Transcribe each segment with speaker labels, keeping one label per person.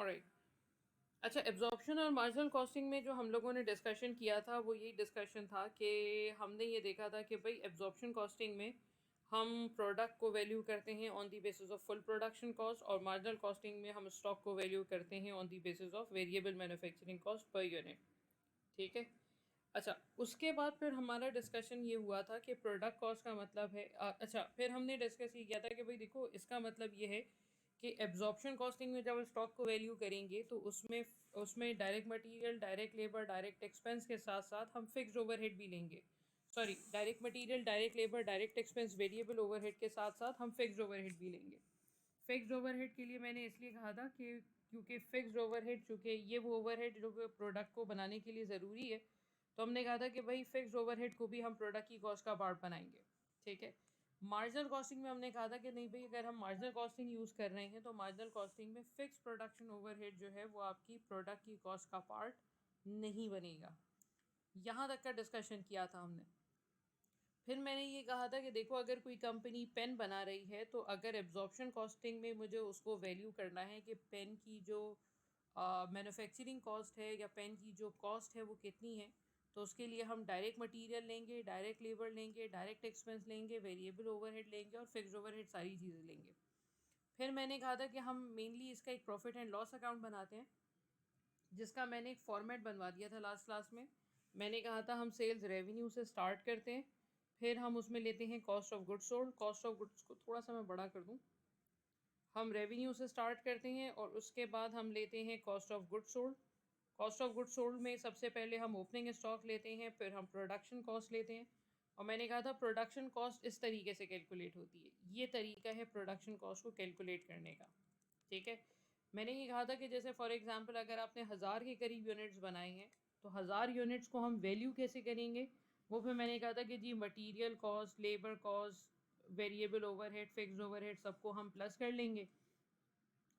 Speaker 1: Alright. अच्छा, absorption और marginal costing में जो हम लोगों ने डिस्कशन किया था वो यही डिस्कशन था कि हमने ये देखा था कि भाई एब्जॉर्प्शन कॉस्टिंग में हम प्रोडक्ट को वैल्यू करते हैं on the basis of full production cost, और मार्जिनल कॉस्टिंग में हम स्टॉक को वैल्यू करते हैं on the basis of variable manufacturing cost per unit. ठीक है। अच्छा, उसके बाद फिर हमारा डिस्कशन ये हुआ था कि प्रोडक्ट कॉस्ट का मतलब है अच्छा, फिर हमने डिस्कस ये किया था कि भाई देखो, इसका मतलब ये है कि एब्जॉर्प्शन कॉस्टिंग में जब स्टॉक को वैल्यू करेंगे तो उसमें उसमें direct material, direct labour, direct expense के साथ साथ हम फिक्स्ड ओवरहेड भी लेंगे। Sorry, direct material, direct labour, direct expense, variable overhead के साथ साथ हम फिक्स्ड ओवरहेड भी लेंगे। फिक्स्ड ओवरहेड के लिए मैंने इसलिए कहा था कि क्योंकि फिक्स्ड ओवरहेड, चूँकि ये वो ओवरहेड जो प्रोडक्ट को बनाने के लिए ज़रूरी है, तो हमने कहा था कि भाई फिक्स्ड ओवरहेड को भी हम प्रोडक्ट की कॉस्ट का पार्ट बनाएंगे। ठीक है। मार्जिनल कॉस्टिंग में हमने कहा था कि नहीं भाई, अगर हम मार्जिनल कॉस्टिंग यूज़ कर रहे हैं तो मार्जिनल कॉस्टिंग में फिक्स प्रोडक्शन ओवरहेड जो है वो आपकी प्रोडक्ट की कॉस्ट का पार्ट नहीं बनेगा। यहाँ तक का डिस्कशन किया था हमने। फिर मैंने ये कहा था कि देखो, अगर कोई कंपनी पेन बना रही है तो अगर एब्जॉर्प्शन कॉस्टिंग में मुझे उसको वैल्यू करना है कि पेन की जो मैन्युफैक्चरिंग कॉस्ट है या पेन की जो कॉस्ट है वो कितनी है, तो उसके लिए हम डायरेक्ट मटेरियल लेंगे, डायरेक्ट लेबर लेंगे, डायरेक्ट एक्सपेंस लेंगे, वेरिएबल ओवरहेड लेंगे और फिक्स्ड ओवरहेड, सारी चीज़ें लेंगे। फिर मैंने कहा था कि हम मेनली इसका एक प्रॉफिट एंड लॉस अकाउंट बनाते हैं, जिसका मैंने एक फॉर्मेट बनवा दिया था लास्ट क्लास में। मैंने कहा था हम सेल्स रेवेन्यू से स्टार्ट करते हैं, फिर हम उसमें लेते हैं cost of goods sold. Cost of goods को थोड़ा सा मैं बड़ा कर दूँ, हम रेवेन्यू से स्टार्ट करते हैं और उसके बाद हम लेते हैं cost of goods sold. Cost of goods sold में सबसे पहले हम ओपनिंग स्टॉक लेते हैं, फिर हम प्रोडक्शन कॉस्ट लेते हैं। और मैंने कहा था प्रोडक्शन कॉस्ट इस तरीके से कैलकुलेट होती है, ये तरीका है प्रोडक्शन कॉस्ट को कैलकुलेट करने का। ठीक है। मैंने ये कहा था कि जैसे फॉर एग्जांपल अगर आपने 1000 के करीब यूनिट्स बनाए हैं तो 1000 यूनिट्स को हम वैल्यू कैसे करेंगे, वो फिर मैंने कहा था कि जी material cost, labour cost, variable overhead, fixed overhead सबको हम प्लस कर लेंगे।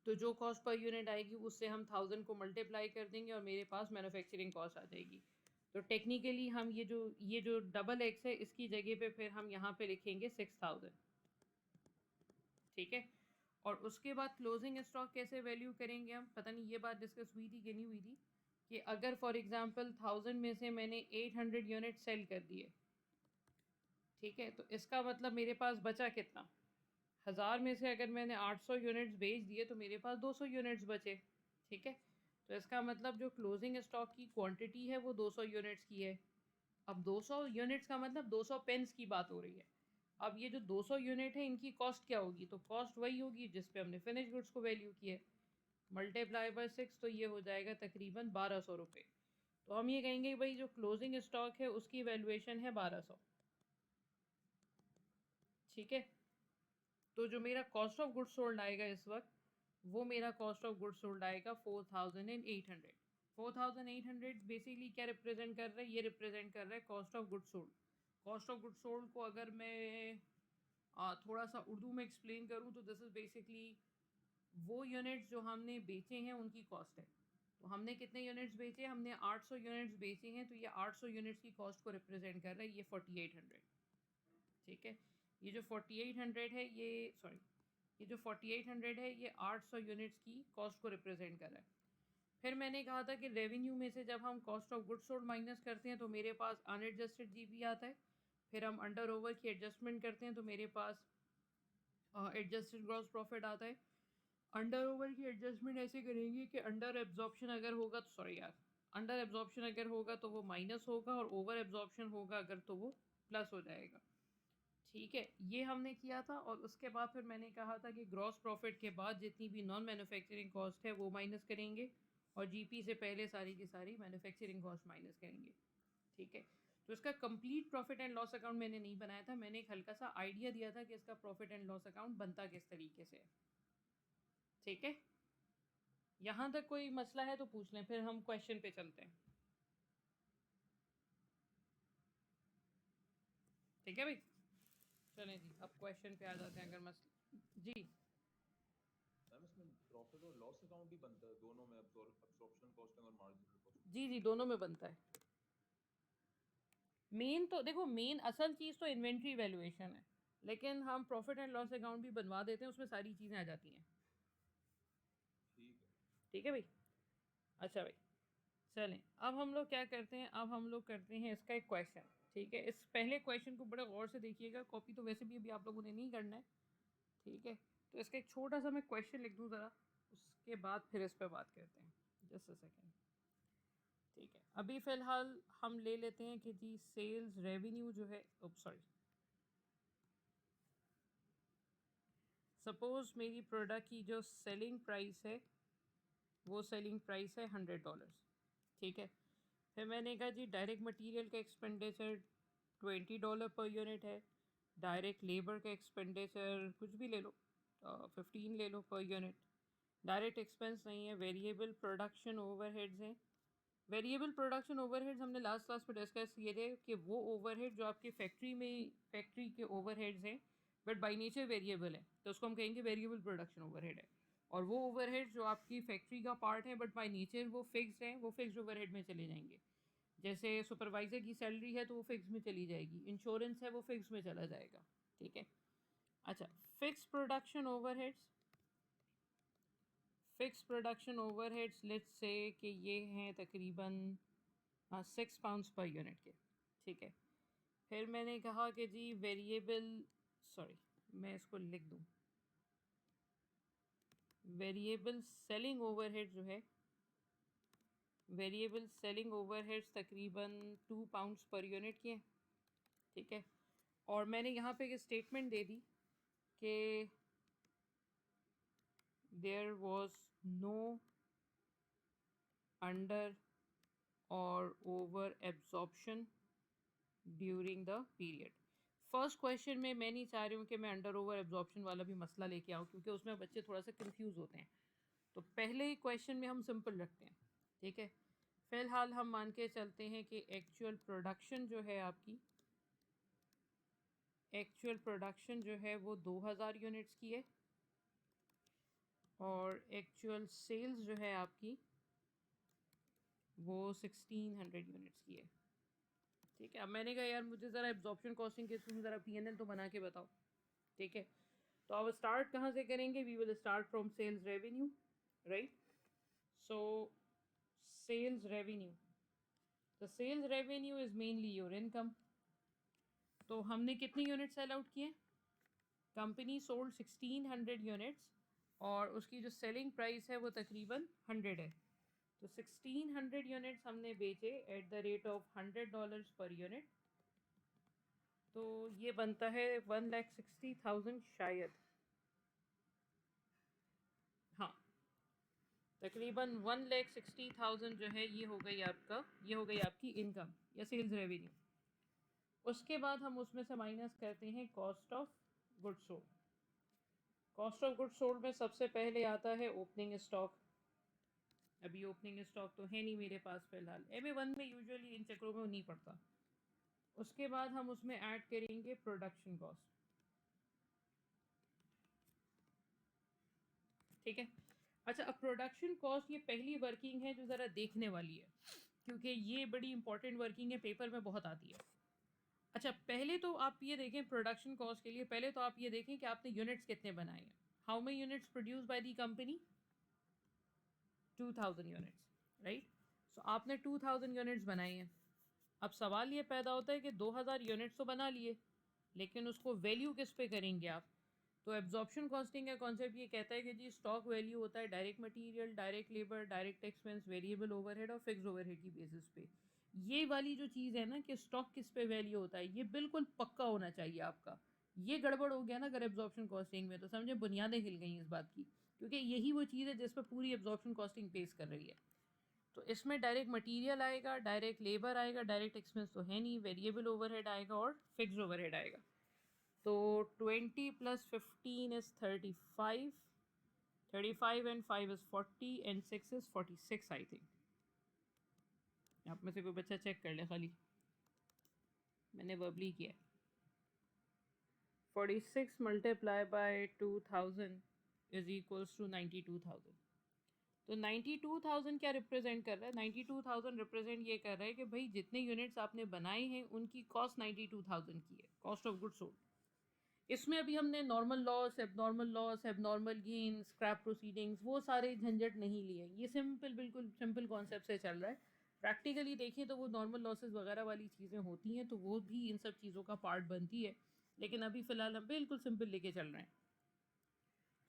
Speaker 1: तो जो कॉस्ट पर यूनिट आएगी उससे हम 1000 को मल्टीप्लाई कर देंगे और मेरे पास मैन्युफैक्चरिंग कॉस्ट आ जाएगी। तो टेक्निकली हम ये जो डबल एक्स है इसकी जगह पे फिर हम यहाँ पे लिखेंगे 6000। ठीक है। और उसके बाद क्लोजिंग स्टॉक कैसे वैल्यू करेंगे हम, पता नहीं ये बात डिस्कस हुई थी कि नहीं हुई थी, कि अगर फॉर एग्जांपल 1000 में से मैंने 800 यूनिट सेल कर दिए, ठीक है, तो इसका मतलब मेरे पास बचा कितना, 1000 में से अगर मैंने 800 यूनिट्स बेच दिए तो मेरे पास 200 यूनिट्स बचे। ठीक है। तो इसका मतलब जो क्लोजिंग स्टॉक की क्वांटिटी है वो 200 यूनिट्स की है। अब 200 यूनिट्स का मतलब 200 पेन्स की बात हो रही है। अब ये जो 200 यूनिट है इनकी कॉस्ट क्या होगी, तो कॉस्ट वही होगी जिस पे हमने फिनिश गुड्स को वैल्यू की है, मल्टीप्लाई बाय 6, तो ये हो जाएगा तकरीबन 1200 रुपये। तो हम ये कहेंगे भाई जो क्लोजिंग स्टॉक है उसकी वैल्यूएशन है 1200। ठीक है। तो जो मेरा कॉस्ट ऑफ गुड्स सोल्ड आएगा इस वक्त, वो मेरा कॉस्ट ऑफ गुड्स सोल्ड आएगा 4800। 4800 बेसिकली क्या रिप्रेजेंट कर रहा है, ये रिप्रेजेंट कर रहा है cost of goods sold. Cost of goods sold को अगर मैं थोड़ा सा उर्दू में एक्सप्लेन करूँ तो दिस इज़ बेसिकली वो यूनिट्स जो हमने बेचे हैं उनकी कॉस्ट है। तो हमने कितने यूनिट्स बेचे, हमने 800 यूनिट्स बेचे हैं, तो ये 800 यूनिट्स की कॉस्ट को रिप्रेजेंट कर रहा है ये 4800। ठीक है। ये जो 4800 है, ये जो 4800 है ये 800 यूनिट्स की कॉस्ट को रिप्रेजेंट कर रहा है। फिर मैंने कहा था कि रेवेन्यू में से जब हम cost of goods sold minus करते हैं तो मेरे पास अनएडजस्टेड जीपी आता है। फिर हम अंडर ओवर की एडजस्टमेंट करते हैं तो मेरे पास एडजस्टेड ग्रॉस प्रॉफिट आता है। अंडर ओवर की एडजस्टमेंट ऐसे करेंगे कि अंडर एब्जॉर्प्शन अगर होगा तो अंडर एब्जॉर्प्शन अगर होगा तो वो माइनस होगा, और ओवर एब्जॉर्प्शन होगा अगर तो वो प्लस हो जाएगा। ठीक है, ये हमने किया था। और उसके बाद फिर मैंने कहा था कि ग्रॉस प्रॉफिट के बाद जितनी भी नॉन मैन्युफैक्चरिंग कॉस्ट है वो माइनस करेंगे, और जीपी से पहले सारी की सारी मैन्युफैक्चरिंग कॉस्ट माइनस करेंगे। ठीक है। तो इसका complete profit and loss account मैंने नहीं बनाया था, मैंने एक हल्का सा आइडिया दिया था कि इसका प्रॉफिट एंड लॉस अकाउंट बनता किस तरीके से है। ठीक है। यहाँ तक कोई मसला है तो पूछ लें, फिर हम क्वेश्चन पे चलते हैं। ठीक है भाई, चलें जी, अब क्वेश्चन पे आ जाते हैं। अगर मसला जी,
Speaker 2: मैम इसमें प्रॉफिट और लॉस अकाउंट भी बनता है दोनों में, अब्सॉर्प्शन कॉस्टिंग और मार्जिनल कॉस्टिंग।
Speaker 1: जी जी, दोनों में बनता है। मेन तो देखो, मेन असल चीज़ तो इन्वेंट्री वैल्यूएशन है, लेकिन हम प्रॉफिट एंड लॉस अकाउंट भी बनवा देते हैं, उसमें सारी चीज़ें आ जाती हैं।
Speaker 2: ठीक है।
Speaker 1: ठीक है भाई। अच्छा भाई, चलें अब हम लोग क्या करते हैं, अब हम लोग करते हैं इसका एक क्वेश्चन। ठीक है, इस पहले क्वेश्चन को बड़े गौर से देखिएगा, कॉपी तो वैसे भी अभी आप लोगों ने नहीं करना है। ठीक है, तो इसका एक छोटा सा मैं क्वेश्चन लिख दूँ ज़रा, उसके बाद फिर इस पर बात करते हैं। Just a second. ठीक है, अभी फ़िलहाल हम ले लेते हैं कि जी सेल्स रेवेन्यू जो है, सॉरी, सपोज़ मेरी प्रोडक्ट की जो सेलिंग प्राइस है वो सेलिंग प्राइस है $100। ठीक है, फिर मैंने कहा जी डायरेक्ट मटेरियल का एक्सपेंडिचर $20 पर यूनिट है, डायरेक्ट लेबर का एक्सपेंडिचर कुछ भी ले लो, 15 ले लो पर यूनिट, डायरेक्ट एक्सपेंस नहीं है, वेरिएबल प्रोडक्शन ओवरहेड्स हैं। वेरिएबल प्रोडक्शन ओवरहेड्स हमने लास्ट क्लास में डिस्कस किए थे कि वो ओवरहेड जो आपकी फैक्ट्री के ओवरहेड्स हैं बट बाय नेचर वेरिएबल है, तो उसको हम कहेंगे वेरिएबल प्रोडक्शन ओवरहेड है। और वो ओवरहेड जो आपकी फैक्ट्री का पार्ट है बट बाय नेचर वो फिक्स्ड है, वो फिक्स्ड ओवरहेड में चले जाएंगे। जैसे सुपरवाइज़र की सैलरी है तो वो फिक्स में चली जाएगी, इंश्योरेंस है वो फिक्स में चला जाएगा। ठीक है, अच्छा, fix production overheads, fix production overheads let's say कि ये हैं तकरीबन 6 पाउंड्स पर यूनिट के। ठीक है, फिर मैंने कहा कि जी वेरिएबल, सॉरी मैं इसको लिख दूँ, वेरिएबल सेलिंग ओवरहेड जो है, वेरिएबल सेलिंग ओवरहेड्स तकरीबन 2 पाउंड्स पर यूनिट के हैं। ठीक है, और मैंने यहाँ पे एक स्टेटमेंट दे दी कि देयर वाज नो अंडर और over absorption during the period. First question में मैं नहीं चाह रही हूँ कि मैं अंडर ओवर एब्जॉर्प्शन वाला भी मसला लेके आऊँ, क्योंकि उसमें बच्चे थोड़ा सा कंफ्यूज होते हैं। तो पहले ही क्वेश्चन में हम सिंपल रखते हैं। ठीक है, फ़िलहाल हम मान के चलते हैं कि एक्चुअल प्रोडक्शन जो है आपकी, एक्चुअल प्रोडक्शन जो है वो 2000 यूनिट्स की है और एक्चुअल सेल्स जो है आपकी वो 1600 यूनिट्स की है। ठीक है, अब मैंने कहा यार मुझे ज़रा एब्जॉर्प्शन कॉस्टिंग के थ्रू ज़रा P&L तो बना के बताओ। ठीक है, तो अब स्टार्ट कहाँ से करेंगे, we will start from sales revenue, right. So sales revenue, the sales revenue is mainly your income. तो हमने कितनी यूनिट सेल आउट किए, कंपनी सोल्ड 1600 यूनिट्स और उसकी जो सेलिंग प्राइस है वो तकरीबन 100 है। तो 1600 यूनिट्स हमने बेचे at the rate of $100 per unit. तो ये बनता है 1,60,000 शायद, हाँ तकरीबन 1,60,000 जो है ये हो गई आपका, ये हो गई आपकी इनकम या सेल्स रेवेन्यू। उसके बाद हम उसमें से माइनस करते हैं cost of goods sold. Cost of goods sold में सबसे पहले आता है ओपनिंग स्टॉक। अभी ओपनिंग स्टॉक तो है नहीं मेरे पास फ़िलहाल, MA1 में यूजुअली इन चक्रों में नहीं पड़ता। उसके बाद हम उसमें ऐड करेंगे प्रोडक्शन कॉस्ट। ठीक है, अच्छा अब प्रोडक्शन कॉस्ट ये पहली वर्किंग है जो ज़रा देखने वाली है, क्योंकि ये बड़ी इंपॉर्टेंट वर्किंग है, पेपर में बहुत आती है। अच्छा पहले तो आप ये देखें प्रोडक्शन कॉस्ट के लिए, पहले तो आप ये देखें कि आपने यूनिट्स कितने बनाए हैं। How many units produce by the company, 2000 units, right. So आपने 2000 यूनिट्स बनाए हैं। अब सवाल ये पैदा होता है कि 2000 यूनिट्स तो बना लिए, लेकिन उसको वैल्यू किस पे करेंगे आप। तो एब्जॉर्प्शन कॉस्टिंग का कॉन्सेप्ट ये कहता है कि जी स्टॉक वैल्यू होता है direct material, direct labour, direct expense, variable overhead और फिक्स्ड ओवरहेड की बेसिस पे। ये वाली जो चीज़ है ना कि स्टॉक किस पे वैल्यू होता है, ये बिल्कुल पक्का होना चाहिए आपका। ये गड़बड़ हो गया ना अगर एब्जॉर्प्शन कॉस्टिंग में, तो समझे बुनियादें हिल गई इस बात की, क्योंकि यही वो चीज़ है जिस पर पूरी एब्जॉर्प्शन कॉस्टिंग बेस कर रही है। तो इसमें डायरेक्ट मटेरियल आएगा, डायरेक्ट लेबर आएगा, डायरेक्ट एक्सपेंस तो है नहीं, वेरिएबल ओवरहेड आएगा और फिक्स्ड ओवरहेड आएगा। तो 20 + 15 is 35, 35 and 5 is 40 and 6 is 46 I think. आप में से कोई बच्चा चेक कर ले खाली, मैंने वर्बली किया। 46 multiply by 2000 is equals to 92,000। तो 92,000 क्या रिप्रेजेंट कर रहा है, 92,000 रिप्रेजेंट ये कर रहा है कि भाई जितने यूनिट्स आपने बनाए हैं उनकी कॉस्ट 92,000 की है, कॉस्ट ऑफ गुड्स सोल्ड। इसमें अभी हमने normal loss, abnormal gain, scrap proceedings, वो सारे झंझट नहीं लिए। ये सिंपल, बिल्कुल सिंपल कॉन्सेप्ट से चल रहा है। प्रैक्टिकली देखें तो वो नॉर्मल लॉसेस वगैरह वाली चीज़ें होती हैं, तो वो भी इन सब चीज़ों का पार्ट बनती है, लेकिन अभी फ़िलहाल हम बिल्कुल सिंपल लेके चल रहे हैं।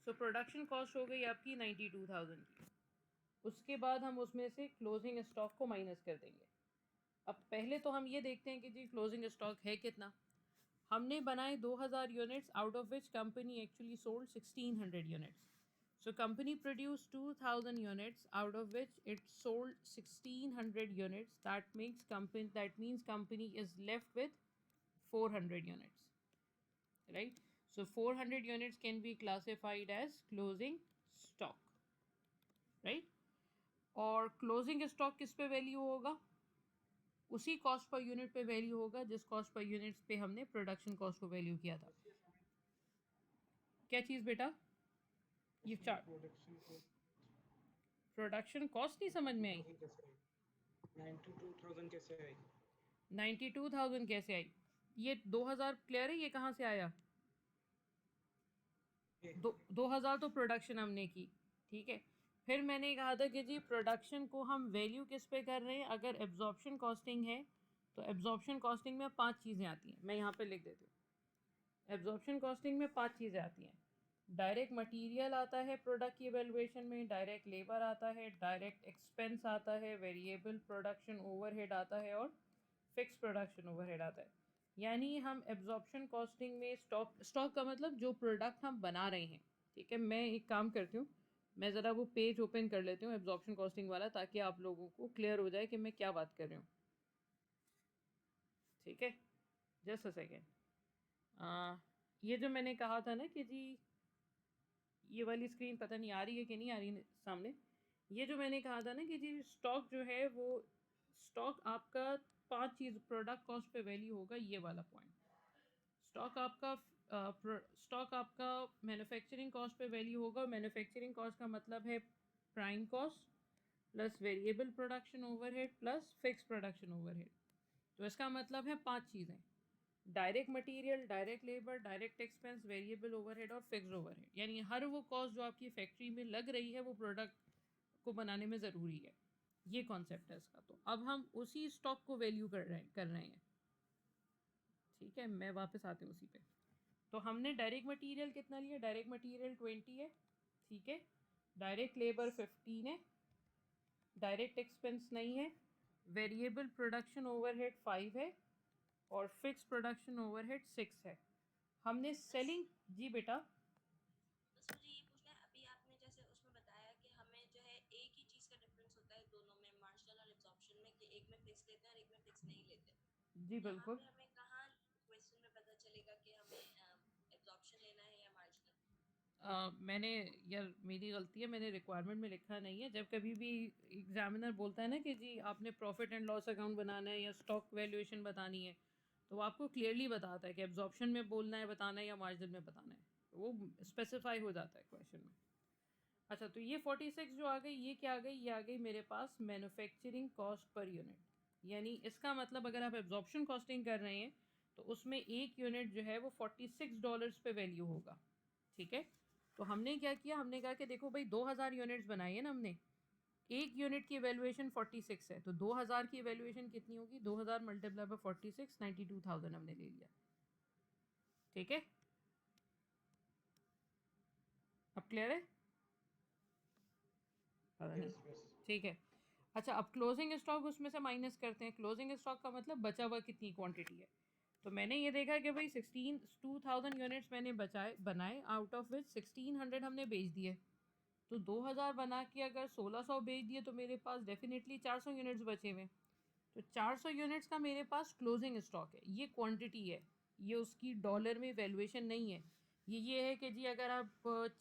Speaker 1: सो प्रोडक्शन कॉस्ट हो गई आपकी 92,000 की। उसके बाद हम उसमें से क्लोजिंग स्टॉक को माइनस कर देंगे। अब पहले तो हम ये देखते हैं कि जी क्लोजिंग स्टॉक है कितना। हमने बनाए 2000 units, out of which company actually sold 1600 units. So company produced 2000 units, out of which it sold 1600 units. That means company is left with 400 units, right? So 400 units can be classified as closing stock, right? और closing stock किस पे value होगा? उसी cost per unit पे value होगा जिस cost per units पे हमने प्रोडक्शन कॉस्ट को वैल्यू किया था। क्या चीज़ बेटा? ये चार्ट प्रोडक्शन कॉस्ट नहीं समझ में आई।
Speaker 3: 92,000 कैसे आई?
Speaker 1: 92,000 कैसे आई? ये 2000 क्लियर है, ये कहाँ से आया? 2000 तो प्रोडक्शन हमने की, ठीक है। फिर मैंने कहा था कि जी प्रोडक्शन को हम वैल्यू किस पे कर रहे हैं? अगर एब्जॉर्प्शन कॉस्टिंग है तो एब्जॉर्प्शन कॉस्टिंग में 5 चीज़ें आती हैं, मैं यहाँ पे लिख देती हूँ। एब्जॉर्प्शन कॉस्टिंग में 5 चीज़ें आती हैं। डायरेक्ट मटेरियल आता है प्रोडक्ट की एवेल्युएशन में, डायरेक्ट लेबर आता है, डायरेक्ट एक्सपेंस आता है, वेरिएबल प्रोडक्शन ओवरहेड आता है और फिक्स प्रोडक्शन ओवरहेड आता है। यानी हम एब्जॉर्प्शन कॉस्टिंग में स्टॉक का मतलब जो प्रोडक्ट हम बना रहे हैं, ठीक है। मैं एक काम करती हूँ, मैं ज़रा वो पेज ओपन कर लेती हूँ एब्जॉर्प्शन कॉस्टिंग वाला, ताकि आप लोगों को क्लियर हो जाए कि मैं क्या बात कर रही हूँ, ठीक है। Just a second. ये जो मैंने कहा था ना कि जी ये वाली स्क्रीन पता नहीं आ रही है कि नहीं आ रही सामने। ये जो मैंने कहा था ना कि जी स्टॉक जो है वो स्टॉक आपका 5 चीज़ प्रोडक्ट कॉस्ट पे वैल्यू होगा, ये वाला पॉइंट। स्टॉक आपका मैन्युफैक्चरिंग कॉस्ट पे वैल्यू होगा। मैन्युफैक्चरिंग कॉस्ट का मतलब है prime cost plus variable production overhead plus fix production overhead. तो इसका मतलब है 5 चीज़ें: direct material, direct labour, direct expense, variable overhead और फिक्स्ड ओवरहेड। यानी हर वो कॉस्ट जो आपकी फैक्ट्री में लग रही है वो प्रोडक्ट को बनाने में ज़रूरी है। ये कॉन्सेप्ट है इसका। तो अब हम उसी स्टॉक को वैल्यू कर रहे हैं, ठीक है। मैं वापस आती हूँ उसी पे। तो हमने डायरेक्ट मटेरियल कितना लिया? डायरेक्ट मटेरियल 20 है, ठीक है। डायरेक्ट लेबर 15 है, डायरेक्ट एक्सपेंस नहीं है, वेरिएबल प्रोडक्शन ओवरहेड 5 है और फिक्स प्रोडक्शन ओवरहेड 6 है। हमने सेलिंग, जी बेटा।
Speaker 4: बस मुझे ये पूछना है, अभी आपने जैसे उसमें बताया कि हमें जो है एक ही चीज़ का डिफरेंस होता है दोनों में, मार्जिनल और एब्जॉर्प्शन में, कि एक में फिक्स लेते हैं और एक में फिक्स नहीं लेते।
Speaker 1: जी
Speaker 4: यहाँ
Speaker 1: बिल्कुल।
Speaker 4: पे हमें कहाँ क्वेश्चन में पता चलेगा कि हमें एब्जॉर्प्शन लेना है या मार्जिनल?
Speaker 1: मैंने, यार मेरी गलती है, मैंने रिक्वायरमेंट में लिखा नहीं है। जब कभी भी एग्जामिनर बोलता है ना कि जी आपने प्रॉफिट एंड लॉस अकाउंट बनाना है या स्टॉक वैल्यूएशन बतानी है, तो वो आपको क्लियरली बताता है कि एब्जॉर्प्शन में बोलना है, बताना है या मार्जिन में बताना है। तो वो स्पेसिफाई हो जाता है क्वेश्चन में। अच्छा, तो ये 46 जो आ गई, ये क्या आ गई? ये आ गई मेरे पास मैन्युफैक्चरिंग कॉस्ट पर यूनिट। यानी इसका मतलब अगर आप एब्जॉर्प्शन कॉस्टिंग कर रहे हैं तो उसमें एक यूनिट जो है वो $46 पे वैल्यू होगा, ठीक है। तो हमने क्या किया? हमने कहा कि देखो भाई 2000 यूनिट्स बनाई है ना हमने, एक यूनिट की वैल्यूएशन 46 है, तो 2000 की वैल्यूएशन कितनी होगी? 2000 मल्टीप्लाई बाय 46, 92,000 हमने ले लिया, ठीक है। अब क्लियर है? पता नहीं, ठीक है। अच्छा, अब क्लोजिंग स्टॉक उसमें से माइनस करते हैं। क्लोजिंग स्टॉक का मतलब बचा हुआ कितनी क्वांटिटी है। तो मैंने ये देखा कि भाई 2000 यूनिट्स मैंने बनाए, आउट ऑफ विच 1600 हमने बेच दिए। तो 2000 बना के अगर 1600 बेच दिए तो मेरे पास डेफिनेटली 400 यूनिट्स बचे हुए। तो 400 यूनिट्स का मेरे पास क्लोजिंग स्टॉक है, ये क्वांटिटी है, ये उसकी डॉलर में वैल्यूएशन नहीं है। ये है कि जी अगर आप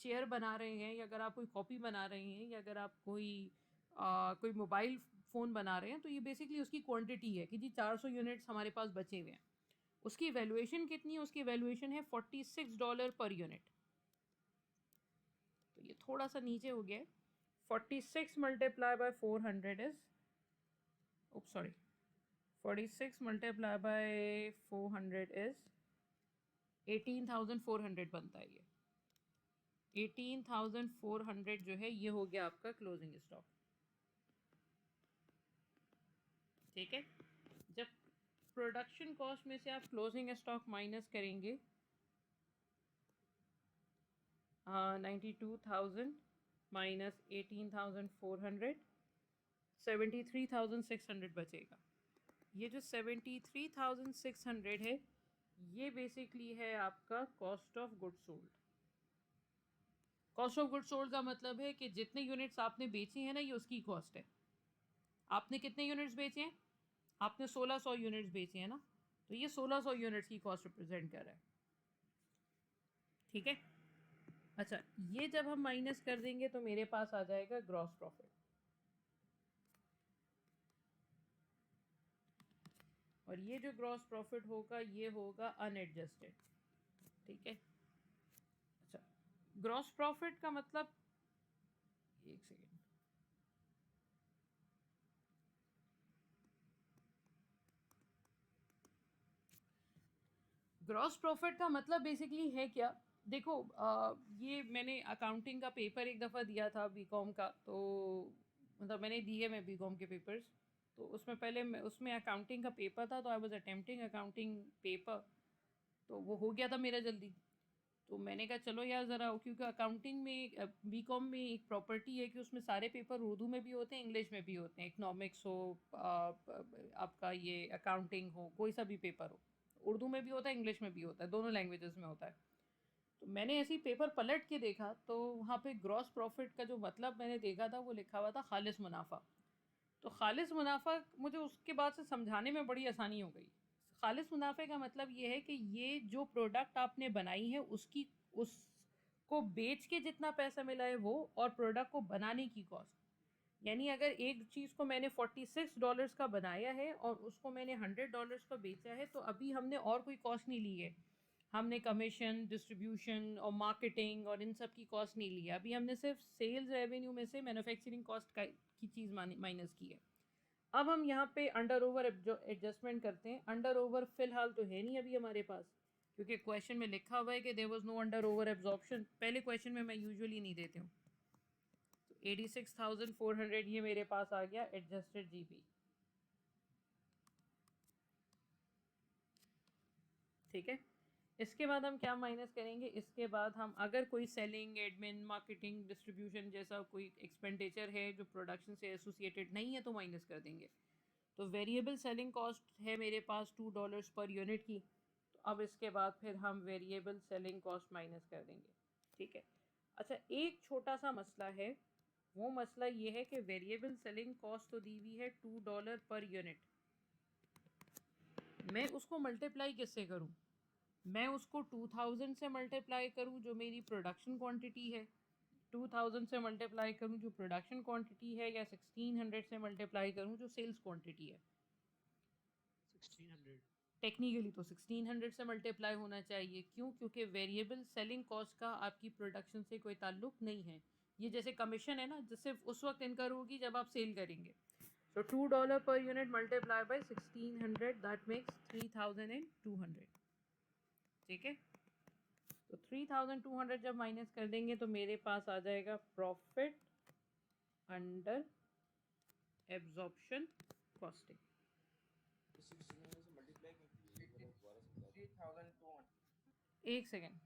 Speaker 1: चेयर बना रहे हैं, या अगर आप कोई कॉपी बना रहे हैं, या अगर आप कोई मोबाइल फ़ोन बना रहे हैं, तो ये बेसिकली उसकी क्वांटिटी है कि जी 400 यूनिट्स हमारे पास बचे हुए हैं। उसकी वैल्यूएशन कितनी है? उसकी वैल्यूएशन है $46 पर यूनिट। तो ये थोड़ा सा नीचे हो गया है। 46 multiply bye 400 is, sorry, 46 multiplied by 400 is 18,400 बनता है ये। 18,400 जो है ये हो गया आपका क्लोजिंग स्टॉक। ठीक है, जब प्रोडक्शन कॉस्ट में से आप क्लोजिंग स्टॉक माइनस करेंगे 92,000 माइनस 18,400, 73,600 बचेगा। ये जो 73,600 है ये बेसिकली है आपका cost of good sold. Cost of good sold का मतलब है कि जितने यूनिट्स आपने बेचे हैं ना ये उसकी कॉस्ट है। आपने कितने यूनिट्स बेचे हैं? आपने 1600 यूनिट्स बेचे हैं ना, तो ये 1600 यूनिट्स की कॉस्ट रिप्रेजेंट कर रहा है। ठीक है, अच्छा ये जब हम माइनस कर देंगे तो मेरे पास आ जाएगा ग्रॉस प्रॉफिट। और ये जो ग्रॉस प्रॉफिट होगा ये होगा अनएडजस्टेड। ठीक है, अच्छा ग्रॉस प्रॉफिट का मतलब, एक सेकेंड, ग्रॉस प्रॉफिट का मतलब बेसिकली है क्या? देखो ये मैंने अकाउंटिंग का पेपर एक दफ़ा दिया था बीकॉम का, तो मतलब मैंने दिए मैं बीकॉम के पेपर्स, तो उसमें पहले उसमें अकाउंटिंग का पेपर था, तो I was attempting accounting paper, तो वो हो गया था मेरा जल्दी। तो मैंने कहा चलो यार ज़रा, क्योंकि अकाउंटिंग में बीकॉम में एक प्रॉपर्टी है कि उसमें सारे पेपर उर्दू में भी होते हैं, इंग्लिश में भी होते हैं। इकनॉमिक्स हो, आपका ये अकाउंटिंग हो, कोई सा भी पेपर हो, उर्दू में भी होता है, इंग्लिश में भी होता है, दोनों लैंग्वेजेस में होता है। तो मैंने ऐसे ही पेपर पलट के देखा तो वहाँ पे ग्रॉस प्रॉफिट का जो मतलब मैंने देखा था वो लिखा हुआ था खालिस मुनाफा। तो खालिस मुनाफा मुझे उसके बाद से समझाने में बड़ी आसानी हो गई। खालिस मुनाफे का मतलब ये है कि ये जो प्रोडक्ट आपने बनाई है उसकी, उसको बेच के जितना पैसा मिला है वो, और प्रोडक्ट को बनाने की कॉस्ट। यानी अगर एक चीज़ को मैंने $46 का बनाया है और उसको मैंने $100 का बेचा है, तो अभी हमने और कोई कॉस्ट नहीं ली है। हमने कमीशन, डिस्ट्रीब्यूशन और मार्केटिंग और इन सब की कॉस्ट नहीं ली है। अभी हमने सिर्फ सेल्स रेवेन्यू में से मैन्युफैक्चरिंग कॉस्ट की चीज़ माइनस की है। अब हम यहाँ पे अंडर ओवर जो एडजस्टमेंट करते हैं, अंडर ओवर फिलहाल तो है नहीं अभी हमारे पास, क्योंकि क्वेश्चन में लिखा हुआ है कि there was no under over absorption. पहले क्वेश्चन में मैं यूजुअली नहीं देती हूँ। 86,400 ये मेरे पास आ गया एडजस्टेड जीपी। ठीक है, इसके बाद हम क्या माइनस करेंगे? इसके बाद हम अगर कोई सेलिंग, एडमिन, मार्केटिंग, डिस्ट्रीब्यूशन जैसा कोई एक्सपेंडिचर है जो प्रोडक्शन से एसोसिएटेड नहीं है तो माइनस कर देंगे। तो वेरिएबल सेलिंग कॉस्ट है मेरे पास $2 पर यूनिट की, तो अब इसके बाद फिर हम वेरिएबल सेलिंग कॉस्ट माइनस कर देंगे। ठीक है, अच्छा एक छोटा सा मसला है, वो मसला ये है कि वेरिएबल सेलिंग कॉस्ट तो दी हुई है $2 पर यूनिट, मैं उसको मल्टीप्लाई किससे करूं? मैं उसको 2000 से मल्टीप्लाई करूं जो मेरी प्रोडक्शन क्वांटिटी है, 2000 से मल्टीप्लाई करूं जो प्रोडक्शन क्वांटिटी है, या 1600 से मल्टीप्लाई करूं जो सेल्स क्वांटिटी है?
Speaker 3: 1600।
Speaker 1: टेक्निकली तो 1600 से मल्टीप्लाई होना चाहिए। क्यों? क्योंकि वेरिएबल सेलिंग कॉस्ट का आपकी प्रोडक्शन से कोई ताल्लुक नहीं है। ये जैसे कमीशन है ना, जो सिर्फ उस वक्त इनकर होगी जब आप सेल करेंगे। So $2 per unit multiplied by 1600, that makes 3200। ठीक है, तो 3200 जब माइनस कर देंगे तो मेरे पास आ जाएगा प्रॉफिट अंडर एब्जॉर्प्शन कॉस्टिंग।
Speaker 5: 1600 से मल्टीप्लाई क्यों किए? ये जरा दोबारा समझा दो।
Speaker 3: 3200।
Speaker 1: एक सेकेंड,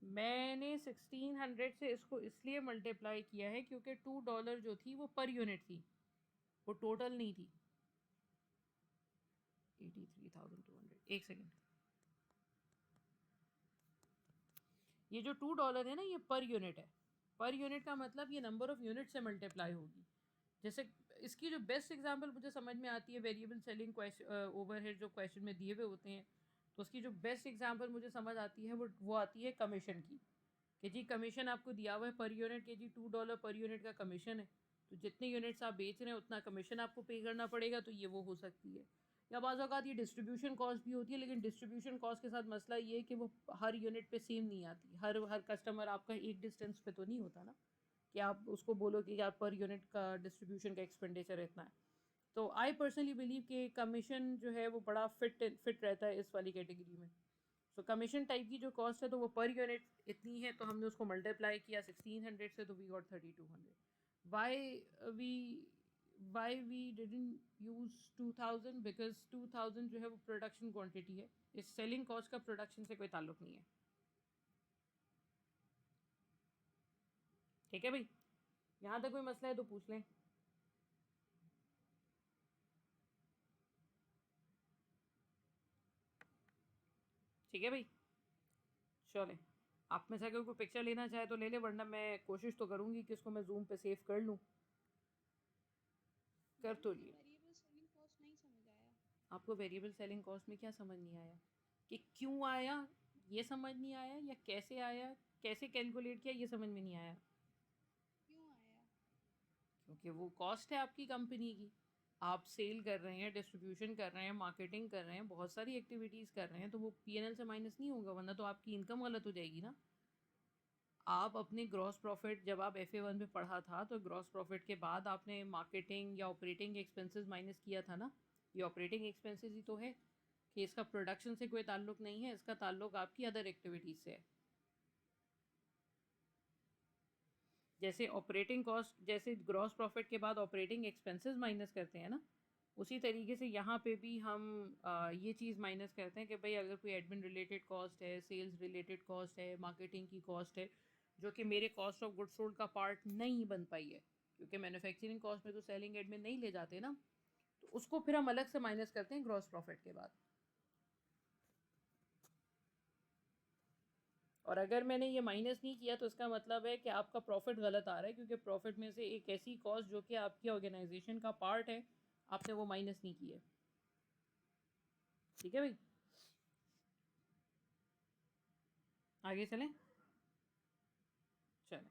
Speaker 1: मैंने 1600 से इसको इसलिए मल्टीप्लाई किया है क्योंकि $2 जो थी वो पर यूनिट थी, वो टोटल नहीं थी। 83,200, एक सेकेंड, ये जो $2 है ना ये पर यूनिट है। पर यूनिट का मतलब ये नंबर ऑफ यूनिट से मल्टीप्लाई होगी। जैसे इसकी जो बेस्ट एग्जांपल मुझे समझ में आती है वेरिएबल सेलिंग ओवरहेड जो क्वेश्चन में दिए हुए होते हैं, तो उसकी जो बेस्ट एग्जांपल मुझे समझ आती है वो आती है कमीशन की, कि जी कमीशन आपको दिया हुआ है पर यूनिट, कि जी $2 पर यूनिट का कमीशन है, तो जितने यूनिट्स आप बेच रहे हैं उतना कमीशन आपको पे करना पड़ेगा, तो ये वो हो सकती है। या बाज़ औक़ात ये डिस्ट्रीब्यूशन कॉस्ट भी होती है, लेकिन डिस्ट्रीब्यूशन कॉस्ट के साथ मसला ये है कि वो हर यूनिट पे सेम नहीं आती। हर कस्टमर आपका एक डिस्टेंस पे तो नहीं होता ना, कि आप उसको बोलो कि यार पर यूनिट का डिस्ट्रीब्यूशन का एक्सपेंडिचर इतना है। तो आई पर्सनली बिलीव कि कमीशन जो है वो बड़ा फिट रहता है इस वाली कैटेगरी में। सो कमीशन टाइप की जो कॉस्ट है तो वो पर यूनिट इतनी है, तो हमने उसको मल्टीप्लाई किया 1600 से, तो we got 3200. Why we didn't use 2000? Because 2000 जो है वो प्रोडक्शन क्वांटिटी है, इस सेलिंग कॉस्ट का प्रोडक्शन से कोई ताल्लुक नहीं है. ठीक है भाई, यहाँ तक कोई मसला है तो पूछ लें. ठीक है भाई, चलें. आप में से अगर कोई पिक्चर लेना चाहे तो ले ले, वरना मैं कोशिश तो करूँगी कि इसको मैं जूम पे सेव कर लूँ. कर तो लिए.
Speaker 3: वेरिएबल सेलिंग कॉस्ट नहीं समझ आया.
Speaker 1: आपको वेरिएबल सेलिंग कॉस्ट में क्या समझ नहीं आया? कि क्यों आया ये समझ नहीं आया, या कैसे आया, कैसे कैलकुलेट किया ये समझ में नहीं आया?
Speaker 3: क्यों आया?
Speaker 1: क्योंकि वो कॉस्ट है आपकी कंपनी की. आप सेल कर रहे हैं, डिस्ट्रीब्यूशन कर रहे हैं, मार्केटिंग कर रहे हैं, बहुत सारी एक्टिविटीज़ कर रहे हैं, तो वो पीएनएल से माइनस नहीं होगा, वरना तो आपकी इनकम गलत हो जाएगी ना. आप अपने ग्रॉस प्रॉफिट, जब आप FA1 में पढ़ा था तो ग्रॉस प्रॉफिट के बाद आपने मार्केटिंग या ऑपरेटिंग एक्सपेंसेस माइनस किया था ना. ये ऑपरेटिंग एक्सपेंसेस ही तो है, कि इसका प्रोडक्शन से कोई ताल्लुक नहीं है, इसका ताल्लुक आपकी अदर एक्टिविटीज़ से है. जैसे ऑपरेटिंग कॉस्ट, जैसे ग्रॉस प्रॉफिट के बाद ऑपरेटिंग एक्सपेंसेस माइनस करते हैं ना, उसी तरीके से यहाँ पे भी हम ये चीज़ माइनस करते हैं कि भाई अगर कोई एडमिन रिलेटेड कॉस्ट है, सेल्स रिलेटेड कॉस्ट है, मार्केटिंग की कॉस्ट है, जो कि मेरे कॉस्ट ऑफ गुड्स सोल्ड का पार्ट नहीं बन पाई है, क्योंकि मैन्युफैक्चरिंग कॉस्ट में तो सेलिंग एडमिन नहीं ले जाते ना, तो उसको फिर हम अलग से माइनस करते हैं ग्रॉस प्रॉफिट के बाद. और अगर मैंने ये माइनस नहीं किया तो इसका मतलब है कि आपका प्रॉफिट गलत आ रहा है, क्योंकि प्रॉफिट में से एक ऐसी कॉस्ट जो कि आपकी ऑर्गेनाइजेशन का पार्ट है, आपने वो माइनस नहीं किया. ठीक है भाई, आगे चलें. चलें.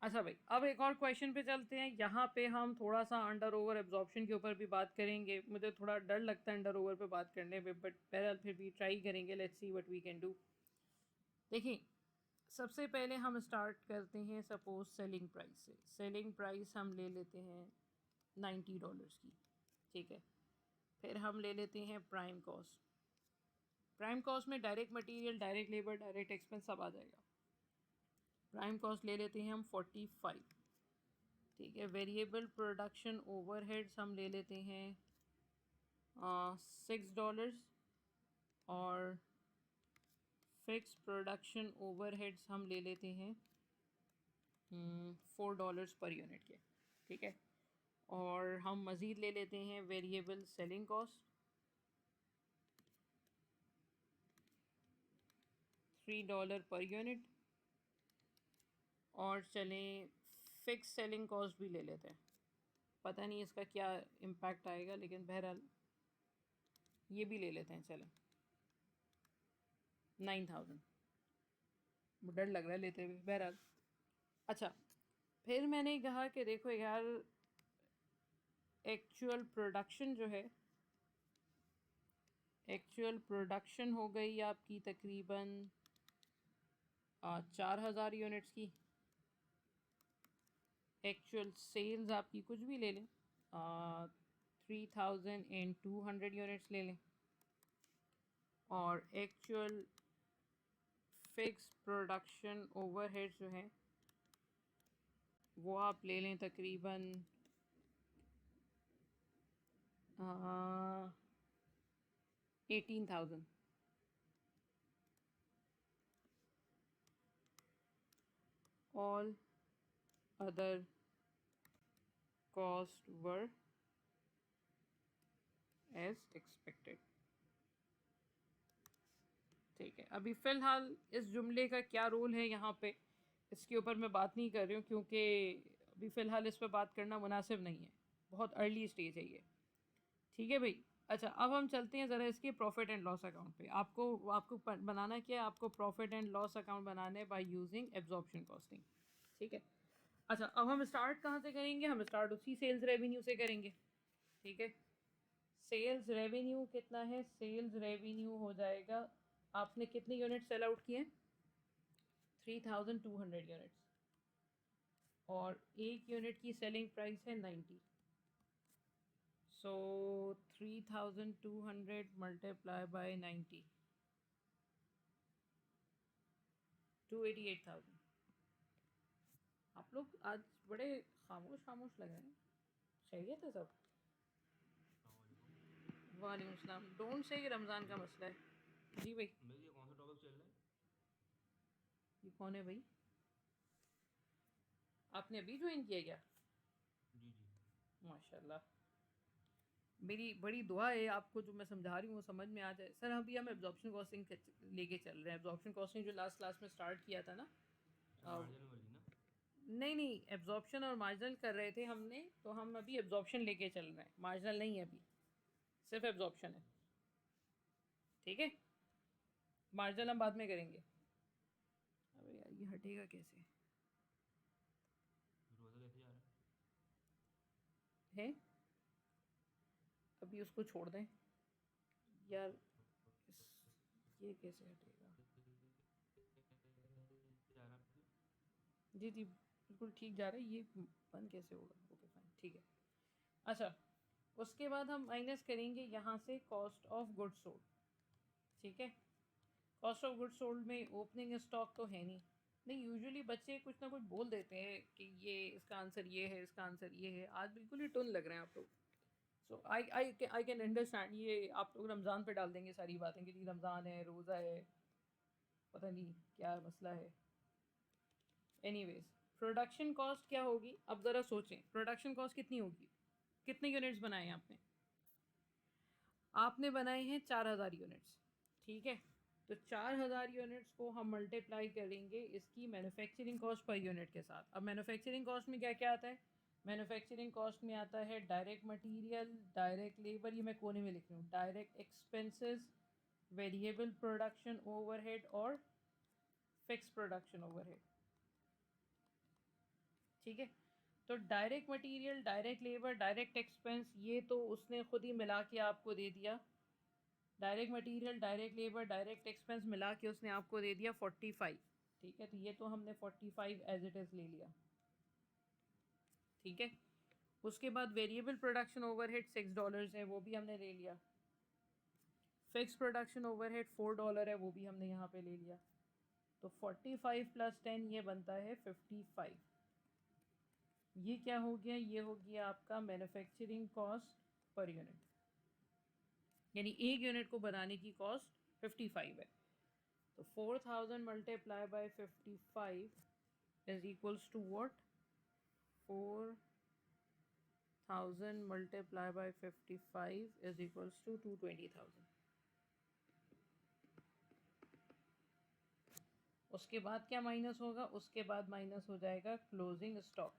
Speaker 1: अच्छा भाई, अब एक और क्वेश्चन पे चलते हैं. यहाँ पे हम थोड़ा सा अंडर ओवर एब्जॉर्प्शन के ऊपर भी बात करेंगे. मुझे थोड़ा डर लगता है अंडर ओवर पे बात करने पे, बट बहरहाल फिर भी ट्राई करेंगे. Let's see what we can do. देखिए, सबसे पहले हम स्टार्ट करते हैं सपोज सेलिंग प्राइस से. सेलिंग प्राइस हम ले लेते हैं $90 की. ठीक है. फिर हम ले लेते हैं प्राइम कॉस्ट. प्राइम कॉस्ट में direct material, direct labour, direct expense सब आ जाएगा. प्राइम कॉस्ट ले लेते हैं हम 45. ठीक है. वेरिएबल प्रोडक्शन ओवरहेड्स हम ले लेते हैं $6, और फिक्स प्रोडक्शन ओवरहेड्स हम ले लेते हैं $4 पर यूनिट के. ठीक है. और हम मज़ीद ले लेते हैं variable selling cost $3 per unit. और चलें फिक्स सेलिंग कॉस्ट भी ले लेते हैं. पता नहीं इसका क्या इम्पैक्ट आएगा, लेकिन बहरहाल ये भी ले लेते हैं. चलें 9000. डर लग रहा है लेते हुए, बहरहाल. अच्छा, फिर मैंने कहा कि देखो यार, एक्चुअल प्रोडक्शन जो है, एक्चुअल प्रोडक्शन हो गई आपकी तकरीबन 4000 यूनिट्स की. एक्चुअल सेल्स आपकी कुछ भी ले लें, 3200 यूनिट्स ले लें. और एक्चुअल फिक्स प्रोडक्शन ओवरहेड्स जो हैं वो आप ले लें तकरीबन 18,000. All other costs were as expected. ठीक है. अभी फ़िलहाल इस जुमले का क्या रोल है यहाँ पे, इसके ऊपर मैं बात नहीं कर रही हूँ, क्योंकि अभी फ़िलहाल इस पर बात करना मुनासिब नहीं है. बहुत अर्ली स्टेज है ये. ठीक है भाई. अच्छा, अब हम चलते हैं ज़रा इसके प्रॉफिट एंड लॉस अकाउंट पे. आपको बनाना क्या है, आपको प्रॉफिट एंड लॉस अकाउंट बनाना है बाय यूजिंग एब्जॉर्प्शन कॉस्टिंग. ठीक है. अच्छा, अब हम स्टार्ट कहाँ से करेंगे? हम स्टार्ट उसी सेल्स रेवेन्यू से करेंगे. ठीक है. सेल्स रेवेन्यू कितना है? सेल्स रेवेन्यू हो जाएगा, आपने कितने यूनिट सेल आउट किए? 3200 यूनिट्स. और एक यूनिट की सेलिंग प्राइस है 90. सो 3200 मल्टीप्लाई बाय 90. 288,000। आप लोग आज बड़े खामोश खामोश लग रहे हैं, खैरियत है सब? वालेकुम अस्सलाम। डोंट से कि रमज़ान का मसला है। जी भाई,
Speaker 5: भाई ये कौन सा टॉपिक चल रहा है?
Speaker 1: ये कौन है भाई? आपने अभी ज्वाइन किया क्या?
Speaker 5: जी जी।
Speaker 1: माशाल्लाह, मेरी बड़ी दुआ है आपको जो मैं समझा रही हूँ वो समझ में आ जाए। सर अभी हम एब्जॉर्प्शन कॉस्टिंग लेके चल रहे हैं। एब्जॉर्प्शन कॉस्टिंग जो लास्ट क्लास में स्टार्ट किया था ना,
Speaker 5: मार्जिन वाली ना?
Speaker 1: नहीं एब्जॉर्प्शन और मार्जिनल कर रहे थे हमने, तो हम अभी एब्जॉर्प्शन लेके चल रहे हैं, मार्जिनल नहीं है अभी, सिर्फ एब्जॉर्प्शन है। ठीक है, मार्जिनल हम बाद में करेंगे। अबे यार ये हटेगा कैसे
Speaker 5: रोज़ा कैसे जा रहा
Speaker 1: है? अभी उसको छोड़ दें यार, ये कैसे हटेगा?
Speaker 5: जा रहा है?
Speaker 1: जी बिल्कुल ठीक जा रहा है। ये बंद कैसे होगा? ओके फाइन, ठीक है। अच्छा, उसके बाद हम माइनस करेंगे यहाँ से कॉस्ट ऑफ गुड्स सोल्ड। ठीक है, कॉस्ट ऑफ गुड्स सोल्ड में ओपनिंग स्टॉक तो है नहीं यूजुअली बच्चे कुछ ना कुछ बोल देते हैं कि ये इसका आंसर ये है, इसका आंसर ये है। आज बिल्कुल ही टुन लग रहे हैं आप लोग। सो आई कैन अंडरस्टैंड। ये आप लोग रमज़ान पे डाल देंगे सारी बातें कि रमज़ान है, रोज़ा है, पता नहीं क्या मसला है। एनीवेज, प्रोडक्शन कॉस्ट क्या होगी? अब ज़रा सोचें, प्रोडक्शन कॉस्ट कितनी होगी? कितने यूनिट्स बनाए हैं आपने? आपने बनाए हैं 4,000 यूनिट्स। ठीक है, तो 4,000 यूनिट्स को हम मल्टीप्लाई करेंगे इसकी मैन्युफैक्चरिंग कॉस्ट पर यूनिट के साथ। अब मैन्युफैक्चरिंग कॉस्ट में क्या क्या आता है? मैन्युफैक्चरिंग कॉस्ट में आता है डायरेक्ट मटेरियल, डायरेक्ट लेबर, ये मैं कोने में लिख रही हूँ, direct expenses, variable production overhead और फिक्स प्रोडक्शन ओवरहेड। ठीक है, तो direct material, direct labour, direct expense, ये तो उसने खुद ही मिला के आपको दे दिया। Direct material, direct labour, direct expense मिला के उसने आपको दे दिया 45। ठीक है, तो ये तो हमने 45 एज इट इज़ ले लिया। ठीक है, उसके बाद वेरिएबल प्रोडक्शन ओवरहेड $6 है, वो भी हमने ले लिया। फिक्स प्रोडक्शन ओवरहेड $4 है, वो भी हमने यहाँ पे ले लिया। तो 45 + 10 ये बनता है 55। ये क्या हो गया? ये हो गया आपका मैन्युफैक्चरिंग कॉस्ट पर यूनिट, यानी एक यूनिट को बनाने की कॉस्ट 55 है। तो 4,000 multiply by 55 is equals to what? 4,000 multiply by 55 is equals to 220,000। उसके बाद क्या माइनस होगा? उसके बाद माइनस हो जाएगा क्लोजिंग स्टॉक।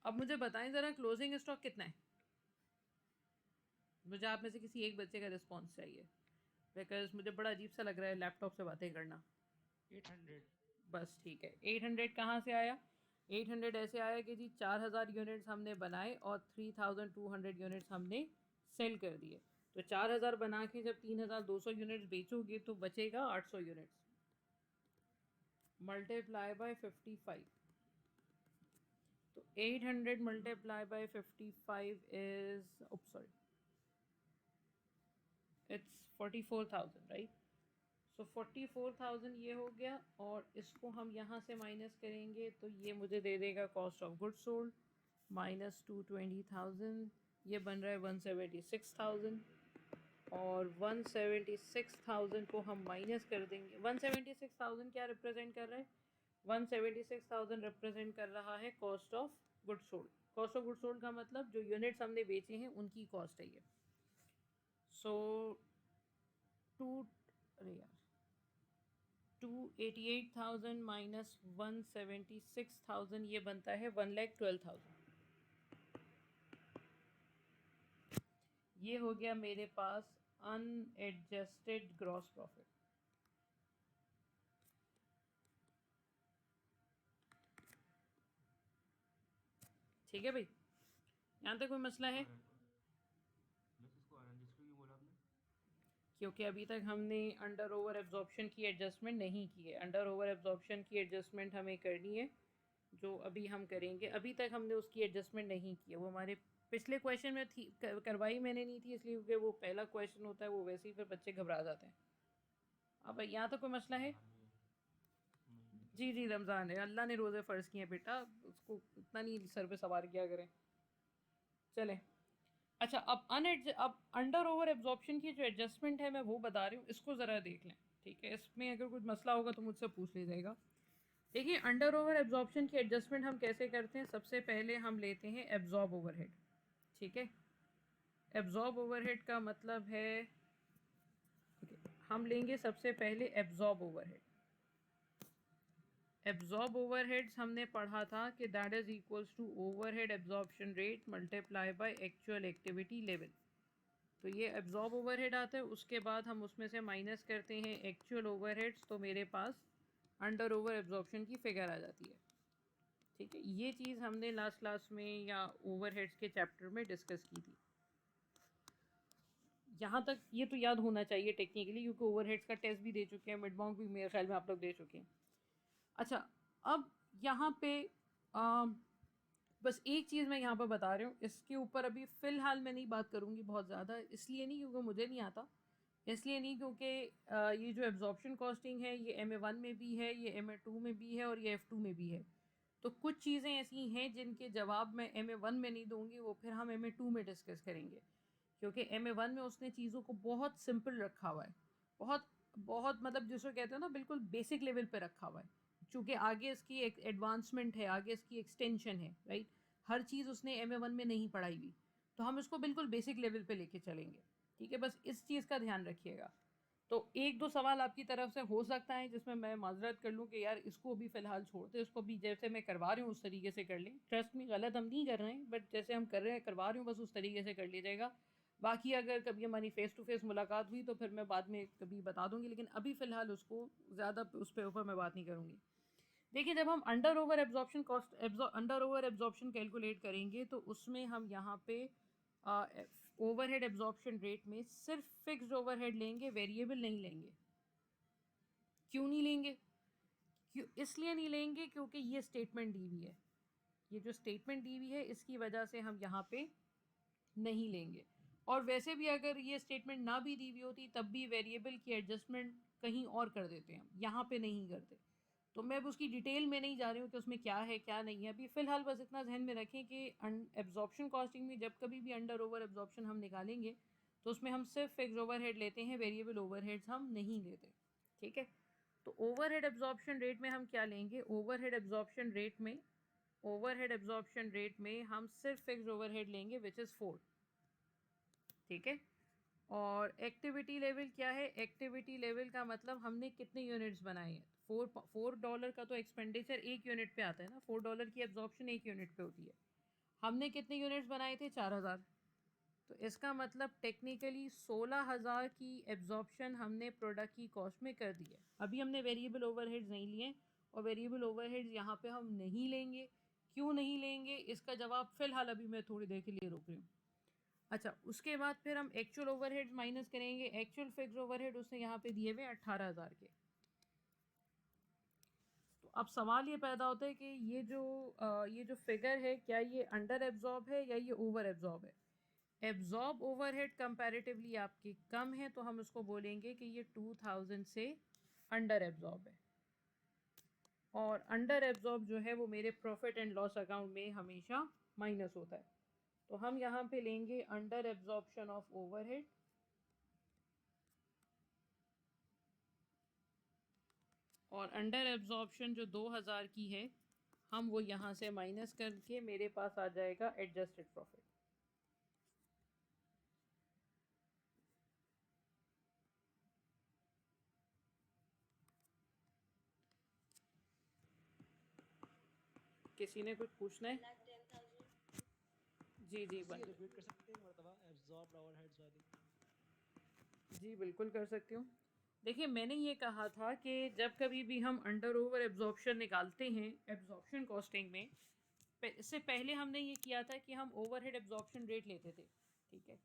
Speaker 1: अब मुझे बताएं ज़रा, क्लोजिंग स्टॉक कितना है? मुझे आप में से किसी एक बच्चे का रिस्पॉन्स चाहिए, बिकॉज मुझे बड़ा अजीब सा लग रहा है लैपटॉप से बातें करना।
Speaker 5: 800।
Speaker 1: बस ठीक है। 800 कहाँ से आया? 800 ऐसे आया कि जी 4,000 यूनिट्स हमने बनाए और 3,200 यूनिट्स हमने सेल कर दिए। तो 4,000 बना के जब 3,200 यूनिट्स बेचोगे तो बचेगा 800 यूनिट्स, मल्टीप्लाई बाय 55। तो 800 multiply by 55 is sorry, it's 44,000 right. So 44,000 ये हो गया, और इसको हम यहाँ से माइनस करेंगे तो ये मुझे दे देगा cost of goods sold minus 220,000। ये बन रहा है 176,000, और 176,000 को हम माइनस कर देंगे। 176,000 क्या रिप्रेजेंट कर रहा है? 176,000 रिप्रेजेंट कर रहा है cost of goods sold. Cost of goods sold का मतलब जो यूनिट्स हमने बेचे हैं उनकी कॉस्ट है ये। सो अरे यार 288,000 माइनस 176,000 ये बनता है 1,12,000। ये हो गया मेरे पास अनएडजस्टेड ग्रॉस प्रॉफिट। ठीक है भाई, यहाँ तक कोई मसला है?
Speaker 5: बस इसको अनरजिस्टर क्यों बोला आपने?
Speaker 1: क्योंकि अभी तक हमने अंडर ओवर एब्जॉर्प्शन की एडजस्टमेंट नहीं की है। अंडर ओवर एब्जॉर्प्शन की एडजस्टमेंट हमें करनी है, जो अभी हम करेंगे। अभी तक हमने उसकी एडजस्टमेंट नहीं की है। वो हमारे पिछले क्वेश्चन में थी, करवाई मैंने नहीं थी इसलिए क्योंकि वो पहला क्वेश्चन होता है, वो वैसे ही फिर बच्चे घबरा जाते हैं। अब यहाँ तो कोई मसला है? जी जी, रमज़ान है, अल्लाह ने रोज़े फ़र्ज़ किए हैं बेटा, उसको इतना नहीं सर पे सवार किया करें। चलें, अच्छा अब अंडर ओवर एब्जॉर्प्शन की जो एडजस्टमेंट है मैं वो बता रही हूँ, इसको ज़रा देख लें, ठीक है? इसमें अगर कुछ मसला होगा तो मुझसे पूछ लीजिएगा। देखिए, अंडर ओवर एब्जॉर्प्शन की एडजस्टमेंट हम कैसे करते हैं? सबसे पहले हम लेते हैं एब्जॉर्ब ओवरहेड, ठीक है? एब्जॉर्ब ओवरहेड का मतलब है हम लेंगे सबसे पहले एब्जॉर्ब ओवरहेड। एब्जॉर्ब ओवरहेड्स हमने पढ़ा था कि that is equals to overhead absorption rate multiply by actual activity level. तो ये एब्जॉर्ब ओवरहेड आता है, उसके बाद हम उसमें से माइनस करते हैं एक्चुअल ओवरहेड्स, तो मेरे पास अंडर ओवर एब्जॉर्प्शन की फिगर आ जाती है, ठीक है? ये चीज़ हमने लास्ट क्लास में या ओवरहेड्स के चैप्टर में डिस्कस की थी। यहाँ तक ये तो याद होना चाहिए टेक्निकली, क्योंकि ओवरहेड्स का टेस्ट भी दे चुके हैं, मिड मॉन्क भी मेरे ख्याल में आप लोग दे चुके हैं। अच्छा, अब यहाँ पे बस एक चीज़ मैं यहाँ पर बता रही हूँ, इसके ऊपर अभी फ़िलहाल मैं नहीं बात करूँगी बहुत ज़्यादा, इसलिए नहीं क्योंकि मुझे नहीं आता, इसलिए नहीं क्योंकि ये जो एब्जॉर्प्शन कॉस्टिंग है ये MA1 में भी है, ये MA2 में भी है और ये F2 में भी है। तो कुछ चीज़ें ऐसी हैं जिनके जवाब मैं MA1 में नहीं दूँगी, वो फिर हम MA2 में डिस्कस करेंगे, क्योंकि MA1 में उसने चीज़ों को बहुत सिंपल रखा हुआ है, बहुत बहुत मतलब जिसको कहते हो ना बिल्कुल बेसिक लेवल पे रखा हुआ है, चूँकि आगे इसकी एक एडवांसमेंट है, आगे इसकी एक्सटेंशन है, राइट? हर चीज़ उसने MA1 में नहीं पढ़ाई हुई, तो हम इसको बिल्कुल बेसिक लेवल पे लेके चलेंगे, ठीक है? बस इस चीज़ का ध्यान रखिएगा। तो एक दो सवाल आपकी तरफ से हो सकता है जिसमें मैं माजरत कर लूँ कि यार इसको भी फ़िलहाल छोड़ दें, इसको भी जैसे मैं करवा रही हूँ उस तरीके से कर लें। ट्रस्ट में गलत हम नहीं कर रहे हैं, बट जैसे हम कर रहे हैं करवा रही हूँ बस उस तरीके से कर लीजिएगा। बाकी अगर कभी हमारी फ़ेस टू फेस मुलाकात हुई तो फिर मैं बाद में कभी बता दूँगी, लेकिन अभी फ़िलहाल उसको ज़्यादा उस पे ऊपर मैं बात नहीं करूँगी। देखिए, जब हम अंडर ओवर एब्जॉर्प्शन कैलकुलेट करेंगे तो उसमें हम यहाँ पे ओवरहेड एब्जॉर्प्शन रेट में सिर्फ फिक्स्ड ओवरहेड लेंगे, वेरिएबल नहीं लेंगे। क्यों नहीं लेंगे? क्यों इसलिए नहीं लेंगे क्योंकि ये स्टेटमेंट दी हुई है, ये जो स्टेटमेंट दी हुई है इसकी वजह से हम यहाँ पे नहीं लेंगे। और वैसे भी अगर ये स्टेटमेंट ना भी दी हुई होती तब भी वेरिएबल की एडजस्टमेंट कहीं और कर देते हैं हम, यहाँ पे नहीं करते। तो मैं अब उसकी डिटेल में नहीं जा रही हूँ कि उसमें क्या है क्या नहीं है। अभी फ़िलहाल बस इतना ध्यान में रखें कि एब्जॉर्प्शन कॉस्टिंग में जब कभी भी अंडर ओवर एब्जॉर्प्शन हम निकालेंगे तो उसमें हम सिर्फ फिक्स्ड ओवरहेड लेते हैं, वेरिएबल ओवरहेड्स हम नहीं लेते, ठीक है? तो ओवरहेड एब्जॉर्प्शन रेट में हम क्या लेंगे? ओवरहेड एब्जॉर्प्शन रेट में हम सिर्फ फिक्स्ड ओवरहेड लेंगे विच इज़ 4, ठीक है? और एक्टिविटी लेवल क्या है? एक्टिविटी लेवल का मतलब हमने कितने यूनिट्स बनाए हैं। $4 का तो एक्सपेंडिचर एक यूनिट पे आता है ना, $4 की एब्जॉर्प्शन एक यूनिट पे होती है। हमने कितने यूनिट्स बनाए थे? 4000। तो इसका मतलब टेक्निकली 16000 की एब्जॉर्प्शन हमने प्रोडक्ट की कॉस्ट में कर दी है। अभी हमने वेरिएबल ओवरहेड्स नहीं लिए और वेरिएबल ओवरहेड्स यहाँ पे हम नहीं लेंगे। क्यों नहीं लेंगे इसका जवाब फ़िलहाल अभी मैं थोड़ी देर के लिए रोक रही हूँ। अच्छा, उसके बाद फिर हम एक्चुअल ओवरहेड्स माइनस करेंगे। एक्चुअल फिक्स्ड ओवरहेड उसने यहाँ पे दिए हुए 18000 के। तो अब सवाल ये पैदा होता है कि ये जो फिगर है क्या ये अंडर एब्जॉर्ब है या ये ओवर एब्जॉर्ब है? एब्जॉर्ब ओवरहेड कंपैरेटिवली आपकी कम है तो हम उसको बोलेंगे कि ये 2000 से अंडर एब्जॉर्ब है। और अंडर एब्जॉर्ब जो है वो मेरे प्रॉफिट एंड लॉस अकाउंट में हमेशा माइनस होता है। तो हम यहाँ पे लेंगे अंडर एब्जॉर्प्शन ऑफ ओवरहेड, और अंडर एब्जॉर्प्शन जो 2000 की है हम वो यहाँ से माइनस करके मेरे पास आ जाएगा एडजस्टेड प्रॉफिट। किसी ने कुछ पूछना है?
Speaker 4: 1,10,000।
Speaker 1: जी जी
Speaker 5: ये रिपीट कर सकते हैं एक मरतबा एब्जॉर्ब ओवरहेड्स वाली?
Speaker 1: जी बिल्कुल कर सकती हूँ। देखिए, मैंने ये कहा था कि जब कभी भी हम अंडर ओवर एब्जॉर्प्शन निकालते हैं एब्जॉर्प्शन कॉस्टिंग में, इससे पहले हमने ये किया था कि हम ओवरहेड एब्जॉर्प्शन रेट लेते थे, ठीक है?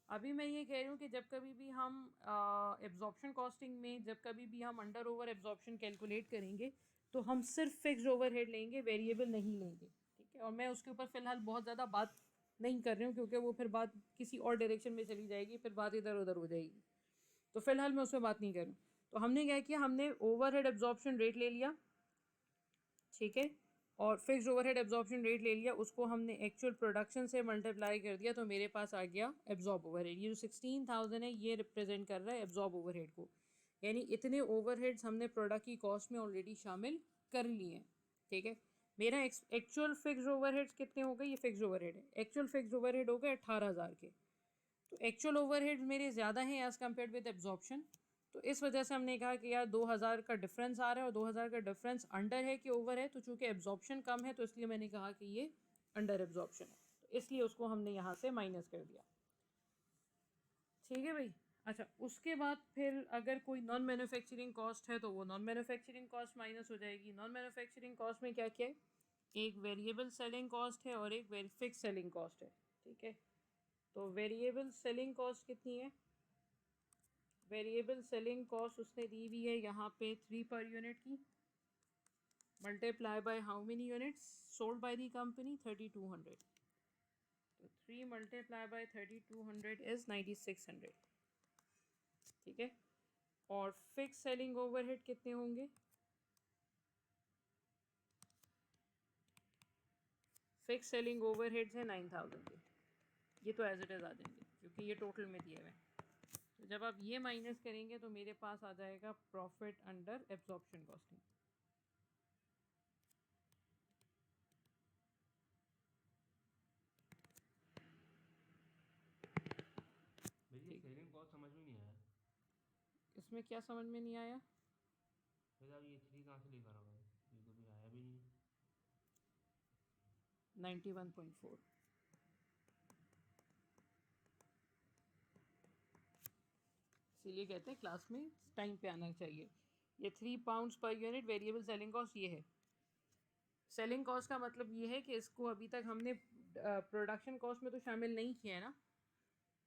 Speaker 1: अभी मैं ये कह रही हूँ कि जब कभी भी हम एब्जॉर्प्शन कॉस्टिंग में जब कभी भी हम अंडर ओवर एब्जॉर्प्शन कैलकुलेट करेंगे तो हम सिर्फ फिक्स्ड ओवरहेड लेंगे, वेरिएबल नहीं लेंगे, ठीक है? और मैं उसके ऊपर फ़िलहाल बहुत ज़्यादा बात नहीं कर रही हूँ क्योंकि वो फिर बात किसी और डायरेक्शन में चली जाएगी, फिर बात इधर उधर हो जाएगी, तो फ़िलहाल मैं उसमें बात नहीं करूँ। तो हमने क्या किया, हमने ओवरहेड एब्जॉर्प्शन रेट ले लिया, ठीक है, और फिक्स्ड ओवरहेड एब्जॉर्प्शन रेट ले लिया, उसको हमने एक्चुअल प्रोडक्शन से मल्टीप्लाई कर दिया, तो मेरे पास आ गया एब्जॉर्ब ओवरहेड। ये जो 16,000 है ये रिप्रेजेंट कर रहा है एब्जॉर्ब ओवरहेड को, यानी इतने ओवरहेड्स हमने प्रोडक्ट की कॉस्ट में ऑलरेडी शामिल कर लिए हैं, ठीक है। मेरा एक्चुअल फिक्स्ड ओवरहेड्स कितने हो गए, ये फिक्स्ड ओवरहेड है, एक्चुअल फिक्स्ड ओवरहेड हो गए 18,000 के। तो एक्चुअल ओवरहेड्स मेरे ज़्यादा हैं एज़ कम्पेयर विद एब्जॉर्प्शन, तो इस वजह से हमने कहा कि यार 2,000 का डिफरेंस आ रहा है और 2,000 का डिफरेंस अंडर है कि ओवर है, तो चूंकि एब्जॉर्प्शन कम है तो इसलिए मैंने कहा कि ये अंडर एब्जॉर्प्शन है, तो इसलिए उसको हमने यहाँ से माइनस कर दिया, ठीक है भाई। अच्छा, उसके बाद फिर अगर कोई नॉन मैन्युफैक्चरिंग कॉस्ट है तो वो नॉन मैन्युफैक्चरिंग कॉस्ट माइनस हो जाएगी। नॉन मैन्युफैक्चरिंग कॉस्ट में क्या क्या है, एक वेरिएबल सेलिंग कॉस्ट है और एक फिक्स सेलिंग कॉस्ट है, ठीक है। तो वेरिएबल सेलिंग कॉस्ट कितनी है, वेरिएबल सेलिंग कॉस्ट उसने दी हुई है यहाँ पे 3 पर यूनिट की, multiply by how many units sold by the company 3200, तो 3 मल्टीप्लाई बाय 3200 इज़ 9600, ठीक है। और फिक्स सेलिंग ओवरहेड कितने होंगे, फिक्स सेलिंग ओवरहेड्स है 9000 के, ये तो एज इट इज़ आ जाएंगे क्योंकि ये टोटल में दिए हुए हैं। तो जब आप ये माइनस करेंगे तो मेरे पास आ जाएगा प्रॉफिट अंडर एब्जॉर्प्शन कॉस्टिंग।
Speaker 5: मेरी ये सेलिंग कॉस्ट समझ में नहीं आया।
Speaker 1: इसमें क्या समझ में नहीं आया,
Speaker 5: फिर आप ये 3 कहाँ से लेकर आओगे, ये तो भी आया भी नहीं।
Speaker 1: 91.4, इसीलिए कहते हैं क्लास में टाइम पे आना चाहिए। ये 3 pounds per unit variable selling cost ये है। सेलिंग कॉस्ट का मतलब ये है कि इसको अभी तक हमने प्रोडक्शन कॉस्ट में तो शामिल नहीं किया है ना,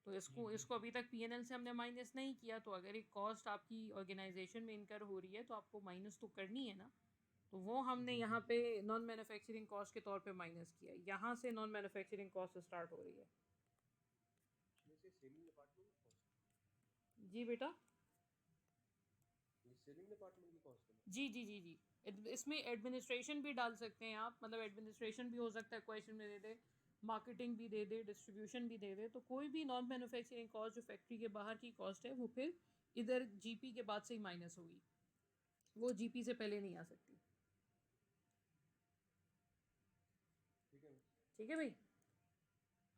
Speaker 1: तो इसको अभी तक पीएनएल से हमने माइनस नहीं किया, तो अगर एक कॉस्ट आपकी ऑर्गेनाइजेशन में इनकर हो रही है तो आपको माइनस तो करनी है ना, तो वो हमने यहाँ पे नॉन मैन्युफैक्चरिंग कॉस्ट के तौर पे माइनस किया, यहाँ से नॉन मैन्युफैक्चरिंग कॉस्ट स्टार्ट हो रही है।
Speaker 5: इसमें से सेलिंग डिपार्टमेंट की कॉस्ट,
Speaker 1: जी बेटा,
Speaker 5: ये सेलिंग डिपार्टमेंट की कॉस्ट है।
Speaker 1: जी जी जी जी, इसमें एडमिनिस्ट्रेशन भी डाल सकते हैं आप, मतलब एडमिनिस्ट्रेशन भी हो सकता है क्वेश्चन में दे दे, मार्केटिंग भी दे दे, डिस्ट्रीब्यूशन भी दे दे, तो कोई भी नॉन मैन्युफैक्चरिंग कॉस्ट जो फैक्ट्री के बाहर की कॉस्ट है वो फिर इधर जीपी के बाद से ही माइनस होगी, वो जीपी से पहले नहीं आ सकती,
Speaker 5: ठीक है।
Speaker 1: ठीक है भाई।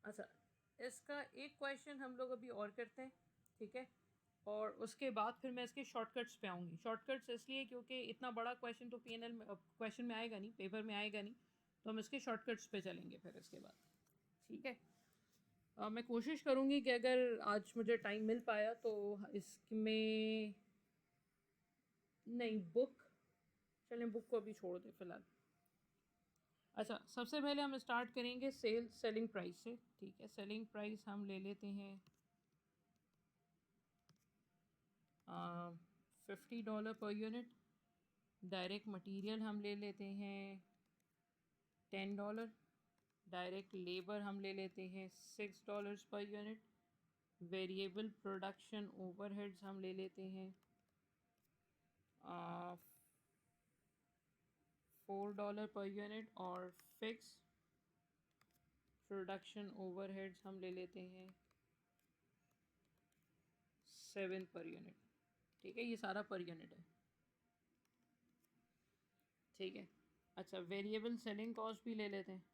Speaker 1: अच्छा, इसका एक क्वेश्चन हम लोग अभी और करते हैं, ठीक है, और उसके बाद फिर मैं इसके शॉर्टकट्स पे आऊँगी। शॉर्टकट्स इसलिए क्योंकि इतना बड़ा क्वेश्चन तो पीएनएल में क्वेश्चन में आएगा नहीं, पेपर में आएगा नहीं, तो हम इसके शॉर्टकट्स पे चलेंगे फिर इसके बाद, ठीक है। मैं कोशिश करूँगी कि अगर आज मुझे टाइम मिल पाया तो इसमें, नहीं बुक, चलें बुक को अभी छोड़ दें फ़िलहाल। अच्छा, सबसे पहले हम स्टार्ट करेंगे सेलिंग प्राइस से, ठीक है। सेलिंग प्राइस हम ले लेते हैं $50 पर यूनिट, डायरेक्ट मटेरियल हम ले लेते हैं $10, डायरेक्ट लेबर हम ले लेते हैं $6 per unit, variable production overheads हम ले लेते हैं $4 पर यूनिट, और फिक्स प्रोडक्शन ओवरहेड्स हम ले लेते हैं 7 पर यूनिट, ठीक है। ये सारा पर यूनिट है, ठीक है। अच्छा, वेरिएबल सेलिंग कॉस्ट भी ले लेते हैं,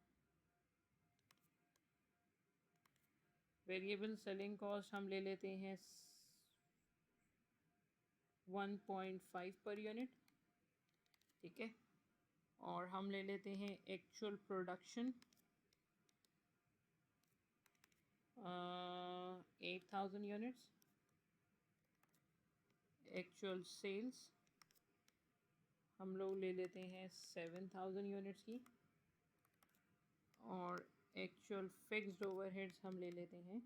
Speaker 1: वेरिएबल सेलिंग कॉस्ट हम ले लेते हैं 1.5 पर यूनिट, ठीक है। और हम ले लेते हैं actual production 8,000 units, actual sales हम लोग ले लेते हैं 7,000 यूनिट्स की, और एक्चुअल फिक्स्ड ओवरहेड्स हम ले लेते हैं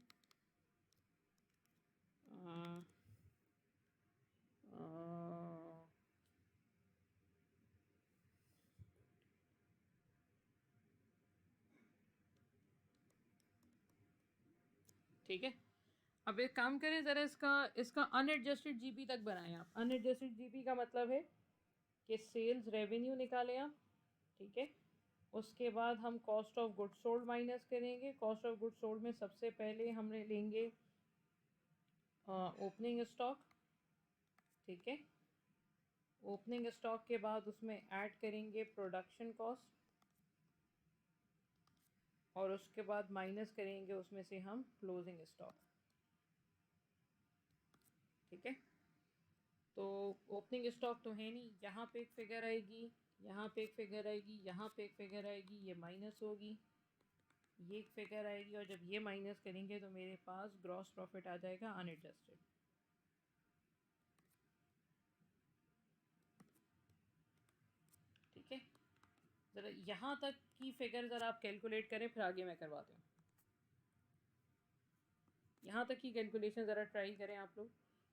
Speaker 1: ठीक है। अब एक काम करें ज़रा, इसका इसका अनएडजस्टेड जीपी तक बनाएं आप। अनएडजस्टेड जीपी का मतलब है कि सेल्स रेवेन्यू निकालें आप, ठीक है। उसके बाद हम cost of goods sold minus करेंगे। कॉस्ट ऑफ गुड्स सोल्ड में सबसे पहले हम लेंगे ओपनिंग स्टॉक, ठीक है। ओपनिंग स्टॉक के बाद उसमें ऐड करेंगे प्रोडक्शन कॉस्ट, और उसके बाद माइनस करेंगे उसमें से हम क्लोजिंग स्टॉक, ठीक है। तो ओपनिंग स्टॉक तो है नहीं, यहाँ पे एक फिगर आएगी, यहाँ पे एक फिगर आएगी, यहाँ पे एक फिगर आएगी, ये माइनस होगी, ये एक फिगर आएगी, और जब ये माइनस करेंगे तो मेरे पास ग्रॉस प्रॉफिट आ जाएगा अनएडजस्टेड, ठीक है। ज़रा यहाँ तक की फिगर ज़रा आप कैलकुलेट करें, फिर आगे मैं करवाती हूँ। यहाँ तक की कैलकुलेशन ज़रा ट्राई करें आप लोग,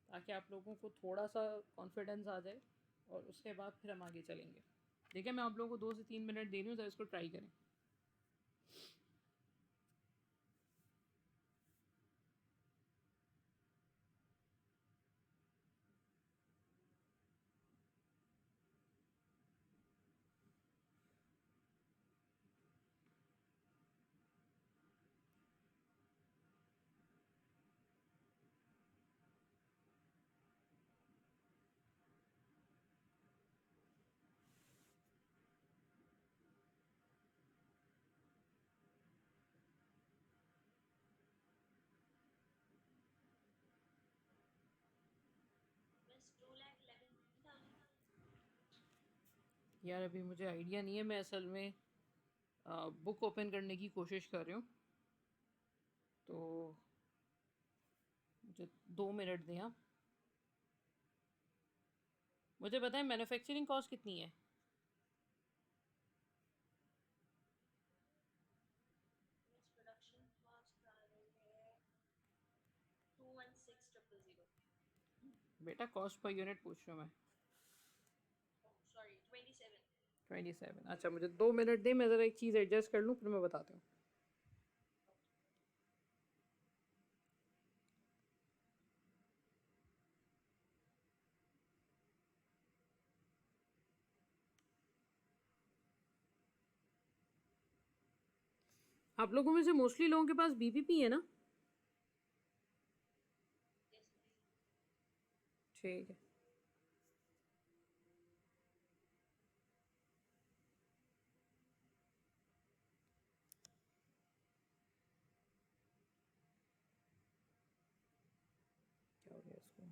Speaker 1: ताकि आप लोगों को थोड़ा सा कॉन्फिडेंस आ जाए, और उसके बाद फिर हम आगे चलेंगे। देखिए मैं आप लोगों को 2 से 3 मिनट दे रही हूँ, ज़रा इसको ट्राई करें।
Speaker 4: बस 2,11,000।
Speaker 1: यार अभी मुझे आइडिया नहीं है, मैं असल में बुक ओपन करने की कोशिश कर रही हूँ, तो मुझे 2 मिनट दें आप। मुझे बताएं मैन्युफैक्चरिंग कॉस्ट कितनी है?
Speaker 4: मिस प्रोडक्शन कॉस्ट आ रही है 216,000।
Speaker 1: बेटा कॉस्ट पर यूनिट पूछ रहा हूँ मैं।
Speaker 4: सॉरी 27।
Speaker 1: 27। अच्छा मुझे 2 मिनट दें, मैं ज़रा एक चीज़ एडजस्ट कर लूँ, फिर मैं बताती हूँ। आप लोगों में से मोस्टली लोगों के पास बीपीपी है ना? ठीक है। क्या हो गया इसको?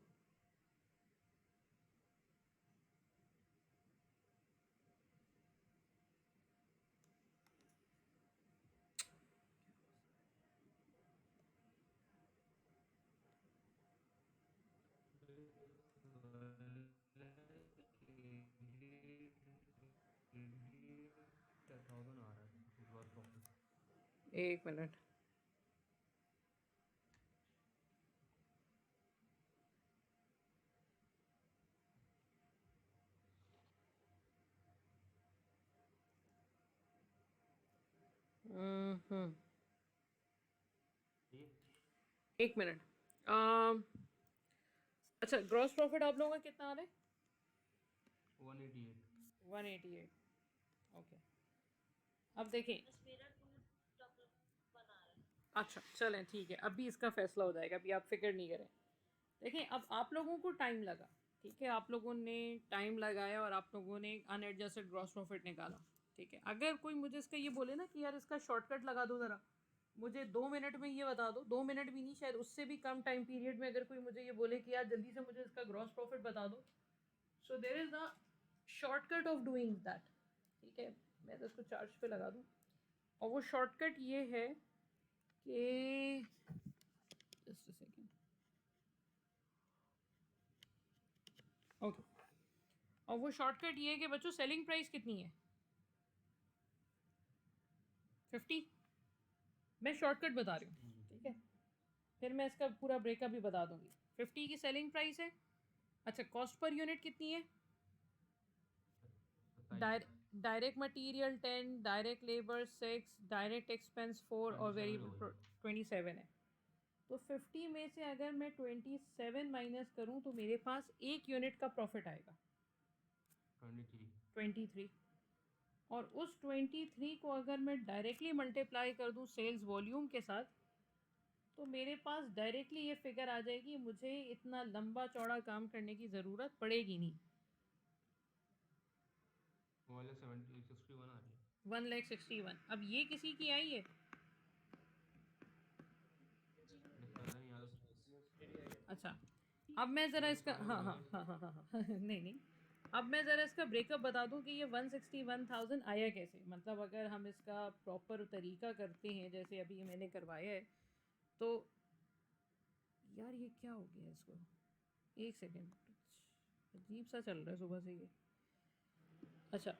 Speaker 1: एक मिनट। हम्म, एक मिनट। अच्छा ग्रॉस प्रॉफिट आप लोगों का कितना आ रहा है?
Speaker 6: 188।
Speaker 1: 188। ओके, अब देखें।
Speaker 4: बस मेरा 2 डबल बना रहा है।
Speaker 1: अच्छा चलें ठीक है, अभी इसका फैसला हो जाएगा, अभी आप फिक्र नहीं करें। देखें अब आप लोगों को टाइम लगा, ठीक है, आप लोगों ने टाइम लगाया और आप लोगों ने अनएडजस्टेड ग्रॉस प्रॉफिट निकाला, ठीक है। अगर कोई मुझे इसका ये बोले ना कि यार इसका शॉर्टकट लगा दो ज़रा, मुझे 2 मिनट में ये बता दो, 2 मिनट भी नहीं शायद उससे भी कम टाइम पीरियड में, अगर कोई मुझे ये बोले कि यार जल्दी से मुझे इसका ग्रॉस प्रॉफिट बता दो, so there is a shortcut of doing that, ठीक है। मैं तो इसको चार्ज पे लगा दूँ, और वो शॉर्टकट ये है कि जस्ट अ सेकेंड, ओके। और वो शॉर्टकट ये है कि बच्चों सेलिंग प्राइस कितनी है? 50। मैं शॉर्टकट बता रही हूँ, ठीक है, फिर मैं इसका पूरा ब्रेकअप भी बता दूंगी। 50 की सेलिंग प्राइस है। अच्छा कॉस्ट पर यूनिट कितनी है? Direct material 10, direct labour 6, direct expense 4 और वेरिएबल 27 है। तो 50 में से अगर मैं 27 माइनस करूं तो मेरे पास 1 यूनिट का प्रॉफिट आएगा 23। और उस 23 को अगर मैं डायरेक्टली मल्टीप्लाई कर दूं सेल्स वॉल्यूम के साथ तो मेरे पास डायरेक्टली ये फिगर आ जाएगी, मुझे इतना लंबा चौड़ा काम करने की ज़रूरत पड़ेगी नहीं। 1,61,000। अब ये किसी की आई है? अच्छा, अब मैं ज़रा इसका हाँ नहीं नहीं, अब मैं ज़रा इसका ब्रेकअप बता दूं कि ये 161,000 आया कैसे। मतलब अगर हम इसका प्रॉपर तरीका करते हैं जैसे अभी मैंने करवाया है तो यार ये क्या हो गया इसको, एक सेकेंड, अजीब सा चल रहा है सुबह से ये। अच्छा,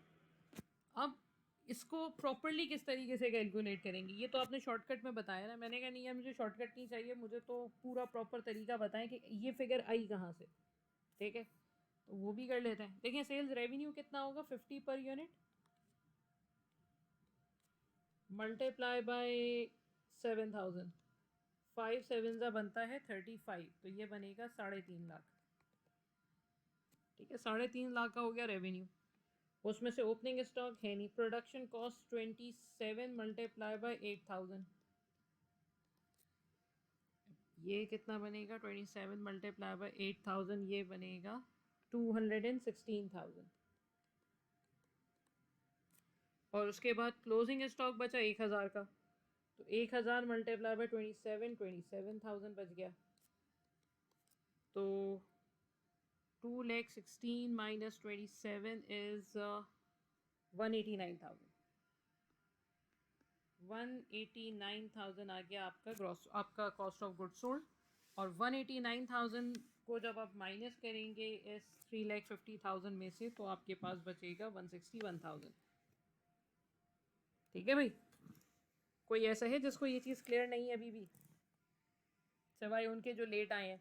Speaker 1: अब इसको प्रॉपरली किस तरीके से कैलकुलेट करेंगे, ये तो आपने शॉर्टकट में बताया ना। मैंने कहा नहीं यार मुझे शॉर्टकट नहीं चाहिए, मुझे तो पूरा प्रॉपर तरीका बताएं कि ये फिगर आई कहाँ से। ठीक है, तो वो भी कर लेते हैं। देखिए सेल्स रेवेन्यू कितना होगा, 50 पर यूनिट मल्टीप्लाई बाय 7,000, 5 7 ज़ा बनता है 35, तो ये बनेगा 3.5 लाख। ठीक है, 3.5 लाख का हो गया रेवेन्यू। उसमें से ओपनिंग स्टॉक है नहीं। प्रोडक्शन कॉस्ट 27 मल्टीप्लाई बाय 8,000, ये कितना बनेगा, 27 मल्टीप्लाई बाय 8,000 ये बनेगा 216,000। और उसके बाद क्लोजिंग स्टॉक बचा 1,000 का, तो 1,000 मल्टीप्लाई बाय 27,000 बच गया। तो 2,16,000 माइनस 27 इज 189,000। 189,000 आ गया आपका ग्रॉस, आपका कॉस्ट ऑफ गुड सोल्ड। और 189,000 को जब आप माइनस करेंगे इस 3,50,000 में से तो आपके पास बचेगा 161,000। ठीक है भाई, कोई ऐसा है जिसको ये चीज़ क्लियर नहीं है अभी भी, सिवाय उनके जो लेट आए हैं?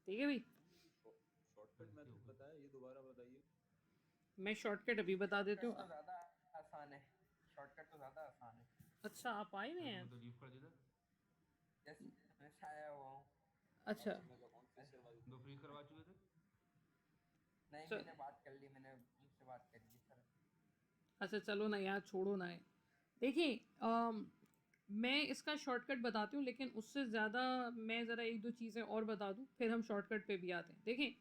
Speaker 1: ठीक है भाई,
Speaker 2: शॉर्टकट मेथड बताया, ये दोबारा बताइए।
Speaker 1: मैं शॉर्टकट अभी बता देती हूँ।
Speaker 5: ज़्यादा आसान है, शॉर्टकट तो ज़्यादा आसान है।
Speaker 1: अच्छा, आप आए हुए हैं?
Speaker 5: यस, मैं आया हुआ हूँ।
Speaker 1: अच्छा,
Speaker 5: नहीं,
Speaker 1: चल,
Speaker 5: मैंने बात कर ली, मैंने उनसे बात कर ली सर।
Speaker 1: अच्छा चलो ना यार, छोड़ो ना है। देखिए मैं इसका शॉर्टकट बताती हूँ, लेकिन उससे ज़्यादा मैं ज़रा एक दो चीज़ें और बता दूँ, फिर हम शॉर्टकट पे भी आते हैं। देखिए,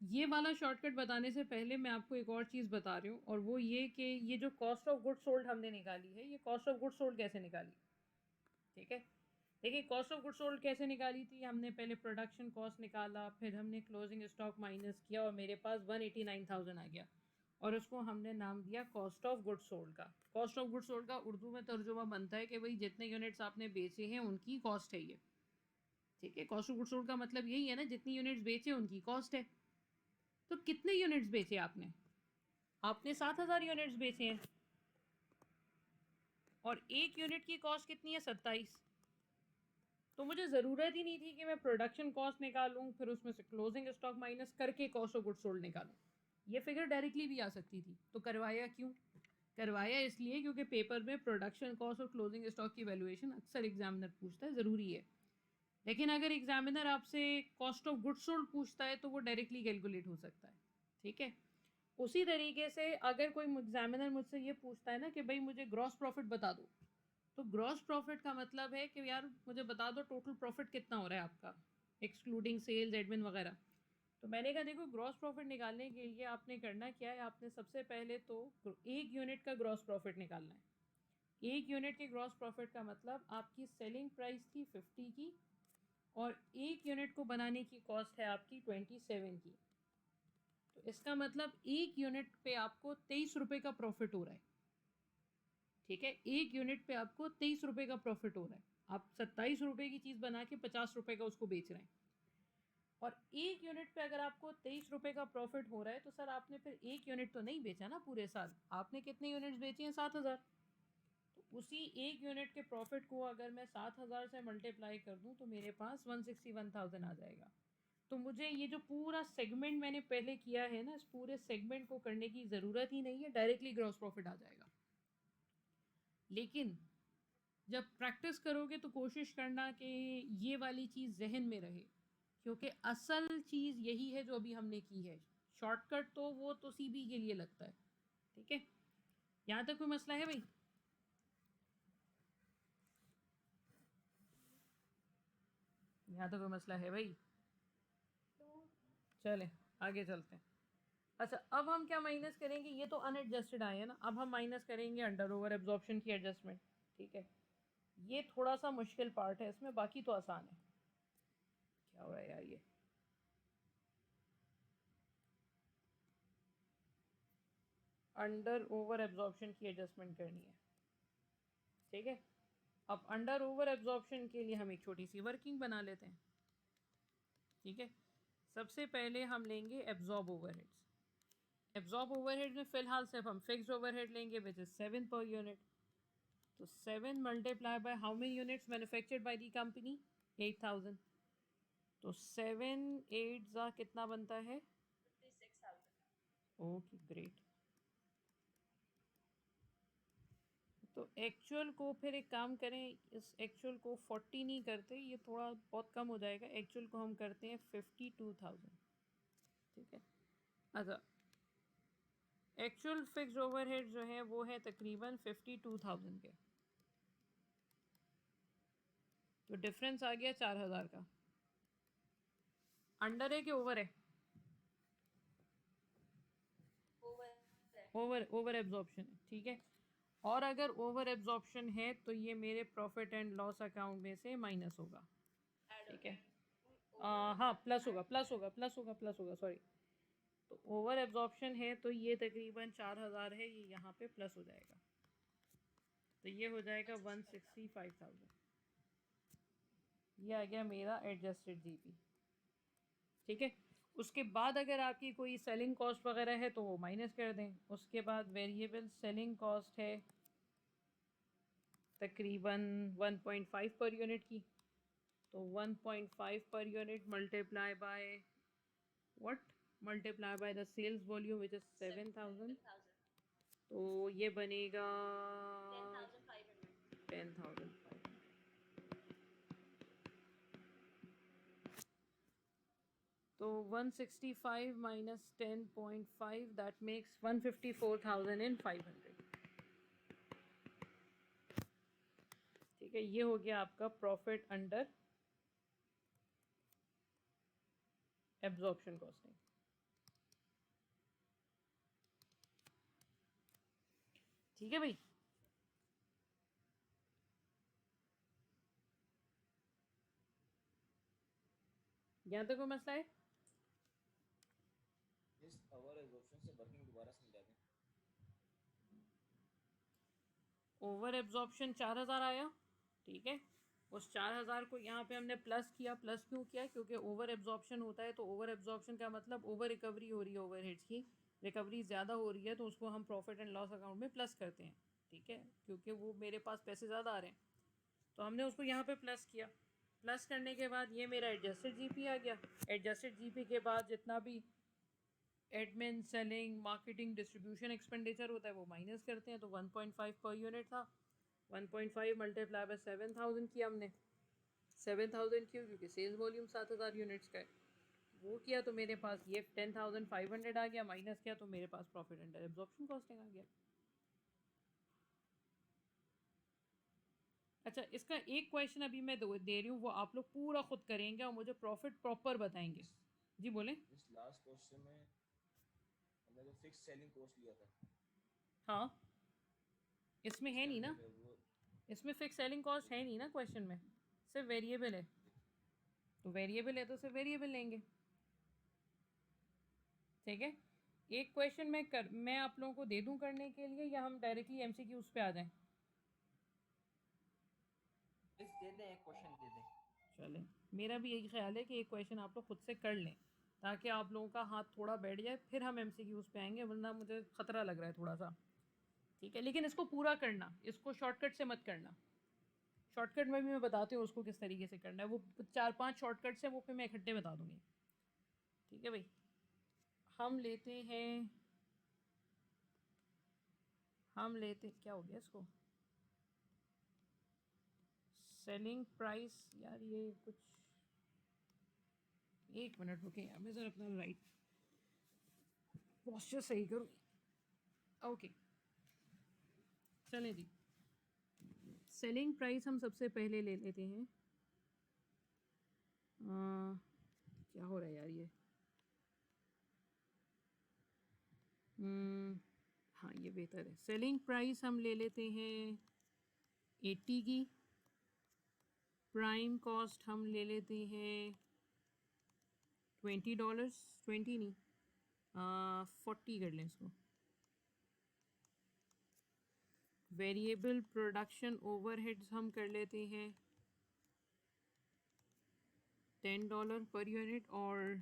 Speaker 1: ये वाला शॉर्टकट बताने से पहले मैं आपको एक और चीज़ बता रही हूँ, और वो ये कि ये जो कॉस्ट ऑफ गुड सोल्ड हमने निकाली है, ये कॉस्ट ऑफ गुड सोल्ड कैसे निकाली। ठीक है, देखिए कॉस्ट ऑफ गुड सोल्ड कैसे निकाली थी, हमने पहले प्रोडक्शन कॉस्ट निकाला, फिर हमने क्लोजिंग स्टॉक माइनस किया और मेरे पास 189,000 आ गया, और उसको हमने नाम दिया कॉस्ट ऑफ गुड सोल्ड का। कॉस्ट ऑफ गुड सोल्ड का उर्दू में तर्जुमा बनता है कि भाई जितने यूनिट्स आपने बेचे हैं उनकी कॉस्ट है ये। ठीक है, कॉस्ट ऑफ गुड सोल्ड का मतलब यही है ना, जितनी यूनिट्स बेचे उनकी कॉस्ट है। तो कितने यूनिट्स बेचे आपने? आपने 7,000 यूनिट्स बेचे हैं, और एक यूनिट की कॉस्ट कितनी है, 27। तो मुझे ज़रूरत ही नहीं थी कि मैं प्रोडक्शन कॉस्ट निकालूं, फिर उसमें से क्लोजिंग स्टॉक माइनस करके कॉस्ट ऑफ गुड सोल्ड निकालूं। ये फिगर डायरेक्टली भी आ सकती थी। तो करवाया क्यों? करवाया इसलिए क्योंकि पेपर में प्रोडक्शन कॉस्ट और क्लोजिंग स्टॉक की वैल्यूएशन अक्सर एग्जामिनर पूछता है, ज़रूरी है। लेकिन अगर एग्जामिनर आपसे कॉस्ट ऑफ गुड सोल्ड पूछता है तो वो डायरेक्टली कैलकुलेट हो सकता है। ठीक है, उसी तरीके से अगर कोई एग्जामिनर मुझसे ये पूछता है ना कि भाई मुझे ग्रॉस प्रॉफिट बता दो, तो ग्रॉस प्रॉफिट का मतलब है कि यार मुझे बता दो टोटल प्रॉफिट कितना हो रहा है आपका, एक्सक्लूडिंग सेल्स एडमिन वगैरह। तो मैंने कहा देखो, ग्रॉस प्रॉफिट निकालने के लिए आपने करना क्या है, आपने सबसे पहले तो एक यूनिट का ग्रॉस प्रॉफिट निकालना है। एक यूनिट के ग्रॉस प्रॉफिट का मतलब आपकी सेलिंग प्राइस थी 50 की, और एक यूनिट को बनाने की कॉस्ट है आपकी 27 की। तो इसका मतलब एक यूनिट पे आपको 23 रुपये का प्रॉफिट हो रहा है। ठीक है, एक यूनिट पे आपको 23 रुपये का प्रॉफिट हो रहा है। आप 27 रुपये की चीज़ बना के 50 रुपये का उसको बेच रहे हैं, और एक यूनिट पे अगर आपको 23 रुपये का प्रॉफिट हो रहा है तो सर आपने फिर एक यूनिट तो नहीं बेचा ना पूरे साल, आपने कितने यूनिट्स बेचे हैं, 7,000। तो उसी एक यूनिट के प्रॉफिट को अगर मैं 7,000 से मल्टीप्लाई कर दूं तो मेरे पास 161,000 आ जाएगा। तो मुझे ये जो पूरा सेगमेंट मैंने पहले किया है ना, इस पूरे सेगमेंट को करने की ज़रूरत ही नहीं है, डायरेक्टली ग्रॉस प्रॉफिट आ जाएगा। लेकिन जब प्रैक्टिस करोगे तो कोशिश करना कि ये वाली चीज़ जहन में रहे, क्योंकि असल चीज़ यही है जो अभी हमने की है। शॉर्टकट तो वो तो सीबी के लिए लगता है। ठीक है, यहाँ तक कोई मसला है भाई? यहाँ तो कोई मसला है भाई? चले आगे चलते हैं। अच्छा, अब हम क्या माइनस करेंगे? ये तो अनएडजस्टेड आए हैं ना, अब हम माइनस करेंगे अंडर ओवर एब्जॉर्प्शन की एडजस्टमेंट। ठीक है, ये थोड़ा सा मुश्किल पार्ट है इसमें, बाकी तो आसान है। क्या हो रहा है यार? ये अंडर ओवर एब्जॉर्प्शन की एडजस्टमेंट करनी है। ठीक है, अब अंडर ओवर एब्जॉर्प्शन के लिए हम एक छोटी सी वर्किंग बना लेते हैं। ठीक है, सबसे पहले हम लेंगे एब्जॉर्ब ओवरहेड्स। एब्जॉर्ब ओवरहेड में फ़िलहाल सिर्फ हम फिक्स्ड ओवरहेड लेंगे विच इज़ 7 पर यूनिट। तो 7 multiply by how many units manufactured by the company? 8000। तो 7 8 ज़ा कितना बनता है?
Speaker 4: 56,000।
Speaker 1: Okay great. तो एक्चुअल को फिर एक काम करें, इस एक्चुअल को 40 नहीं करते, ये थोड़ा बहुत कम हो जाएगा। एक्चुअल को हम करते हैं 52,000। ठीक है, अच्छा एक्चुअल फिक्स्ड ओवरहेड जो है वो है तकरीबन 52,000 के। तो डिफरेंस आ गया 4,000 का। अंडर है कि ओवर है? ओवर ओवर एब्जॉर्प्शन है। ठीक है, और अगर ओवर एब्जॉर्प्शन है तो ये मेरे प्रॉफिट एंड लॉस अकाउंट में से माइनस होगा। ठीक है, हाँ प्लस होगा, प्लस होगा, प्लस होगा, प्लस होगा, सॉरी। तो ओवर एब्जॉर्प्शन है तो ये तकरीबन 4,000 है, ये यहाँ पे प्लस हो जाएगा। तो ये हो जाएगा 165,000। ये आ गया मेरा एडजस्टेड जीपी। ठीक है, उसके बाद अगर आपकी कोई सेलिंग कॉस्ट वगैरह है तो वो माइनस कर दें। उसके बाद वेरिएबल सेलिंग कॉस्ट है तकरीबन 1.5 पर यूनिट की। तो 1.5 per unit multiply by what? Multiply by the sales volume which is 7,000। तो ये बनेगा 10,500। तो 165 माइनस 10.5 दैट मेक्स 154,500। ठीक है, ये हो गया आपका प्रॉफिट अंडर एब्जॉर्प्शन कॉस्टिंग। ठीक है भाई, यहाँ तक कोई मसला है?
Speaker 5: इस ओवर एब्जॉर्प्शन से वर्किंग दोबारा समझा दें।
Speaker 1: ओवर एब्जॉर्प्शन 4,000 आया। ठीक है, उस 4,000 को यहाँ पे हमने प्लस किया। प्लस क्यों किया? क्योंकि ओवर एब्जॉर्प्शन होता है तो ओवर एब्जॉर्प्शन का मतलब ओवर रिकवरी हो रही है, ओवरहेड्स की रिकवरी ज़्यादा हो रही है, तो उसको हम प्रॉफिट एंड लॉस अकाउंट में प्लस करते हैं। ठीक है, क्योंकि वो मेरे पास पैसे ज़्यादा आ रहे हैं तो हमने उसको यहाँ पे प्लस किया। प्लस करने के बाद ये मेरा एडजस्टेड जीपी आ गया। एडजस्टेड जीपी के बाद जितना भी admin selling marketing distribution expenditure होता है वो माइनस करते हैं। तो 1.5 पर यूनिट था, 1.5 मल्टीप्लाई बाय 7,000 किया हमने। 7,000 क्यों? क्योंकि सेल्स वॉल्यूम 7,000 यूनिट्स का है। वो किया तो मेरे पास ये 10,500 आ गया। माइनस किया तो मेरे पास प्रॉफिट अंडर एब्जॉर्प्शन कॉस्टिंग आ गया। अच्छा, इसका एक क्वेश्चन अभी मैं दे रही हूँ, वो आप लोग पूरा खुद करेंगे और मुझे प्रॉफिट प्रॉपर बताएंगे। जी बोलें।
Speaker 5: इस लास्ट क्वेश्चन में हमने जो फिक्स सेलिंग कॉस्ट लिया था,
Speaker 1: हाँ, इसमें है
Speaker 5: इसके
Speaker 1: नहीं ना,
Speaker 5: अंदर वो
Speaker 1: इसमें फिक्स सेलिंग कॉस्ट है नहीं ना क्वेश्चन में, सिर्फ वेरिएबल है। तो वेरिएबल है तो सिर्फ वेरिएबल लेंगे। ठीक है, एक क्वेश्चन मैं आप लोगों को दे दूं करने के लिए, या हम डायरेक्टली एमसीक्यूज पे आ जाएं?
Speaker 6: प्लीज दे दें, एक क्वेश्चन दे दें।
Speaker 1: चलें, मेरा भी यही ख्याल है कि एक क्वेश्चन आप लोग खुद से कर लें ताकि आप लोगों का हाथ थोड़ा बैठ जाए, फिर हम एमसीक्यूज पे आएंगे, वरना मुझे ख़तरा लग रहा है थोड़ा सा। ठीक है, लेकिन इसको पूरा करना, इसको शॉर्टकट से मत करना। शॉर्टकट में भी मैं बताती हूँ उसको किस तरीके से करना है। वो 4-5 शॉर्टकट्स हैं, वो फिर मैं इकट्ठे बता दूँगी। ठीक है भाई, हम लेते हैं क्या हो गया इसको? सेलिंग प्राइस यार ये कुछ, एक मिनट रुके यार, मैं ज़रा अपना राइट पोस्चर सही करूँ। ओके चलें जी, सेलिंग प्राइस हम सबसे पहले ले लेते हैं। क्या हो रहा है यार ये, हाँ ये बेहतर है। सेलिंग प्राइस हम ले लेते हैं 80 की। प्राइम कॉस्ट हम ले लेते हैं $20, 20 नहीं 40 कर लें इसको। वेरिएबल प्रोडक्शन ओवरहेड्स हम कर लेते हैं $10 पर यूनिट, और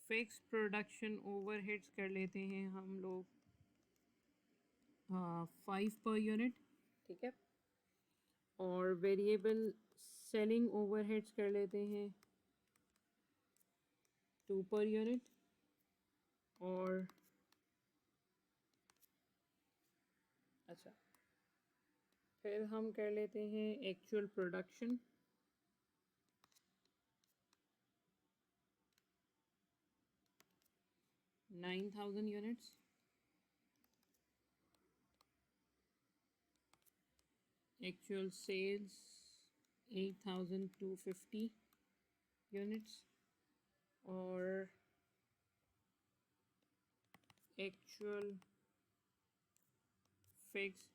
Speaker 1: फिक्स प्रोडक्शन ओवरहेड्स कर लेते हैं हम लोग 5 पर यूनिट, ठीक है। और वेरिएबल सेलिंग ओवरहेड्स कर लेते हैं 2 पर यूनिट, और अच्छा फिर हम कर लेते हैं actual production. $9,000 units, actual sales 8,250 units, और actual fix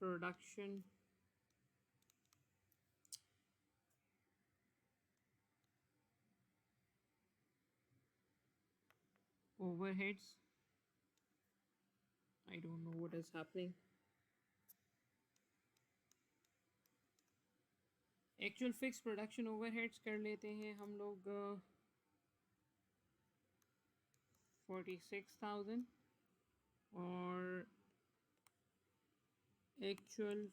Speaker 1: production overheads, I don't know what is happening, actual fix production overheads कर लेते हैं हम लोग 46,000, और एक्चुअल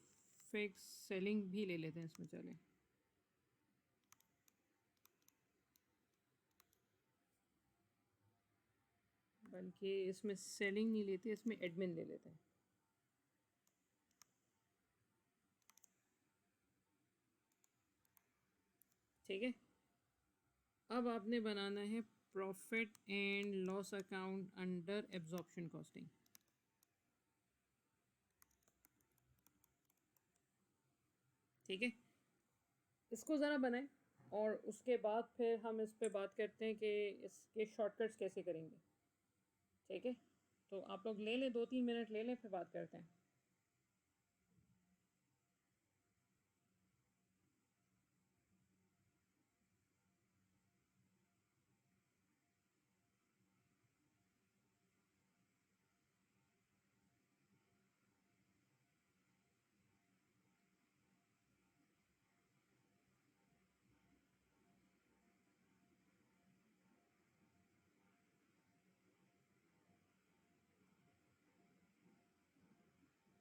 Speaker 1: फिक्स सेलिंग भी ले लेते हैं इसमें, चलें। बल्कि इसमें सेलिंग नहीं लेते, इसमें एडमिन ले लेते हैं, ठीक है। अब आपने बनाना है profit and loss account under absorption costing, ठीक है। इसको ज़रा बनाएं और उसके बाद फिर हम इस पे बात करते हैं कि इसके शॉर्टकट्स कैसे करेंगे, ठीक है। तो आप लोग ले लें, 2-3 मिनट ले लें, फिर बात करते हैं।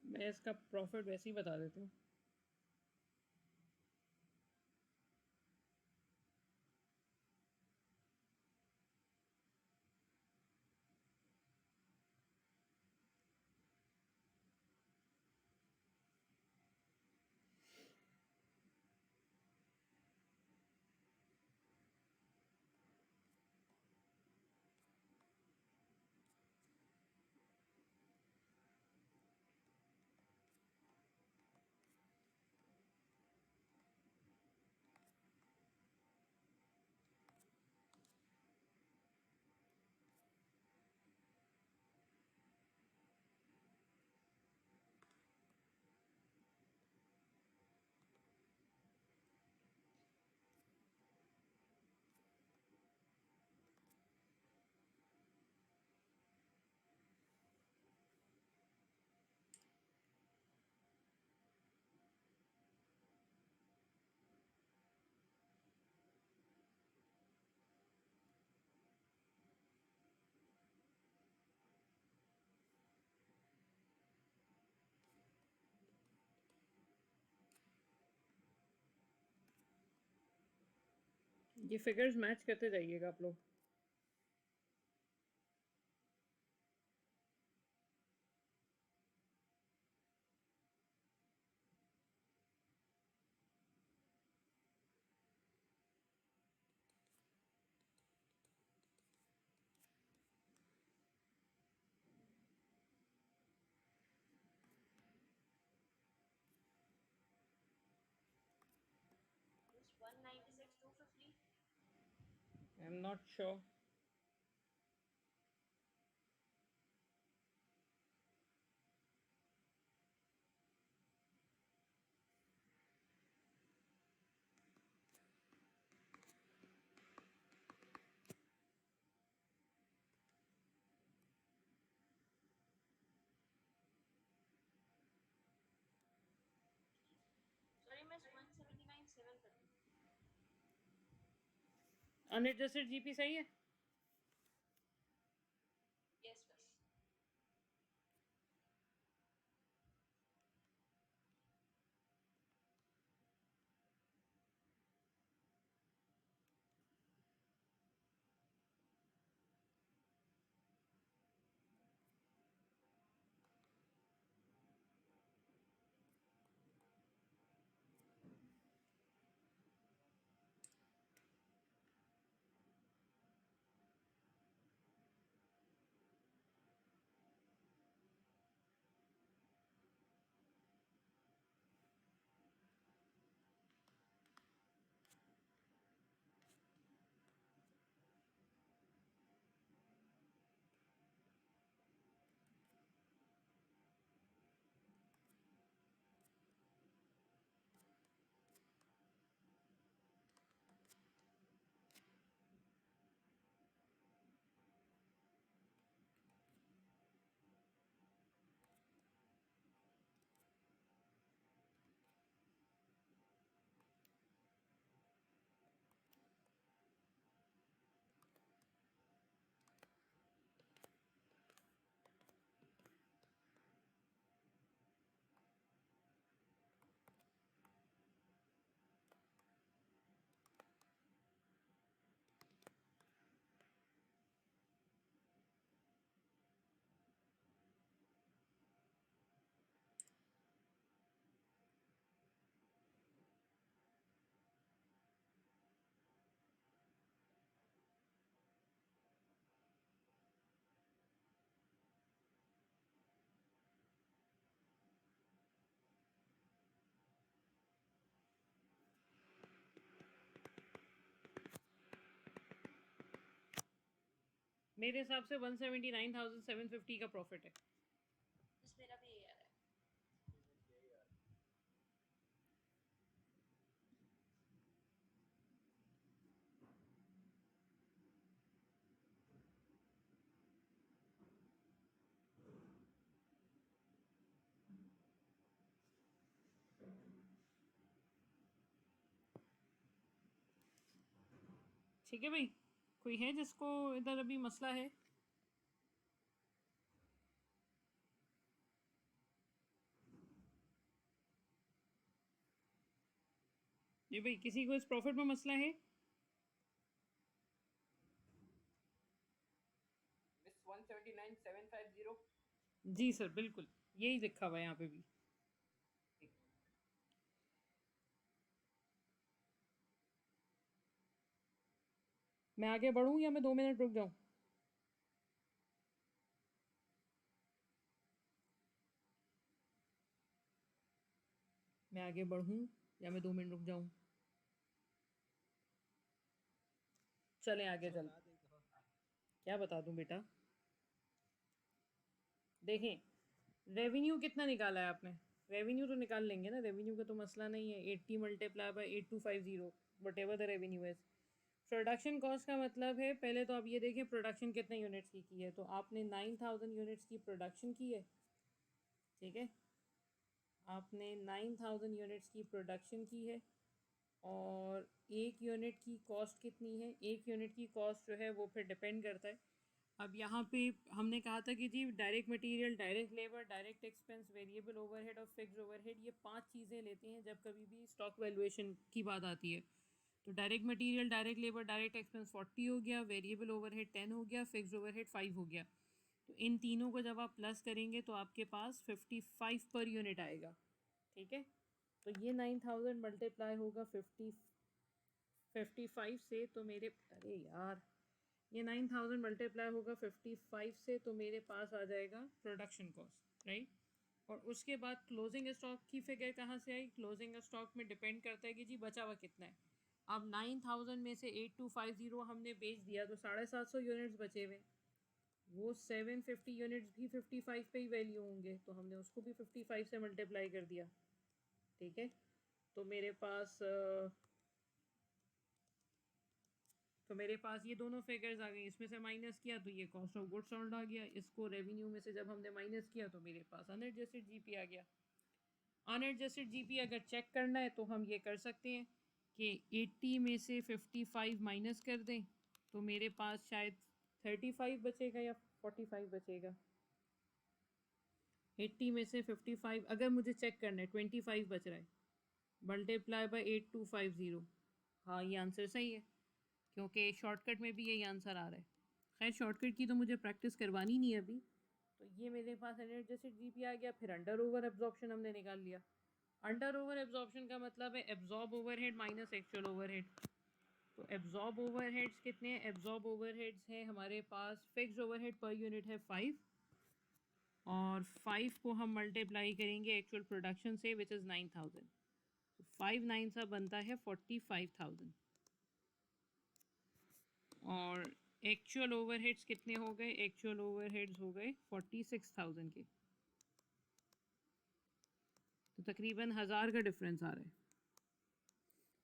Speaker 1: मैं इसका प्रॉफिट वैसे ही बता देती हूँ। ये फिगर्स मैच करते जाइएगा आप लोग। I am not sure.
Speaker 4: Sorry मैं 179.7 कर दूँ.
Speaker 1: अनएडजस्टेड जीपी सही है.
Speaker 4: यस बस.
Speaker 1: मेरे हिसाब से 179,750 का प्रॉफिट है.
Speaker 4: बस मेरा भी यही आ रहा है.
Speaker 1: ठीक है भाई. कोई है जिसको इधर अभी मसला है? जी भाई, किसी को इस प्रॉफिट में मसला है?
Speaker 6: मिस 179.750.
Speaker 1: जी सर, बिल्कुल यही लिखा हुआ है यहाँ पे भी. मैं आगे बढ़ूँ या मैं 2 मिनट रुक जाऊँ? मैं आगे बढ़ूँ या मैं 2 मिनट रुक जाऊँ? चलें आगे चल. क्या बता दूँ बेटा? देखें, रेवेन्यू कितना निकाला है आपने? रेवेन्यू तो निकाल लेंगे ना, रेवेन्यू का तो मसला नहीं है. 80 multiply by 8250, what ever the revenue है. प्रोडक्शन कॉस्ट का मतलब है, पहले तो आप ये देखें प्रोडक्शन कितने यूनिट्स की है. तो आपने 9000 यूनिट्स की प्रोडक्शन की है. ठीक है, आपने 9000 यूनिट्स की प्रोडक्शन की है. और एक यूनिट की कॉस्ट कितनी है? एक यूनिट की कॉस्ट जो है वो फिर डिपेंड करता है. अब यहाँ पे हमने कहा था कि जी direct material, direct labour, direct expense, variable overhead और फिक्स्ड ओवरहेड, ये 5 चीज़ें लेते हैं जब कभी भी स्टॉक वैल्यूएशन की बात आती है. तो direct material, direct labour, direct expense 40 हो गया, वेरिएबल ओवरहेड 10 हो गया, फिक्स्ड ओवरहेड 5 हो गया. तो इन तीनों को जब आप प्लस करेंगे तो आपके पास 55 पर यूनिट आएगा. ठीक है, तो ये 9000 मल्टीप्लाई होगा 55 से, तो मेरे, अरे यार, ये 9000 मल्टीप्लाई होगा 55 से, तो मेरे पास आ जाएगा प्रोडक्शन कॉस्ट, राइट. और उसके बाद क्लोजिंग स्टॉक की फिगर कहाँ से आई? क्लोजिंग स्टॉक में डिपेंड करता है कि जी बचा हुआ कितना है. अब 9000 में से 8250 हमने बेच दिया तो 750 यूनिट्स बचे हुए, वो 750 यूनिट्स भी 55 पे ही वैल्यू होंगे, तो हमने उसको भी 55 से मल्टीप्लाई कर दिया। ठीक है, तो मेरे पास ये दोनों फिगर्स आ गई, इसमें से माइनस किया तो ये कॉस्ट ऑफ गुड्स सोल्ड आ गया, इसको रेवेन्यू में से जब हमने माइनस किया तो मेरे पास अनएडजस्टेड जीपी आ गया। अनएडजस्टेड जीपी अगर चेक करना है तो हम ये कर सकते हैं कि 80 में से 55 माइनस कर दें तो मेरे पास शायद 35 बचेगा या 45 बचेगा। 80 में से 55 अगर मुझे चेक करना है 25 बच रहा है, मल्टीप्लाई बाय 8250। हाँ ये आंसर सही है क्योंकि शॉर्टकट में भी यही आंसर आ रहा है। खैर शॉर्टकट की तो मुझे प्रैक्टिस करवानी नहीं है अभी, तो ये मेरे पास अनएडजस्टेड जीपी आ गया। फिर अंडर ओवर एब्जॉर्प्शन हमने निकाल लिया। अंडर ओवर एब्जॉर्प्शन का मतलब है absorb overhead minus actual overhead. तो एब्जॉर्ब ओवरहेड्स कितने हैं? एब्जॉर्ब ओवरहेड्स हैं हमारे पास, फिक्स्ड ओवरहेड पर यूनिट है 5 और 5 को हम मल्टीप्लाई करेंगे एक्चुअल प्रोडक्शन से विच इज़ 9000। 5 9 सा बनता है 45,000 और एक्चुअल ओवरहेड्स कितने हो गए? एक्चुअल ओवरहेड्स हो गए 46,000 के, तो तकरीबन 1000 का डिफरेंस आ रहा है।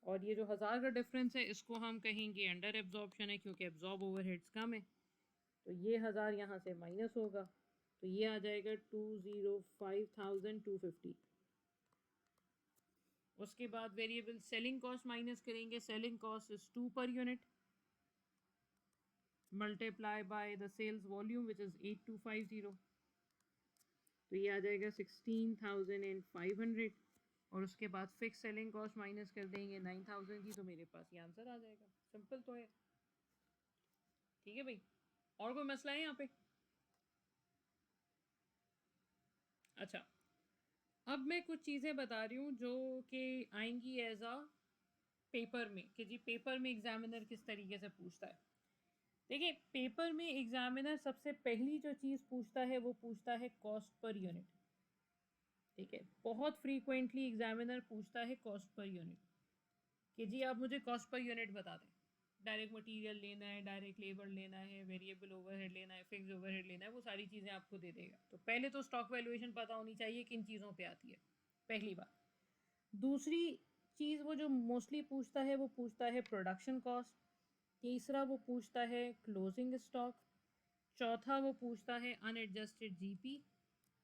Speaker 1: और ये जो 1000 का डिफरेंस है इसको हम कहेंगे अंडर एब्जॉर्प्शन है क्योंकि एब्जॉर्ब ओवरहेड्स कम है। तो ये 1000 यहाँ से माइनस होगा तो ये आ जाएगा 205,250। उसके बाद वेरिएबल सेलिंग कॉस्ट माइनस करेंगे। Selling cost is 2 per unit multiply by the sales volume which is 8250, तो ये आ जाएगा 16,500 और उसके बाद फिक्स सेलिंग कॉस्ट माइनस कर देंगे 9,000 की, तो मेरे पास ये आंसर आ जाएगा। सिंपल तो है। ठीक है भाई, और कोई मसला है यहाँ पे? अच्छा, अब मैं कुछ चीज़ें बता रही हूँ जो कि आएंगी एज अ पेपर में, कि जी पेपर में एग्जामिनर किस तरीके से पूछता है। देखिए पेपर में एग्जामिनर सबसे पहली जो चीज़ पूछता है वो पूछता है कॉस्ट पर यूनिट। ठीक है, बहुत फ्रीक्वेंटली एग्जामिनर पूछता है कॉस्ट पर यूनिट कि जी आप मुझे कॉस्ट पर यूनिट बता दें। डायरेक्ट मटेरियल लेना है, डायरेक्ट लेबर लेना है, वेरिएबल ओवरहेड लेना है, फिक्स ओवरहेड लेना है, वो सारी चीज़ें आपको दे देगा। तो पहले तो स्टॉक वैल्यूएशन पता होनी चाहिए किन चीज़ों पे आती है, पहली बात। दूसरी चीज़ वो जो मोस्टली पूछता है वो पूछता है प्रोडक्शन कॉस्ट। तीसरा वो पूछता है क्लोजिंग स्टॉक। चौथा वो पूछता है अनएडजस्टेड जीपी।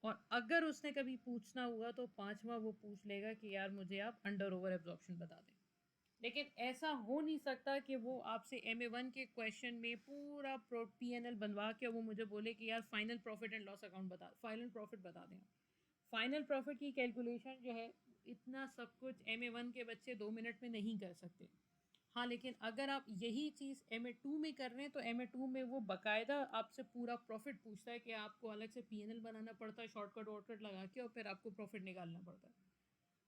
Speaker 1: और अगर उसने कभी पूछना हुआ तो पांचवा वो पूछ लेगा कि यार मुझे आप अंडर ओवर एब्जॉर्प्शन बता दें। लेकिन ऐसा हो नहीं सकता कि वो आपसे MA1 के क्वेश्चन में पूरा PNL बनवा के वो मुझे बोले कि यार final profit and loss account बता, फाइनल प्रॉफिट बता दें। फाइनल प्रॉफिट की कैलकुलेशन जो है इतना सब कुछ MA1 के बच्चे 2 मिनट में नहीं कर सकते। हाँ लेकिन अगर आप यही चीज़ MA2 में कर रहे हैं तो MA2 में वो बाकायदा आपसे पूरा प्रॉफिट पूछता है कि आपको अलग से PNL बनाना पड़ता है शॉर्टकट वॉर्टकट लगा के और फिर आपको प्रॉफिट निकालना पड़ता है।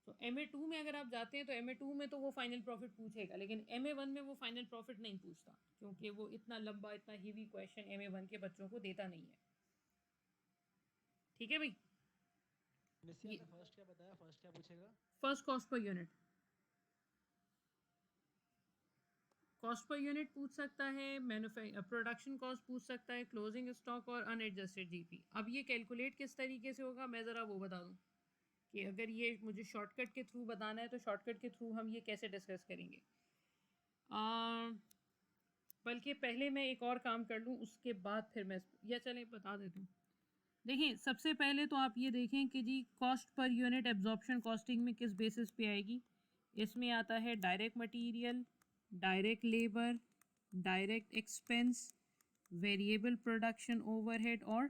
Speaker 1: तो MA2 में अगर आप जाते हैं तो MA2 में तो वो फाइनल प्रॉफिट पूछेगा, लेकिन MA1 में वो फाइनल प्रॉफिट नहीं पूछता क्योंकि वो इतना लंबा इतना हेवी क्वेश्चन MA1 के बच्चों को देता नहीं है। ठीक है भाई,
Speaker 5: फर्स्ट क्या बताया, फर्स्ट क्या पूछेगा?
Speaker 1: First cost per unit, cost per unit पूछ सकता है, प्रोडक्शन कॉस्ट पूछ सकता है, क्लोजिंग स्टॉक और अनएडजस्टेड जीपी। अब ये कैलकुलेट किस तरीके से होगा मैं ज़रा वो बता दूँ कि अगर ये मुझे शॉर्टकट के थ्रू बताना है तो शॉर्टकट के थ्रू हम ये कैसे डिस्कस करेंगे। बल्कि पहले मैं एक और काम कर लूँ उसके बाद फिर मैं या चलें बता देती हूँ। देखिए सबसे पहले तो आप ये देखें कि जी cost per unit absorption costing में किस बेसिस पे आएगी। इसमें आता है direct material, direct labour, direct expense, variable production overhead और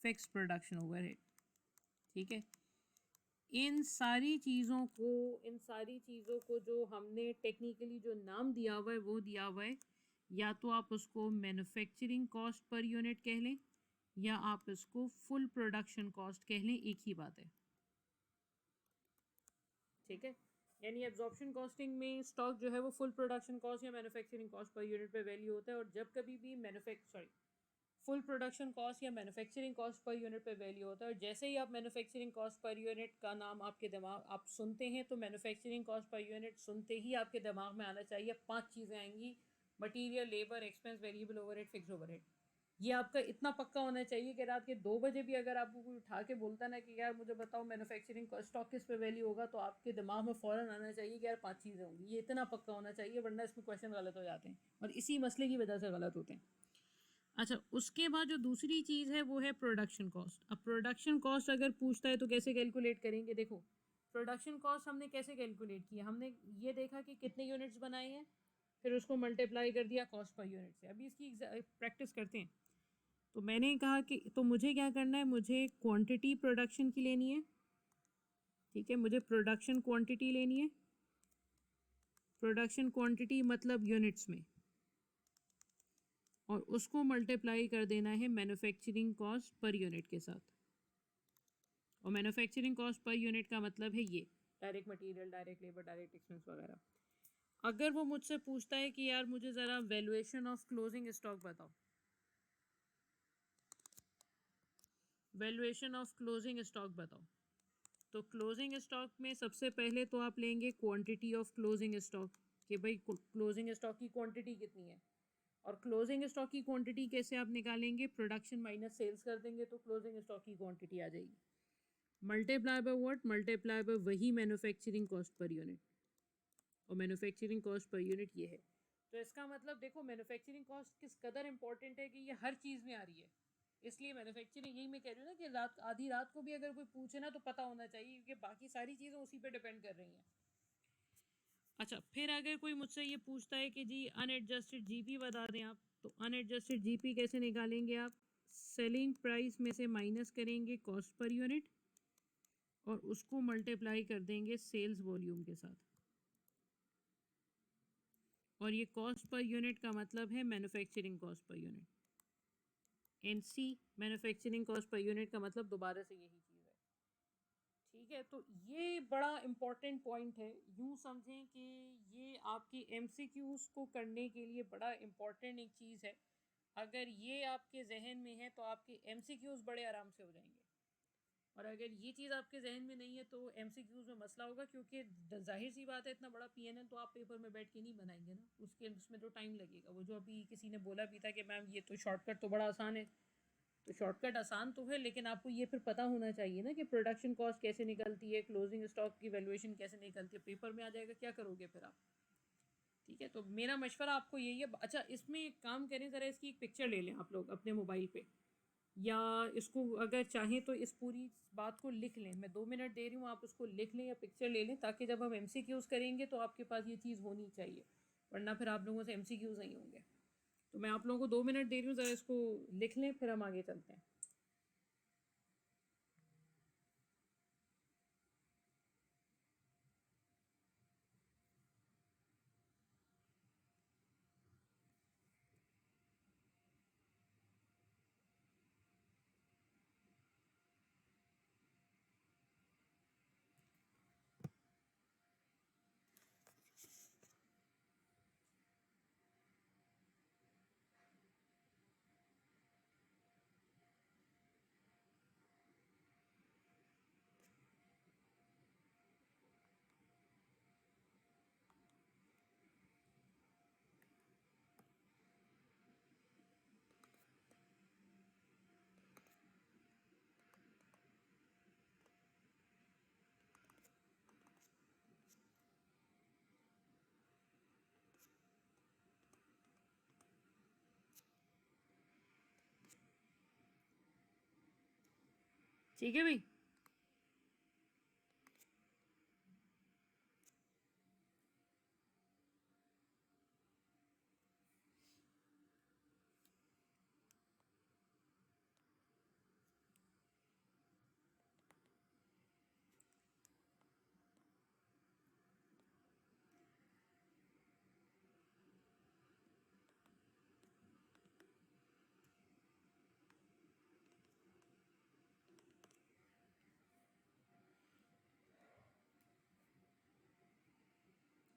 Speaker 1: फिक्स प्रोडक्शन ओवरहेड। ठीक है, इन सारी चीज़ों को जो हमने टेक्निकली जो नाम दिया हुआ है वो दिया हुआ है, या तो आप उसको मैन्युफैक्चरिंग कॉस्ट पर यूनिट कह लें या आप इसको फुल प्रोडक्शन कॉस्ट कह लें, एक ही बात है। ठीक है, यानी एब्जॉर्प्शन कॉस्टिंग में स्टॉक जो है वो फुल प्रोडक्शन कॉस्ट या मैन्युफैक्चरिंग कॉस्ट पर यूनिट पे वैल्यू होता है। और जब कभी भी फुल प्रोडक्शन कॉस्ट या मैन्युफैक्चरिंग कॉस्ट पर यूनिट पे वैल्यू होता है। और जैसे ही आप मैन्युफैक्चरिंग कॉस्ट पर यूनिट का नाम आपके दिमाग आप सुनते हैं तो मैन्युफैक्चरिंग कॉस्ट पर यूनिट सुनते ही आपके दिमाग में आना चाहिए 5 चीज़ें आएंगी: material, labour, expense, variable overhead, fix overhead. ये आपका इतना पक्का होना चाहिए कि रात के 2 बजे भी अगर आपको कोई उठा के बोलता ना कि यार मुझे बताओ मैन्युफैक्चरिंग स्टॉक किस पे वैल्यू होगा, तो आपके दिमाग में फ़ौरन आना चाहिए कि यार 5 चीज़ें होंगी। ये इतना पक्का होना चाहिए, वरना इसमें क्वेश्चन गलत हो जाते हैं और इसी मसले की वजह से गलत होते हैं। अच्छा, उसके बाद जो दूसरी चीज़ है वो है प्रोडक्शन कॉस्ट। अब प्रोडक्शन कॉस्ट अगर पूछता है तो कैसे कैलकुलेट करेंगे? देखो, प्रोडक्शन कॉस्ट हमने कैसे कैलकुलेट किया, हमने ये देखा कि कितने यूनिट्स बनाए हैं, फिर उसको मल्टीप्लाई कर दिया कॉस्ट पर यूनिट से। अभी इसकी प्रैक्टिस करते हैं। तो मैंने कहा कि तो मुझे क्या करना है, मुझे क्वांटिटी प्रोडक्शन की लेनी है। ठीक है, मुझे प्रोडक्शन क्वांटिटी लेनी है। प्रोडक्शन क्वांटिटी मतलब यूनिट्स में, और उसको मल्टीप्लाई कर देना है मैन्युफैक्चरिंग कॉस्ट पर यूनिट के साथ। और मैन्युफैक्चरिंग कॉस्ट पर यूनिट का मतलब है ये direct material, direct labour, direct expense वगैरह। अगर वो मुझसे पूछता है कि यार मुझे ज़रा वैल्यूएशन ऑफ क्लोजिंग स्टॉक बताओ, वैल्यूएशन ऑफ क्लोजिंग स्टॉक बताओ, तो क्लोजिंग स्टॉक में सबसे पहले तो आप लेंगे क्वांटिटी ऑफ क्लोजिंग स्टॉक, कि भाई क्लोजिंग स्टॉक की क्वांटिटी कितनी है। और क्लोजिंग स्टॉक की क्वांटिटी कैसे आप निकालेंगे? प्रोडक्शन माइनस सेल्स कर देंगे तो क्लोजिंग स्टॉक की क्वांटिटी आ जाएगी। Multiply by what? Multiply bye वही मैन्युफैक्चरिंग कॉस्ट पर यूनिट, और मैन्युफैक्चरिंग कॉस्ट पर यूनिट ये है। तो इसका मतलब देखो मैन्युफैक्चरिंग कॉस्ट किस कदर इंपॉर्टेंट है कि ये हर चीज़ में आ रही है। इसलिए मैन्युफैक्चरिंग, यही मैं कह रही हूँ ना कि रात आधी रात को भी अगर कोई पूछे ना तो पता होना चाहिए, क्योंकि बाकी सारी चीज़ें उसी पे डिपेंड कर रही हैं। अच्छा, फिर अगर कोई मुझसे ये पूछता है कि जी अनएडजस्टेड जीपी बता दें आप, तो अनएडजस्टेड जीपी कैसे निकालेंगे आप? सेलिंग प्राइस में से माइनस करेंगे कॉस्ट पर यूनिट और उसको मल्टीप्लाई कर देंगे सेल्स वॉल्यूम के साथ। और ये कॉस्ट पर यूनिट का मतलब है manufacturing cost per unit. NC manufacturing cost per unit का मतलब दोबारा से यही चीज़ है। ठीक है, तो ये बड़ा इम्पॉर्टेंट पॉइंट है। यूँ समझें कि ये आपकी एमसीक्यूज़ को करने के लिए बड़ा इम्पॉर्टेंट एक चीज़ है। अगर ये आपके जहन में है तो आपके एमसीक्यूज़ बड़े आराम से हो जाएंगे, और अगर ये चीज़ आपके जहन में नहीं है तो एमसीक्यूज़ में मसला होगा, क्योंकि जाहिर सी बात है इतना बड़ा पीएनएल तो आप पेपर में बैठ के नहीं बनाएंगे ना, उसमें तो टाइम लगेगा। वो जो अभी किसी ने बोला भी था कि मैम ये तो शॉर्टकट तो बड़ा आसान है, तो शॉर्टकट आसान तो है, लेकिन आपको ये फिर पता होना चाहिए ना कि प्रोडक्शन कॉस्ट कैसे निकलती है, क्लोजिंग स्टॉक की वैल्यूएशन कैसे निकलती है। पेपर में आ जाएगा, क्या करोगे फिर आप? ठीक है, तो मेरा मशवरा आपको यही है। अच्छा, इसमें एक काम करें, ज़रा इसकी एक पिक्चर ले लें आप लोग अपने मोबाइल पे, या इसको अगर चाहें तो इस पूरी बात को लिख लें। मैं 2 मिनट दे रही हूँ, आप उसको लिख लें या पिक्चर ले लें, ताकि जब हम एमसीक्यूज़ करेंगे तो आपके पास ये चीज़ होनी चाहिए, वरना फिर आप लोगों से एमसीक्यूज़ नहीं होंगे। तो मैं आप लोगों को 2 मिनट दे रही हूँ, ज़रा इसको लिख लें, फिर हम आगे चलते हैं। ठीक है भाई,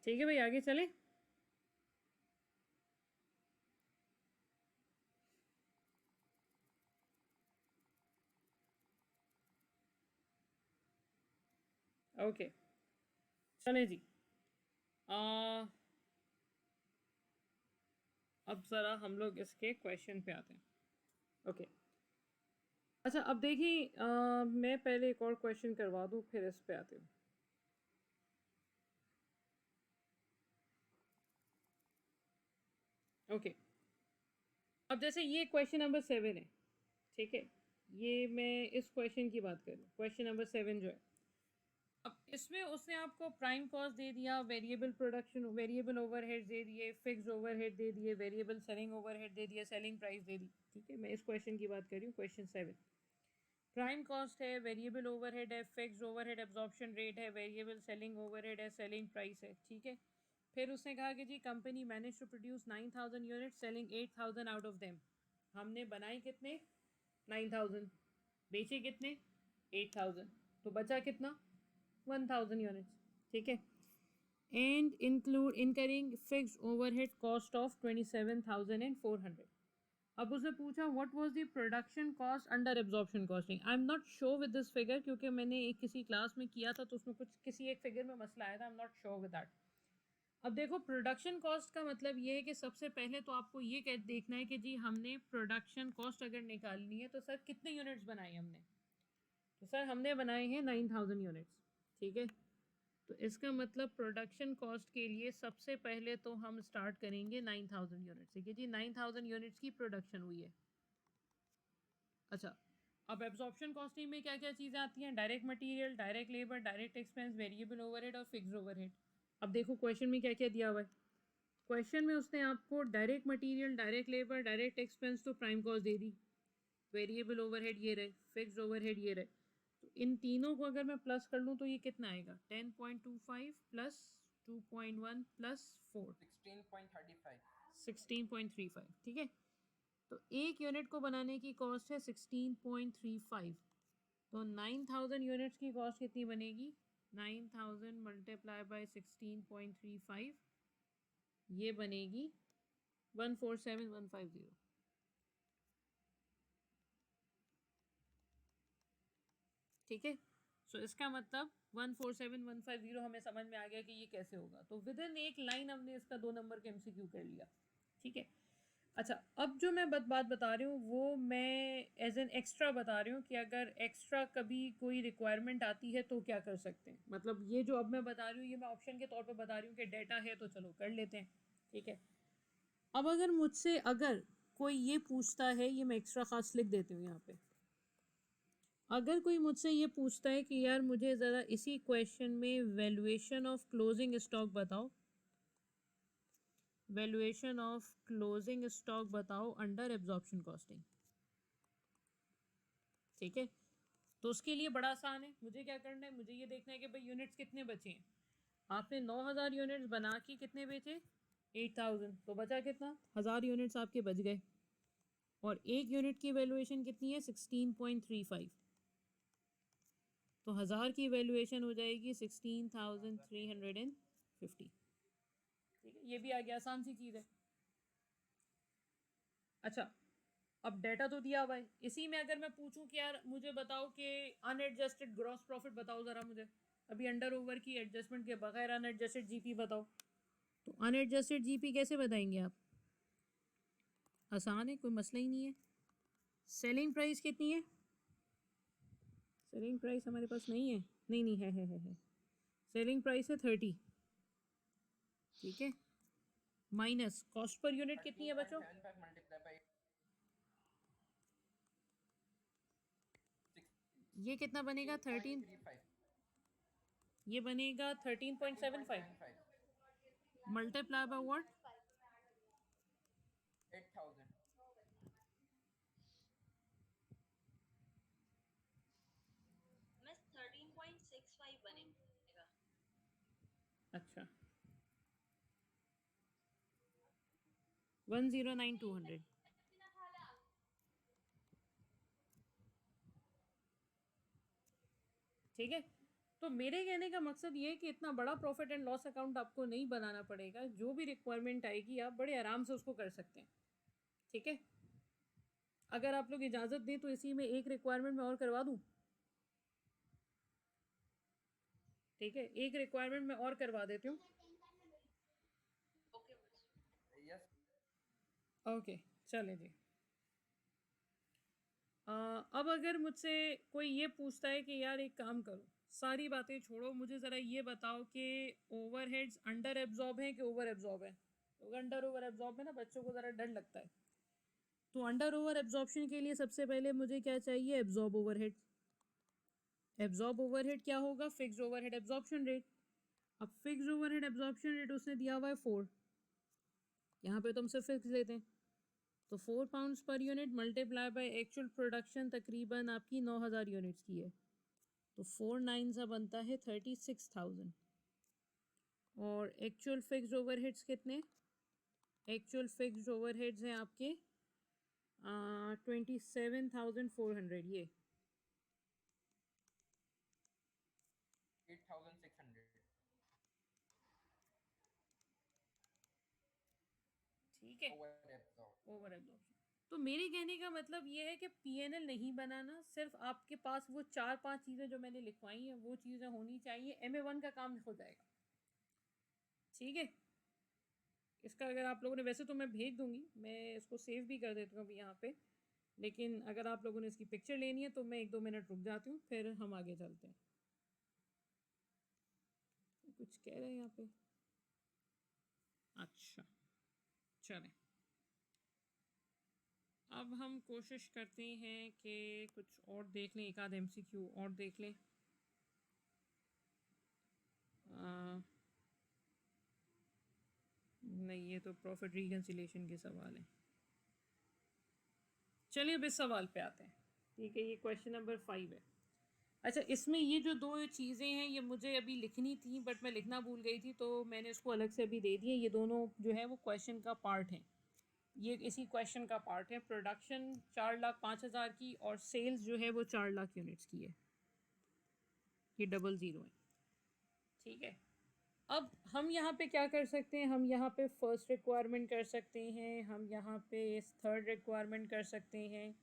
Speaker 1: ठीक है भाई, आगे चलें। ओके, चलें जी। आ, अब ज़रा हम लोग इसके क्वेश्चन पे आते हैं। ओके, अच्छा अब देखिए, मैं पहले एक और क्वेश्चन करवा दूँ फिर इस पे आते हूँ। ओके, अब जैसे ये क्वेश्चन नंबर 7 है, ठीक है, ये मैं इस क्वेश्चन की बात कर रही हूँ, क्वेश्चन नंबर 7 जो है। अब इसमें उसने आपको प्राइम कॉस्ट दे दिया, वेरिएबल प्रोडक्शन, वेरिएबल ओवरहेड दे दिए, फिक्स्ड ओवरहेड दे दिए, वेरिएबल सेलिंग ओवरहेड दे दिया, सेलिंग प्राइस दे दी, ठीक है। मैं इस क्वेश्चन की बात कर रही हूँ, क्वेश्चन 7। प्राइम कॉस्ट है, वेरिएबल ओवरहेड है, फिक्स्ड ओवरहेड एब्जॉर्प्शन रेट है, वेरिएबल सेलिंग ओवरहेड है, सेलिंग प्राइस है, ठीक है। फिर उसने कहा कि जी company manage to produce 9000 unit, selling 8000 out of them. हमने बनाए कितने? 9000। बेचे कितने? 8000। तो बचा कितना? 1000 यूनिट्स, ठीक है। And include incurring fixed overhead cost of 27400। अब उसने पूछा what was the production cost under absorption costing. I am not sure with this figure, क्योंकि मैंने एक किसी क्लास में किया था तो उसमें कुछ किसी एक फिगर में मसला आया था। I am not sure with that. अब देखो, प्रोडक्शन कॉस्ट का मतलब ये है कि सबसे पहले तो आपको ये देखना है कि जी हमने प्रोडक्शन कॉस्ट अगर निकालनी है तो सर कितने यूनिट्स बनाए हमने। तो सर हमने बनाए हैं 9000 यूनिट्स, ठीक है। तो इसका मतलब प्रोडक्शन कॉस्ट के लिए सबसे पहले तो हम स्टार्ट करेंगे 9000 यूनिट्स से कि जी 9000 यूनिट्स की प्रोडक्शन हुई है। अच्छा, अब एब्जॉर्प्शन कॉस्टिंग में क्या क्या चीज़ें आती हैं? Direct material, direct labour, direct expense, variable overhead और फिक्स्ड ओवरहेड। अब देखो क्वेश्चन में क्या क्या दिया हुआ है। क्वेश्चन में उसने आपको direct material, direct labour, direct expense तो प्राइम कॉस्ट दे दी, वेरिएबल ओवरहेड ये रहे, फिक्स्ड ओवरहेड ये रहे। तो इन तीनों को अगर मैं प्लस कर लूँ तो ये कितना आएगा? 10.25 प्लस 2.1 प्लस 4,
Speaker 6: 16.35।
Speaker 1: 16.35, ठीक है। तो एक यूनिट को बनाने की कॉस्ट है 16.35। तो 9000 यूनिट्स की कॉस्ट कितनी बनेगी? 9000 मल्टीप्लाई बाय 16.35, ये बनेगी 147150, ठीक है। सो इसका मतलब 147150 हमें समझ में आ गया कि ये कैसे होगा। तो विद इन एक लाइन हमने इसका 2 नंबर का MCQ कर लिया, ठीक है। अच्छा, अब जो मैं बात बता रही हूँ वो मैं एज एन एक्स्ट्रा बता रही हूँ कि अगर एक्स्ट्रा कभी कोई रिक्वायरमेंट आती है तो क्या कर सकते हैं। मतलब ये जो अब मैं बता रही हूँ ये मैं ऑप्शन के तौर पे बता रही हूँ कि डेटा है तो चलो कर लेते हैं, ठीक है। अब अगर मुझसे अगर कोई ये पूछता है, ये मैं एक्स्ट्रा खास लिख देती हूँ यहाँ पे, अगर कोई मुझसे ये पूछता है कि यार मुझे ज़रा इसी क्वेश्चन में वैल्यूएशन ऑफ क्लोजिंग स्टॉक बताओ, वैल्यूएशन ऑफ क्लोजिंग स्टॉक बताओ अंडर एब्जॉर्प्शन कॉस्टिंग, ठीक है। तो उसके लिए बड़ा आसान है, मुझे क्या करना है, मुझे ये देखना है कि भाई यूनिट्स कितने बचे हैं। आपने 9000 यूनिट्स बना के कितने बेचे? 8000। तो बचा कितना? 1000 यूनिट्स आपके बच गए। और एक यूनिट की वैल्यूएशन कितनी है? 16.35। तो 1000 की वैल्यूएशन हो जाएगी 16,350, ठीक है। ये भी आ गया, आसान सी चीज़ है। अच्छा, अब डेटा तो दिया हुआ है, इसी में अगर मैं पूछूं कि यार मुझे बताओ कि अनएडजस्टेड ग्रॉस प्रॉफिट बताओ ज़रा मुझे, अभी अंडर ओवर की एडजस्टमेंट के बगैर अनएडजस्टेड जीपी बताओ। तो अनएडजस्टेड जीपी कैसे बताएंगे आप? आसान है, कोई मसला ही नहीं है। सेलिंग प्राइस कितनी है? सेलिंग प्राइस हमारे पास नहीं है, नहीं नहीं है। सेलिंग प्राइस है 30, ठीक है। माइनस कॉस्ट पर यूनिट कितनी है बच्चों?
Speaker 6: 13.75 मल्टीप्लाई बाय
Speaker 1: ये कितना बनेगा? 13,
Speaker 6: 6.35।
Speaker 1: ये बनेगा 13.75 मल्टीप्लाई बाय व्हाट?
Speaker 6: 8000।
Speaker 4: मिस 13.65 बनेगा।
Speaker 1: अच्छा, 109,200, ठीक है। तो मेरे कहने का मकसद ये है कि इतना बड़ा प्रॉफिट एंड लॉस अकाउंट आपको नहीं बनाना पड़ेगा, जो भी रिक्वायरमेंट आएगी आप बड़े आराम से उसको कर सकते हैं, ठीक है। अगर आप लोग इजाज़त दें तो इसी में एक रिक्वायरमेंट मैं और करवा दूं। ठीक है, एक रिक्वायरमेंट मैं और करवा देती हूँ।
Speaker 4: ओके बस।
Speaker 6: यस
Speaker 1: ओके, चले जी। अब अगर मुझसे कोई ये पूछता है कि यार एक काम करो, सारी बातें छोड़ो, मुझे ज़रा ये बताओ कि ओवरहेड्स अंडर एब्जॉर्ब हैं कि ओवर एब्जॉर्ब हैं। तो अंडर ओवर एब्जॉर्ब में ना बच्चों को ज़रा डर लगता है। तो अंडर ओवर एब्जॉर्प्शन के लिए सबसे पहले मुझे क्या चाहिए? Absorb overhead. एब्जॉर्ब ओवरहेड क्या होगा? Fixed overhead absorption rate. अब फिक्स्ड ओवरहेड एब्जॉर्प्शन रेट उसने दिया हुआ है 4, यहाँ पे तो हम सिर्फ फिक्स लेते हैं, तो 4 pounds per unit multiply by actual production तकरीबन आपकी 9000 यूनिट्स की है, तो 4 9 सा बनता है 36,000। और एक्चुअल फिक्स्ड ओवरहेड्स कितने? एक्चुअल फिक्स्ड ओवरहेड्स हैं आपके 27,400। ये
Speaker 6: 8600
Speaker 1: ठीक है,
Speaker 6: ओवर एब्जॉर्ब।
Speaker 1: Over absorption. तो मेरे कहने का मतलब ये है कि पीएनएल नहीं बनाना, सिर्फ आपके पास वो 4-5 चीज़ें जो मैंने लिखवाई हैं वो चीज़ें होनी चाहिए, MA1 का काम हो जाएगा। ठीक है, इसका अगर आप लोगों ने, वैसे तो मैं भेज दूंगी, मैं इसको सेव भी कर देती हूँ अभी यहाँ पे, लेकिन अगर आप लोगों ने इसकी पिक्चर लेनी है तो मैं 1-2 मिनट रुक जाती हूँ, फिर हम आगे चलते हैं। कुछ कह रहे हैं यहाँ पे? अच्छा, चलें, अब हम कोशिश करते हैं कि कुछ और देख लें, एक आध MCQ और देख लें। नहीं, ये तो प्रॉफिट रिकन्सिलेशन के सवाल हैं। चलिए अब इस सवाल पे आते हैं। ठीक है, ये क्वेश्चन नंबर 5 है। अच्छा, इसमें ये जो दो चीज़ें हैं ये मुझे अभी लिखनी थी बट मैं लिखना भूल गई थी, तो मैंने इसको अलग से अभी दे दिए। ये दोनों जो है वो क्वेश्चन का पार्ट हैं, ये इसी क्वेश्चन का पार्ट है। प्रोडक्शन 4,05,000 की और सेल्स जो है वो 4 लाख यूनिट्स की है, ये 00 है। ठीक है, अब हम यहाँ पे क्या कर सकते हैं? हम यहाँ पे फर्स्ट रिक्वायरमेंट कर सकते हैं, हम यहाँ पे थर्ड रिक्वायरमेंट कर सकते हैं,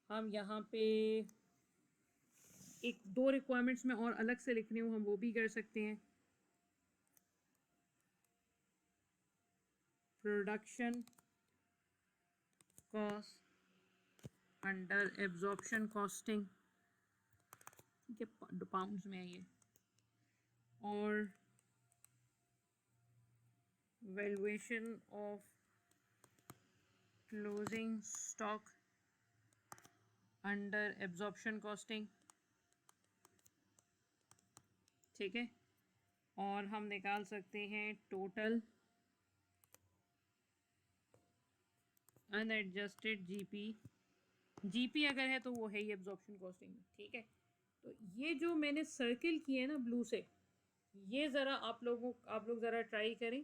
Speaker 1: हम यहाँ पे एक 2 रिक्वायरमेंट्स में और अलग से लिखने हूँ हम वो भी कर सकते हैं। Production cost under absorption costing, ठीक है, पाउंड्स में है ये, और valuation of closing stock under absorption costing. ठीक है, और हम निकाल सकते हैं टोटल अनएडजस्टेड जीपी अगर है तो वो है ही एब्जॉर्प्शन कॉस्टिंग में। ठीक है, तो ये जो मैंने सर्किल किए ना ब्लू से, ये ज़रा आप लोग ज़रा ट्राई करें।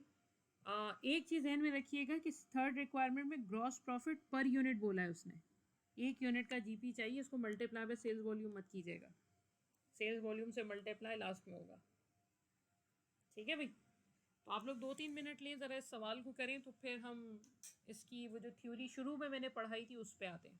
Speaker 1: एक चीज़ ध्यान में रखिएगा कि थर्ड रिक्वायरमेंट में ग्रॉस प्रॉफिट पर यूनिट बोला है उसने, 1 यूनिट का जीपी चाहिए, इसको मल्टीप्लाई बाय सेल्स वॉल्यूम मत कीजिएगा, सेल्स वॉल्यूम से मल्टीप्लाई लास्ट में होगा। ठीक है भाई, तो आप लोग 2-3 मिनट लें, ज़रा इस सवाल को करें, तो फिर हम इसकी वो जो थ्योरी शुरू में मैंने पढ़ाई थी उस पर आते हैं।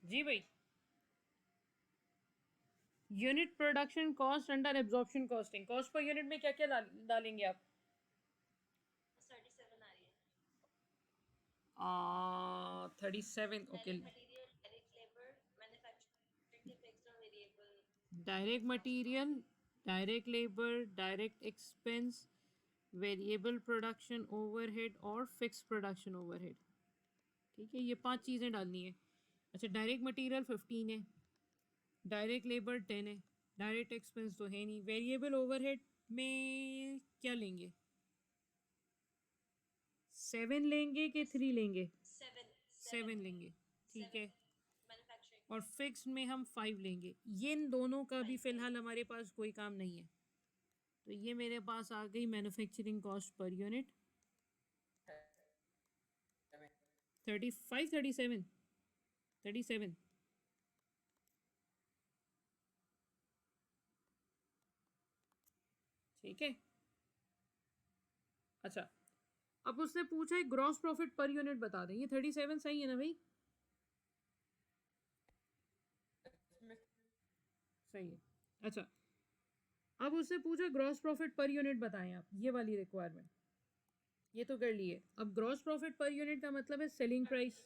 Speaker 1: जी भाई, unit production cost under absorption costing, cost per unit में क्या क्या डालेंगे आप?
Speaker 4: 37 आ रही है।
Speaker 1: 37 okay.
Speaker 4: Direct material, direct labor, manufacturing के fixed और variable.
Speaker 1: Direct material, direct labour, direct expense, variable production overhead और फिक्स प्रोडक्शन ओवरहेड. ठीक है, ये 5 चीज़ें डालनी है. अच्छा, डायरेक्ट मटेरियल 15 है, डायरेक्ट लेबर 10 है, डायरेक्ट एक्सपेंस तो है नहीं. वेरिएबल ओवरहेड में क्या लेंगे? 7 लेंगे कि 3 लेंगे? 7 लेंगे. ठीक है.
Speaker 4: Manufacturing.
Speaker 1: और फिक्स में हम 5 लेंगे. ये इन दोनों का भी फ़िलहाल हमारे पास कोई काम नहीं है. तो ये मेरे पास आ गई मैन्युफैक्चरिंग कॉस्ट पर यूनिट 35 37 37. ठीक है. अच्छा, अब उसने पूछा है ग्रॉस प्रॉफिट पर यूनिट बता दें. ये 37 सही है ना भाई? सही है. अच्छा, अब उससे पूछा ग्रॉस प्रॉफिट पर यूनिट बताएं आप. ये वाली रिक्वायरमेंट ये तो कर लिए. अब ग्रॉस प्रॉफिट पर यूनिट का मतलब है सेलिंग प्राइस.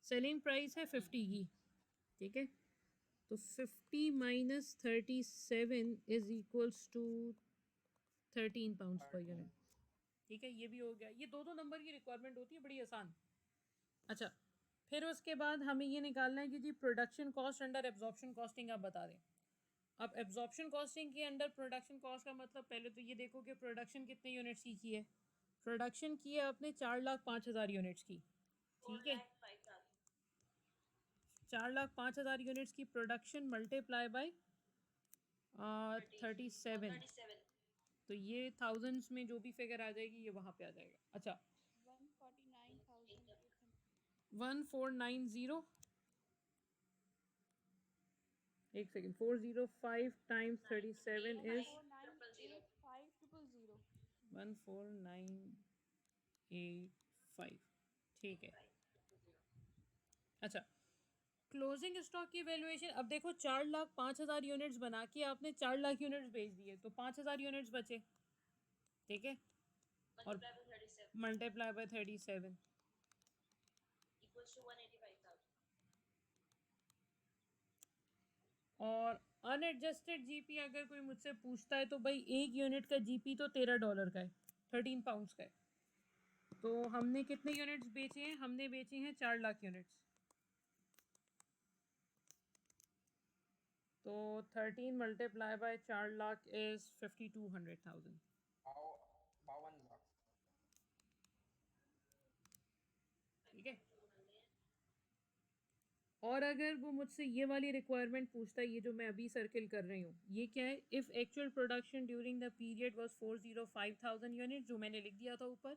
Speaker 1: सेलिंग प्राइस है 50 की. ठीक है, तो 50 minus 37 is equals to 13 pounds per unit. ठीक है, ये भी हो गया. ये दो नंबर की रिक्वायरमेंट होती है, बड़ी आसान. अच्छा, फिर उसके बाद हमें ये निकालना है कि जी production cost under absorption costing आप बता दें. अब एब्जॉर्प्शन कॉस्टिंग के अंडर प्रोडक्शन कॉस्ट का मतलब पहले तो ये देखो कि प्रोडक्शन कितने यूनिट्स की है. प्रोडक्शन की है आपने 4,05,000 यूनिट्स की. ठीक है, 4,05,000 यूनिट्स की प्रोडक्शन मल्टीप्लाई बाय 37. तो ये थाउजेंड्स में जो भी फिगर आ जाएगी ये वहाँ पे आ जाएगा. अच्छा,
Speaker 3: 149,800.
Speaker 1: 1490. एक सेकेंड, 405 टाइम्स 37 इज
Speaker 3: 149,850.
Speaker 1: 14985. ठीक है. अच्छा, क्लोजिंग स्टॉक की वैल्यूएशन. अब देखो 4,05,000 यूनिट्स बना के आपने 4,00,000 यूनिट्स बेच दिए तो 5,000 यूनिट्स बचे. ठीक है, और मल्टीप्लाई बाय 37
Speaker 4: equals to 185,000.
Speaker 1: और अनएडजस्टेड जीपी अगर कोई मुझसे पूछता है तो भाई एक यूनिट का जीपी तो $13 का है, 13 पाउंड्स का है. तो हमने कितने यूनिट्स बेचे हैं? हमने बेचे हैं 4,00,000 यूनिट्स. तो 13 मल्टीप्लाई बाय 4,00,000 इज 52,100,000.
Speaker 6: 52 लाख.
Speaker 1: ठीक है. और अगर वो मुझसे ये वाली रिक्वायरमेंट पूछता है, ये जो मैं अभी सर्किल कर रही हूँ, ये क्या है? If actual production during the period was 405,000 unit, जो मैंने लिख दिया था ऊपर,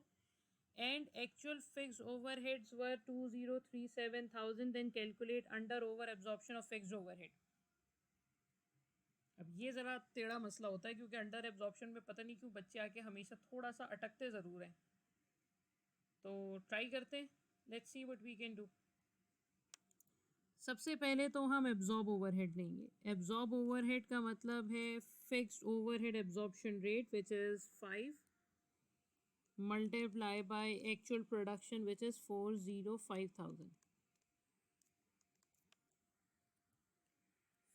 Speaker 1: and actual fix overheads were 2037,000, then calculate under over absorption of fixed overhead. अब ये ज़रा टेढ़ा मसला होता है क्योंकि अंडर एब्जॉर्प्शन में पता नहीं क्यों बच्चे आके हमेशा थोड़ा सा अटकते ज़रूर हैं. तो ट्राई करते हैं. Let's see what we can do. सबसे पहले तो हम एब्जॉर्ब ओवरहेड लेंगे. एब्जॉर्ब ओवरहेड का मतलब है fixed overhead absorption rate which is 5 multiply by actual production which is 405,000.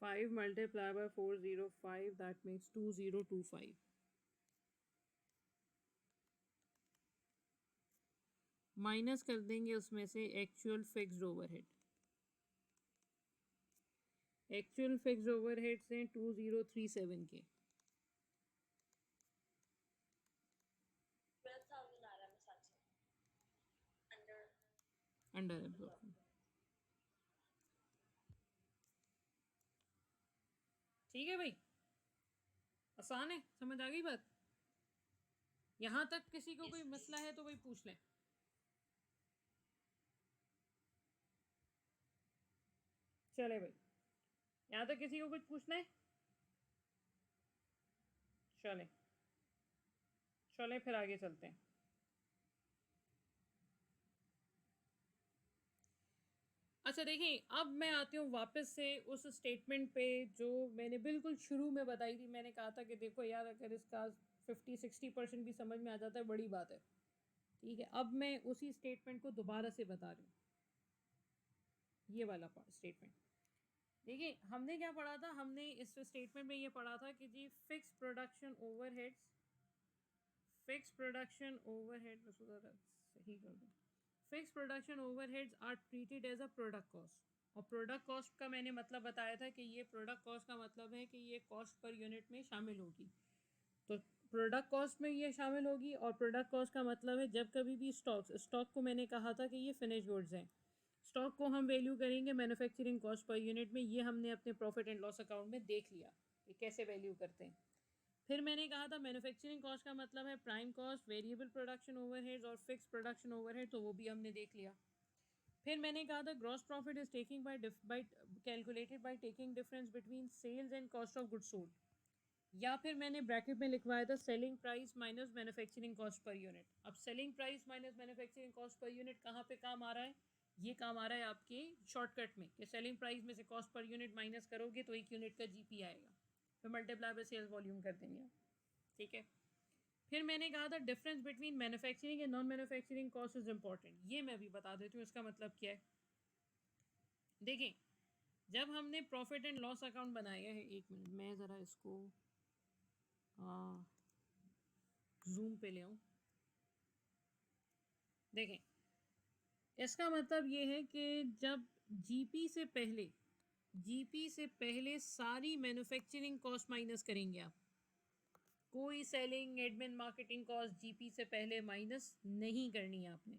Speaker 1: 5 multiplied by 405, that makes 2025. Minus कर देंगे उसमें से actual fixed overhead. Actual fixed overhead से 2037 के
Speaker 4: 12,000 आ रहा है साथ से अंडर.
Speaker 1: Under absorption. ठीक है भाई, आसान है, समझ आ गई बात. यहाँ तक किसी को कोई मसला है तो भाई पूछ लें. चले भाई, यहाँ तक किसी को कुछ पूछना है? चले चले फिर आगे चलते हैं. अच्छा देखिए, अब मैं आती हूँ वापस से उस स्टेटमेंट पे जो मैंने बिल्कुल शुरू में बताई थी. मैंने कहा था कि देखो यार, अगर इसका 50-60% भी समझ में आ जाता है बड़ी बात है. ठीक है, अब मैं उसी स्टेटमेंट को दोबारा से बता रही हूँ, ये वाला स्टेटमेंट। देखिए हमने क्या पढ़ा था, हमने इस स्टेटमेंट में ये पढ़ा था कि जी fix production overheads, fix production overhead सही कर दूँ, fix production overheads are treated as a product cost. और प्रोडक्ट कॉस्ट का मैंने मतलब बताया था कि ये प्रोडक्ट कॉस्ट का मतलब है कि ये कॉस्ट पर यूनिट में शामिल होगी। तो प्रोडक्ट कॉस्ट में ये शामिल होगी, और प्रोडक्ट कॉस्ट का मतलब है जब कभी भी स्टॉक को मैंने कहा था कि ये फिनिश गुड्स हैं, स्टॉक को हम वैल्यू करेंगे मैन्युफैक्चरिंग कॉस्ट पर यूनिट में। ये हमने अपने प्रॉफिट एंड लॉस अकाउंट में देख लिया कि कैसे वैल्यू करते हैं। फिर मैंने कहा था मैन्युफैक्चरिंग कॉस्ट का मतलब है prime cost, variable production overheads और फिक्स प्रोडक्शन ओवरहेड, तो वो भी हमने देख लिया। फिर मैंने कहा था gross profit is taking by calculated by taking difference between sales and cost of goods sold, या फिर मैंने ब्रैकेट में लिखवाया था selling price minus manufacturing cost per unit. अब selling price minus manufacturing cost per unit कहाँ पे काम आ रहा है, ये काम आ रहा है आपके शॉर्टकट में कि सेलिंग प्राइस में से कॉस्ट पर यूनिट माइनस करोगे तो एक यूनिट का जीपी आएगा, फिर मल्टीप्लाई बाय सेल्स वॉल्यूम कर देंगे आप, ठीक है। फिर मैंने कहा था difference between manufacturing and non manufacturing cost is important. ये मैं अभी बता देती हूँ इसका मतलब क्या है। देखिए जब हमने प्रॉफिट एंड लॉस अकाउंट बनाया है, एक मिनट मैं ज़रा इसको जूम पे ले आऊँ। देखें इसका मतलब ये है कि जब जीपी से पहले सारी मैन्युफैक्चरिंग कॉस्ट माइनस करेंगे आप, कोई selling admin marketing cost GP से पहले माइनस नहीं करनी है आपने।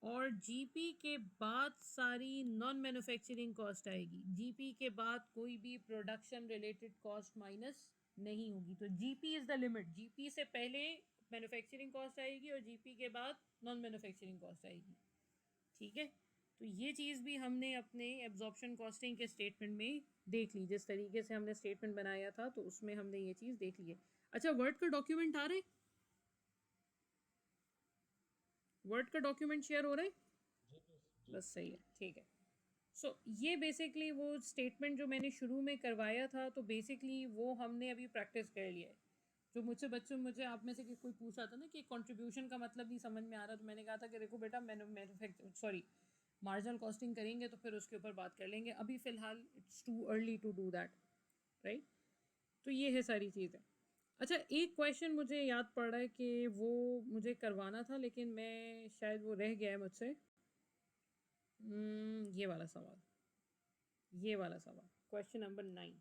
Speaker 1: और जीपी के बाद सारी नॉन मैन्युफैक्चरिंग कॉस्ट आएगी, जीपी के बाद कोई भी प्रोडक्शन रिलेटेड कॉस्ट माइनस नहीं होगी। तो GP is the limit, GP से पहले मैन्युफैक्चरिंग कॉस्ट आएगी और जीपी के बाद नॉन मैन्युफैक्चरिंग कॉस्ट आएगी, ठीक है। तो ये चीज़ भी हमने अपने एब्जॉर्प्शन कॉस्टिंग के स्टेटमेंट में देख ली, जिस तरीके से हमने स्टेटमेंट बनाया था तो उसमें हमने ये चीज़ देख ली है। अच्छा वर्ड का डॉक्यूमेंट आ रहा है, वर्ड का डॉक्यूमेंट शेयर हो रहा है, बस सही है, ठीक है। सो ये बेसिकली वो स्टेटमेंट जो मैंने शुरू में करवाया था, तो बेसिकली वो हमने अभी प्रैक्टिस कर लिया है। जो मुझे आप में से कोई पूछा था ना कि कंट्रीब्यूशन का मतलब नहीं समझ में आ रहा, तो मैंने कहा था कि देखो बेटा मार्जिनल कॉस्टिंग करेंगे तो फिर उसके ऊपर बात कर लेंगे, अभी फ़िलहाल it's too early to do that, right. तो ये है सारी चीज़ें। अच्छा एक क्वेश्चन मुझे याद पड़ रहा है कि वो मुझे करवाना था लेकिन मैं शायद वो रह गया है मुझसे। ये वाला सवाल क्वेश्चन नंबर 9,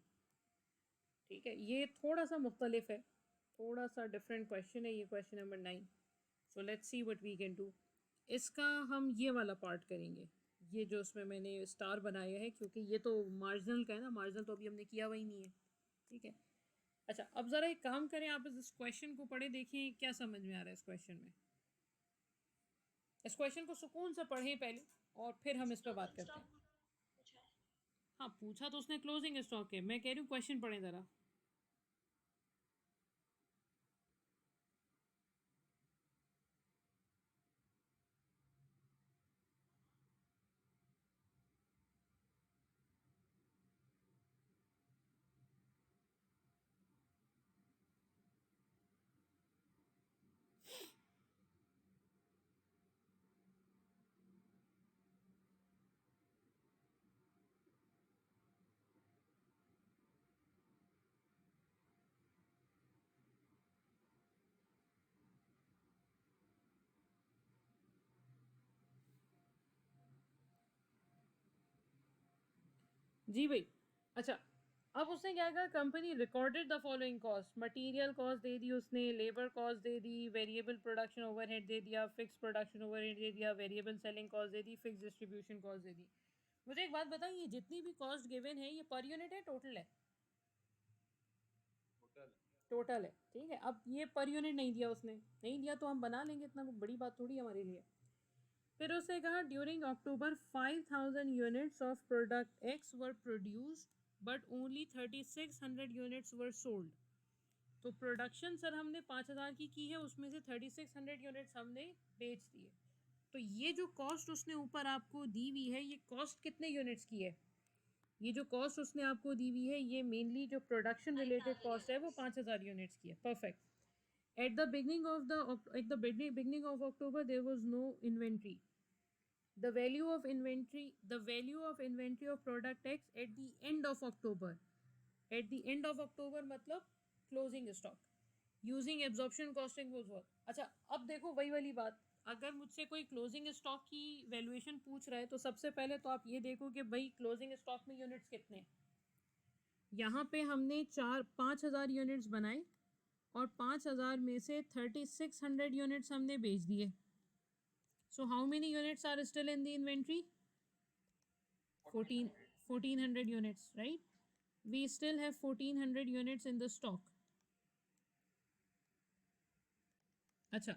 Speaker 1: ठीक है। ये थोड़ा सा मुख्तलिफ है, थोड़ा सा डिफरेंट क्वेश्चन है ये question number 9। So let's see what we can do. इसका हम ये वाला पार्ट करेंगे, ये जो उसमें मैंने स्टार बनाया है, क्योंकि ये तो मार्जिनल का है ना, मार्जिनल तो अभी हमने किया हुआ ही नहीं है, ठीक है। अच्छा अब ज़रा एक काम करें, आप इस क्वेश्चन को पढ़े देखिए क्या समझ में आ रहा है इस क्वेश्चन में। इस क्वेश्चन को सुकून से पढ़ें पहले और फिर हम इस पर बात करते हैं।
Speaker 4: पूछा है।
Speaker 1: हाँ पूछा तो उसने क्लोजिंग स्टॉक है, मैं कह रही हूँ क्वेश्चन पढ़ें ज़रा। जी भाई। अच्छा अब उसने क्या कहा, company recorded the following cost, material cost दे दी उसने, लेबर कॉस्ट दे दी, वेरिएबल प्रोडक्शन ओवरहेड दे दिया, फिक्स प्रोडक्शन ओवरहेड दे दिया, वेरिएबल सेलिंग कॉस्ट दे दी, फिक्स डिस्ट्रीब्यूशन कॉस्ट दे दी। मुझे एक बात बताइए, ये जितनी भी कॉस्ट गिवन है ये पर यूनिट है टोटल है?
Speaker 2: टोटल
Speaker 1: टोटल है, ठीक है। अब ये पर यूनिट नहीं दिया उसने, नहीं दिया तो हम बना लेंगे, इतना कोई बड़ी बात थोड़ी हमारे लिए। फिर उसने कहा during October 5000 units of product x were produced but only 3600 units were sold. तो प्रोडक्शन सर हमने 5000 की है, उसमें से 3600 यूनिट्स हमने बेच दिए। तो ये जो कॉस्ट उसने ऊपर आपको दी हुई है, ये कॉस्ट कितने यूनिट्स की है? ये जो कॉस्ट उसने आपको दी हुई है ये मेनली जो प्रोडक्शन रिलेटेड कॉस्ट है वो 5000 यूनिट्स की है, perfect. At the beginning of beginning of October, there was no inventory. The value of inventory of product X at the end of October. At the end of October मतलब closing stock. Using absorption costing was what? अच्छा अब देखो वही वाली बात, अगर मुझसे कोई क्लोजिंग स्टॉक की वैल्यूएशन पूछ रहा है तो सबसे पहले तो आप ये देखो कि भाई क्लोजिंग स्टॉक में यूनिट्स कितने हैं. यहाँ पे हमने 5,000 यूनिट्स बनाए और 5,000 में से 3,600 यूनिट्स हमने बेच दिए. So how many units are still in the inventory? 1400 units, right? We still have 1400 units in the stock. अच्छा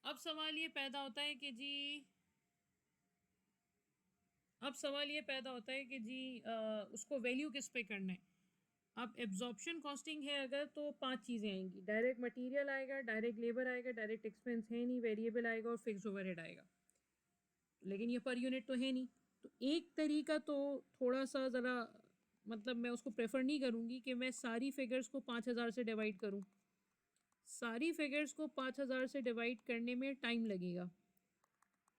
Speaker 1: अब सवाल ये पैदा होता है कि जी उसको वैल्यू किस पे करना है. अब एब्जॉर्प्शन कॉस्टिंग है अगर तो 5 चीज़ें आएंगी. डायरेक्ट मटेरियल आएगा, डायरेक्ट लेबर आएगा, डायरेक्ट एक्सपेंस है नहीं, वेरिएबल आएगा और फिक्स ओवरहेड आएगा. लेकिन ये पर यूनिट तो है नहीं. तो एक तरीका तो थोड़ा सा ज़रा मतलब मैं उसको प्रेफर नहीं करूँगी कि मैं सारी फिगर्स को 5,000 से डिवाइड करूँ. सारी फिगर्स को 5,000 से डिवाइड करने में टाइम लगेगा.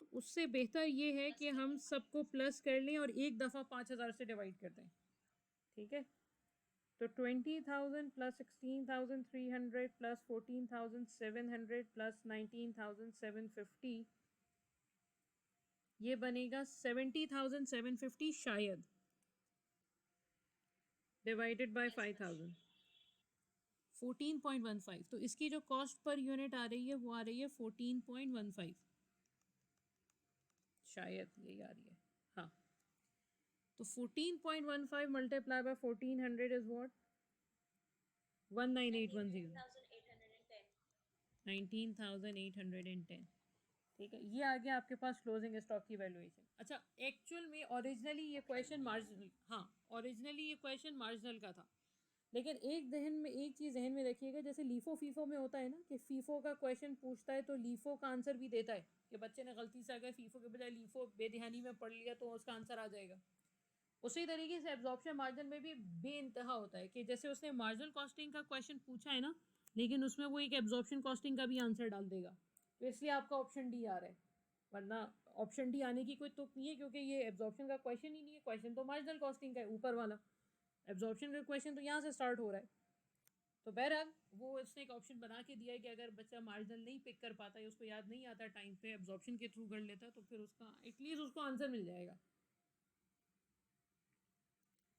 Speaker 1: तो उससे बेहतर ये है कि हम सबको प्लस कर लें और एक दफ़ा 5,000 से डिवाइड कर दें. ठीक है. तो 20,000 प्लस 16,300 प्लस 14,700 प्लस 19,750 ये बनेगा 70,750 शायद, डिवाइडेड बाय 5,000 14.15. तो इसकी जो कॉस्ट पर यूनिट आ रही है वो आ रही है 14.15 शायद यही आ रही है. हाँ तो 14.15 मल्टीप्लाई बाय 1400 इज व्हाट? 19810. 19,810. ठीक है, ये आ गया आपके पास क्लोजिंग स्टॉक की वैल्यूएशन. अच्छा एक्चुअल में ओरिजिनली ये क्वेश्चन मार्जिनल का था. लेकिन एक चीज़ जहन में रखिएगा, जैसे लीफो फीफो में होता है ना कि फीफो का क्वेश्चन पूछता है तो लीफो का आंसर भी देता है कि बच्चे ने गलती से अगर फीफो के बजाय लीफो बेध्यानी में पढ़ लिया तो उसका आंसर आ जाएगा. उसी तरीके से एब्जॉर्प्शन मार्जिन में भी बेइंतहा होता है कि जैसे उसने मार्जिनल कॉस्टिंग का क्वेश्चन पूछा है ना, लेकिन उसमें वो एक एब्जॉर्प्शन कॉस्टिंग का भी आंसर डाल देगा. तो इसलिए आपका ऑप्शन डी आ रहा है, वरना ऑप्शन डी आने की कोई तुक नहीं है क्योंकि ये एब्जॉर्प्शन का क्वेश्चन ही नहीं है. क्वेश्चन तो मार्जिनल कॉस्टिंग का है ऊपर वाला, एब्जॉर्प्शन का क्वेश्चन तो यहाँ से स्टार्ट हो रहा है. तो बहरहाल वो इसने एक ऑप्शन बना के दिया है कि अगर बच्चा मार्जिनल नहीं पिक कर पाता है, उसको याद नहीं आता टाइम पे, एब्जॉर्प्शन के थ्रू कर लेता है तो फिर उसका एटलीस्ट उसको आंसर मिल जाएगा.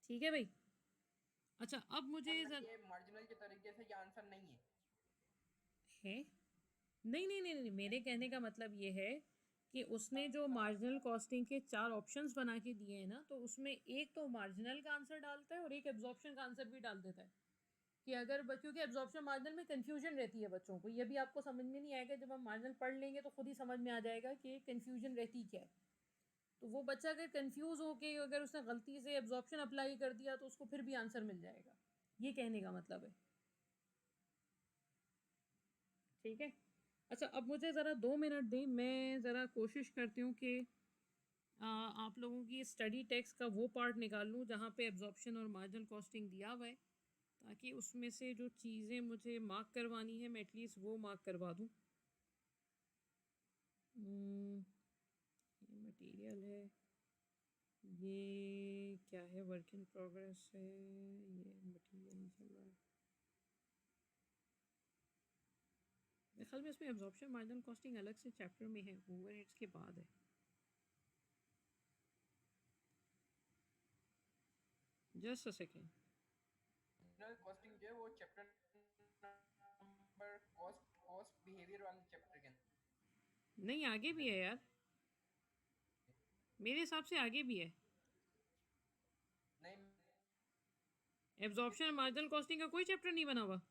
Speaker 1: ठीक है भाई. अच्छा अब मुझे
Speaker 6: ये मार्जिनल के तरीके से ये आंसर नहीं है.
Speaker 1: नहीं, मेरे कहने का मतलब ये है कि उसने जो मार्जिनल कॉस्टिंग के 4 ऑप्शंस बना के दिए हैं ना, तो उसमें एक तो मार्जिनल का आंसर डालता है और एक एब्जॉर्प्शन का आंसर भी डाल देता है कि अगर क्योंकि एब्जॉर्प्शन मार्जिनल में कन्फ्यूजन रहती है बच्चों को. ये भी आपको समझ में नहीं आएगा, जब हम मार्जिनल पढ़ लेंगे तो खुद ही समझ में आ जाएगा कि कन्फ्यूजन रहती क्या है. तो वो बच्चा अगर कन्फ्यूज़ हो के अगर उसने गलती से एब्जॉर्प्शन अप्लाई कर दिया तो उसको फिर भी आंसर मिल जाएगा. ये कहने का मतलब है. ठीक है. अच्छा अब मुझे ज़रा 2 मिनट दें, मैं ज़रा कोशिश करती हूँ कि आप लोगों की स्टडी टेक्स्ट का वो पार्ट निकाल लूँ जहाँ पे एब्जॉर्प्शन और मार्जिनल कॉस्टिंग दिया हुआ है, ताकि उसमें से जो चीज़ें मुझे मार्क करवानी है मैं एटलीस्ट वो मार्क करवा दूँ. ये मटेरियल है, ये क्या है, वर्क इन प्रोग्रेस है, ये मटेरियल नहीं चल रहा है. मेरे ख्याल में इसमें एब्जॉर्प्शन मार्जिनल कॉस्टिंग अलग से चैप्टर में है, ओवरहेड्स के बाद है. Just a second.
Speaker 6: Marginal costing जो है वो चैप्टर नंबर कॉस्ट बिहेवियर वाले चैप्टर के अंदर.
Speaker 1: नहीं आगे भी है यार, मेरे हिसाब से आगे भी है.
Speaker 6: नहीं,
Speaker 1: एब्जॉर्प्शन मार्जिनल कॉस्टिंग का कोई चैप्टर नहीं बना हुआ.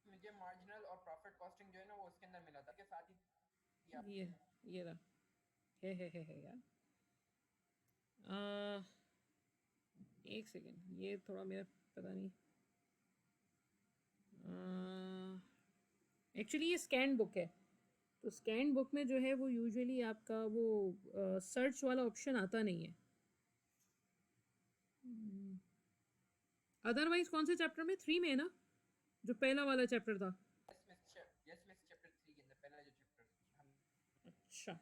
Speaker 6: मुझे मार्जिनल और प्रॉफिट कॉस्टिंग जो है ना वो उसके अंदर मिला था के साथ ही
Speaker 1: ये रहा है यार. एक सेकेंड, ये थोड़ा मेरा पता नहीं. एक्चुअली ये स्कैन बुक है, तो स्कैन बुक में जो है वो यूजुअली आपका वो सर्च वाला ऑप्शन आता नहीं है. अदरवाइज कौन से चैप्टर में? 3 में है ना? जो पहला वाला चैप्टर था।
Speaker 6: यस मिस चैप्टर 3 के अंदर पहला जो चैप्टर हम
Speaker 1: अच्छा,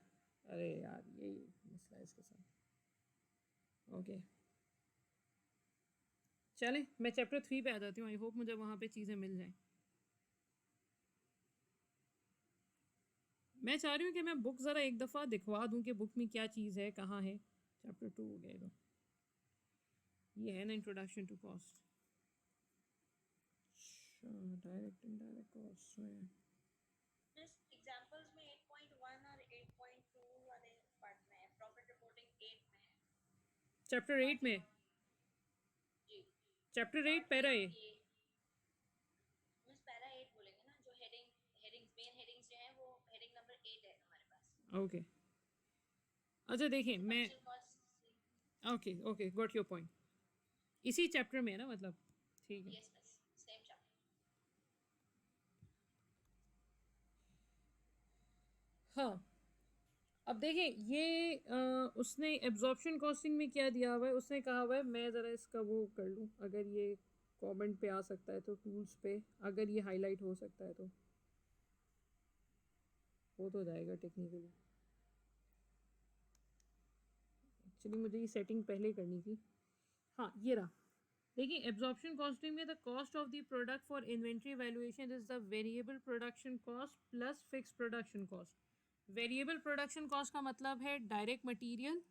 Speaker 1: अरे यार यही मसला है इसके साथ। ओके चलें, मैं चैप्टर 3 पे आ जाती हूँ। आई होप मुझे वहाँ पे चीज़ें मिल जाएं। मैं चाह रही हूँ कि मैं बुक ज़रा एक दफ़ा दिखवा दूँ कि बुक में क्या चीज़ है, कहाँ है। चैप्टर 2 हो गया ये है ना, introduction to cost. Direct indirect cost में
Speaker 4: जिस एग्जांपल्स में 8.1 और 8.2 वाले पार्ट में है, प्रॉफिट रिपोर्टिंग 8 में है,
Speaker 1: चैप्टर 8 में,
Speaker 4: जी
Speaker 1: चैप्टर 8
Speaker 4: पार्ट
Speaker 1: पैरा
Speaker 4: 8
Speaker 1: ए।
Speaker 4: ये मींस पैरा 8 बोलेंगे ना, जो हेडिंग्स मेन हेडिंग्स जो हैं वो हेडिंग नंबर 8 है हमारे पास।
Speaker 1: ओके अच्छा देखिए मैं,
Speaker 4: functional cost
Speaker 1: okay okay got your point. इसी चैप्टर में है ना, मतलब ठीक है।
Speaker 4: Yes miss same chapter.
Speaker 1: हाँ अब देखें ये उसने एब्जॉर्प्शन कॉस्टिंग में क्या दिया हुआ है। उसने कहा हुआ है, मैं ज़रा इसका वो कर लूँ, अगर ये कमेंट पे आ सकता है तो टूल्स पे, अगर ये हाईलाइट हो सकता है तो हो तो जाएगा टेक्निकली। एक्चुअली मुझे ये सेटिंग पहले करनी थी। हाँ ये रहा। देखिए एब्जॉर्प्शन कॉस्टिंग में the cost of the product for inventory valuation is the variable production cost plus fix production cost. Variable production cost का मतलब है डायरेक्ट मटेरियल,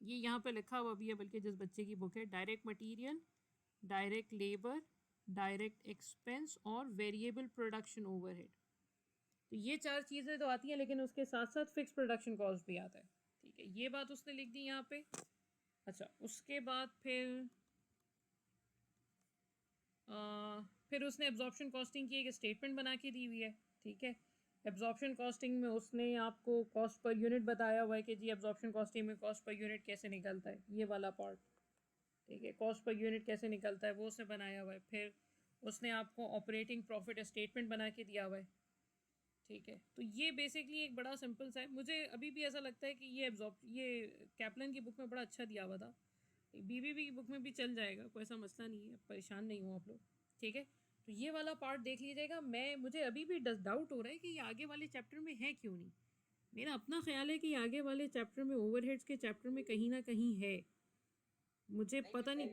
Speaker 1: ये यहाँ पे लिखा हुआ भी है बल्कि जिस बच्चे की बुक है, direct material, direct labour, direct expense और वेरिएबल प्रोडक्शन ओवरहेड। तो ये चार चीज़ें तो आती हैं, लेकिन उसके साथ साथ फिक्स प्रोडक्शन कॉस्ट भी आता है। ठीक है, ये बात उसने लिख दी यहाँ पे। अच्छा उसके बाद फिर उसने एब्जॉर्प्शन कॉस्टिंग की एक स्टेटमेंट बना के दी हुई है। ठीक है, एब्जॉर्प्शन कॉस्टिंग में उसने आपको कॉस्ट पर यूनिट बताया हुआ है कि जी एब्जॉर्प्शन कॉस्टिंग में कॉस्ट पर यूनिट कैसे निकलता है, ये वाला पार्ट। ठीक है, कॉस्ट पर यूनिट कैसे निकलता है वो उसने बनाया हुआ है। फिर उसने आपको ऑपरेटिंग प्रॉफिट स्टेटमेंट बना के दिया हुआ है। ठीक है, तो ये बेसिकली एक बड़ा सिंपल सा है। मुझे अभी भी ऐसा लगता है कि ये कैप्लन की बुक में बड़ा अच्छा दिया हुआ था। बीबीबी की बुक में भी चल जाएगा, कोई ऐसा मसला नहीं है, परेशान नहीं हो आप लोग। ठीक है, तो ये वाला पार्ट देख लीजिएगा। मुझे अभी भी डाउट हो रहा है कि ये आगे वाले चैप्टर में है क्यों नहीं। मेरा अपना ख्याल है कि आगे वाले चैप्टर में, ओवरहेड्स के चैप्टर में कहीं ना कहीं है, मुझे
Speaker 6: नहीं
Speaker 1: पता
Speaker 6: मिस
Speaker 1: नहीं।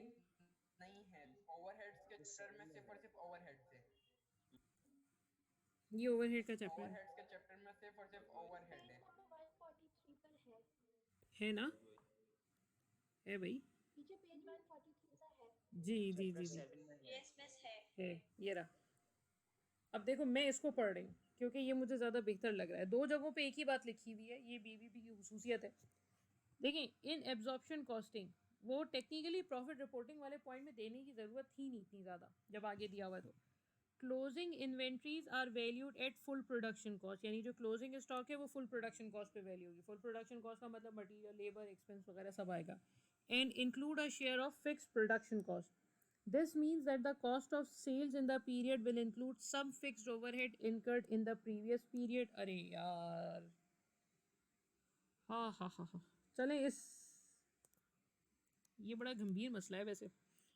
Speaker 6: नहीं है। ओवरहेड्स के चैप्टर में सिर्फ और सिर्फ ओवरहेड्स है।
Speaker 1: ये ओवरहेड का चैप्टर
Speaker 6: ओवरहेड्स के चैप्टर में सिर्फ और सिर्फ ओवरहेड है।
Speaker 1: है ना, है भाई। जी जी जी जी
Speaker 4: यस मिस है।
Speaker 1: है, ये रहा। अब देखो मैं इसको पढ़ रही हूँ क्योंकि ये मुझे ज़्यादा बेहतर लग रहा है। दो जगहों पे एक ही बात लिखी हुई है, ये बीबीबी की खसूसियत है। देखिए इन एब्जॉर्प्शन कॉस्टिंग, वो टेक्निकली प्रॉफिट रिपोर्टिंग वाले पॉइंट में देने की ज़रूरत थी नहीं इतनी ज़्यादा, जब आगे दिया हुआ तो closing inventories are valued at full production cost, यानी जो क्लोजिंग स्टॉक है वो फुल प्रोडक्शन कॉस्ट पे वैल्यू होगी। फुल प्रोडक्शन कॉस्ट का मतलब मटीरियल, लेबर, एक्सपेंस वगैरह सब आएगा। And include a share of fix production cost. This means that the cost of sales in the period will include some fixed overhead incurred in the previous period. अरे यार, हाँ हाँ हाँ हाँ, चलें इस, ये बड़ा गंभीर मसला है वैसे।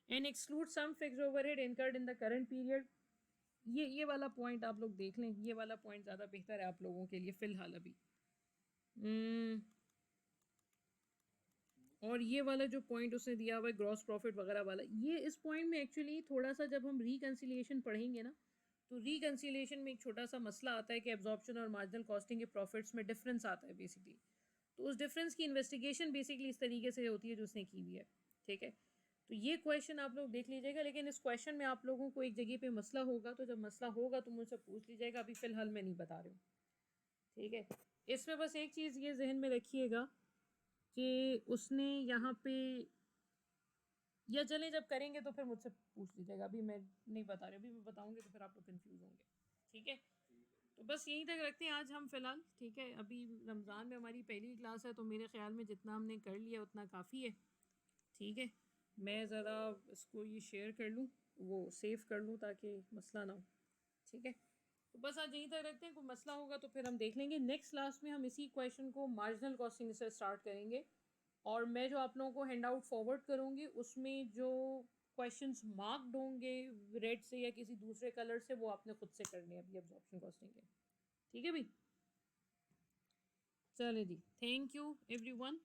Speaker 1: And exclude some fixed overhead incurred in the current period. ये वाला पॉइंट आप लोग देख लें, ये वाला पॉइंट ज़्यादा बेहतर है आप लोगों के लिए फ़िलहाल अभी। और ये वाला जो पॉइंट उसने दिया हुआ है ग्रॉस प्रॉफिट वगैरह वाला, ये इस पॉइंट में एक्चुअली थोड़ा सा जब हम रिकन्सिलिएशन पढ़ेंगे ना, तो रिकन्सिलिएशन में एक छोटा सा मसला आता है कि एब्जॉर्प्शन और मार्जिनल कॉस्टिंग के प्रॉफिट्स में डिफरेंस आता है बेसिकली। तो उस डिफरेंस की इन्वेस्टिगेशन बेसिकली इस तरीके से होती है जो उसने की हुई है। ठीक है, तो ये क्वेश्चन आप लोग देख लीजिएगा, लेकिन इस क्वेश्चन में आप लोगों को एक जगह पे मसला होगा, तो जब मसला होगा तो मुझसे पूछ लीजिएगा, अभी फ़िलहाल मैं नहीं बता रही हूँ। ठीक है, इसमें बस एक चीज़ ये जहन में रखिएगा कि उसने यहाँ पे, या चलें जब करेंगे तो फिर मुझसे पूछ लीजिएगा, अभी मैं नहीं बता रही, अभी मैं बताऊंगी तो फिर आप लोग कंफ्यूज होंगे। ठीक है, तो बस यहीं तक रखते हैं आज हम फ़िलहाल। ठीक है, अभी रमज़ान में हमारी पहली क्लास है, तो मेरे ख्याल में जितना हमने कर लिया उतना काफ़ी है। ठीक है, मैं ज़रा इसको ये शेयर कर लूँ, वो सेव कर लूँ ताकि मसला ना हो। ठीक है, तो बस आज यहीं तक रखते हैं, कोई मसला होगा तो फिर हम देख लेंगे। नेक्स्ट क्लास में हम इसी क्वेश्चन को मार्जिनल कॉस्टिंग से स्टार्ट करेंगे, और मैं जो आप लोगों को हैंड आउट फॉरवर्ड करूँगी उसमें जो क्वेश्चंस मार्क्ड होंगे रेड से या किसी दूसरे कलर से, वो आपने खुद से करने हैं अभी एब्जॉर्प्शन कॉस्टिंग के। ठीक है भाई, चले जी, थैंक यू एवरीवन।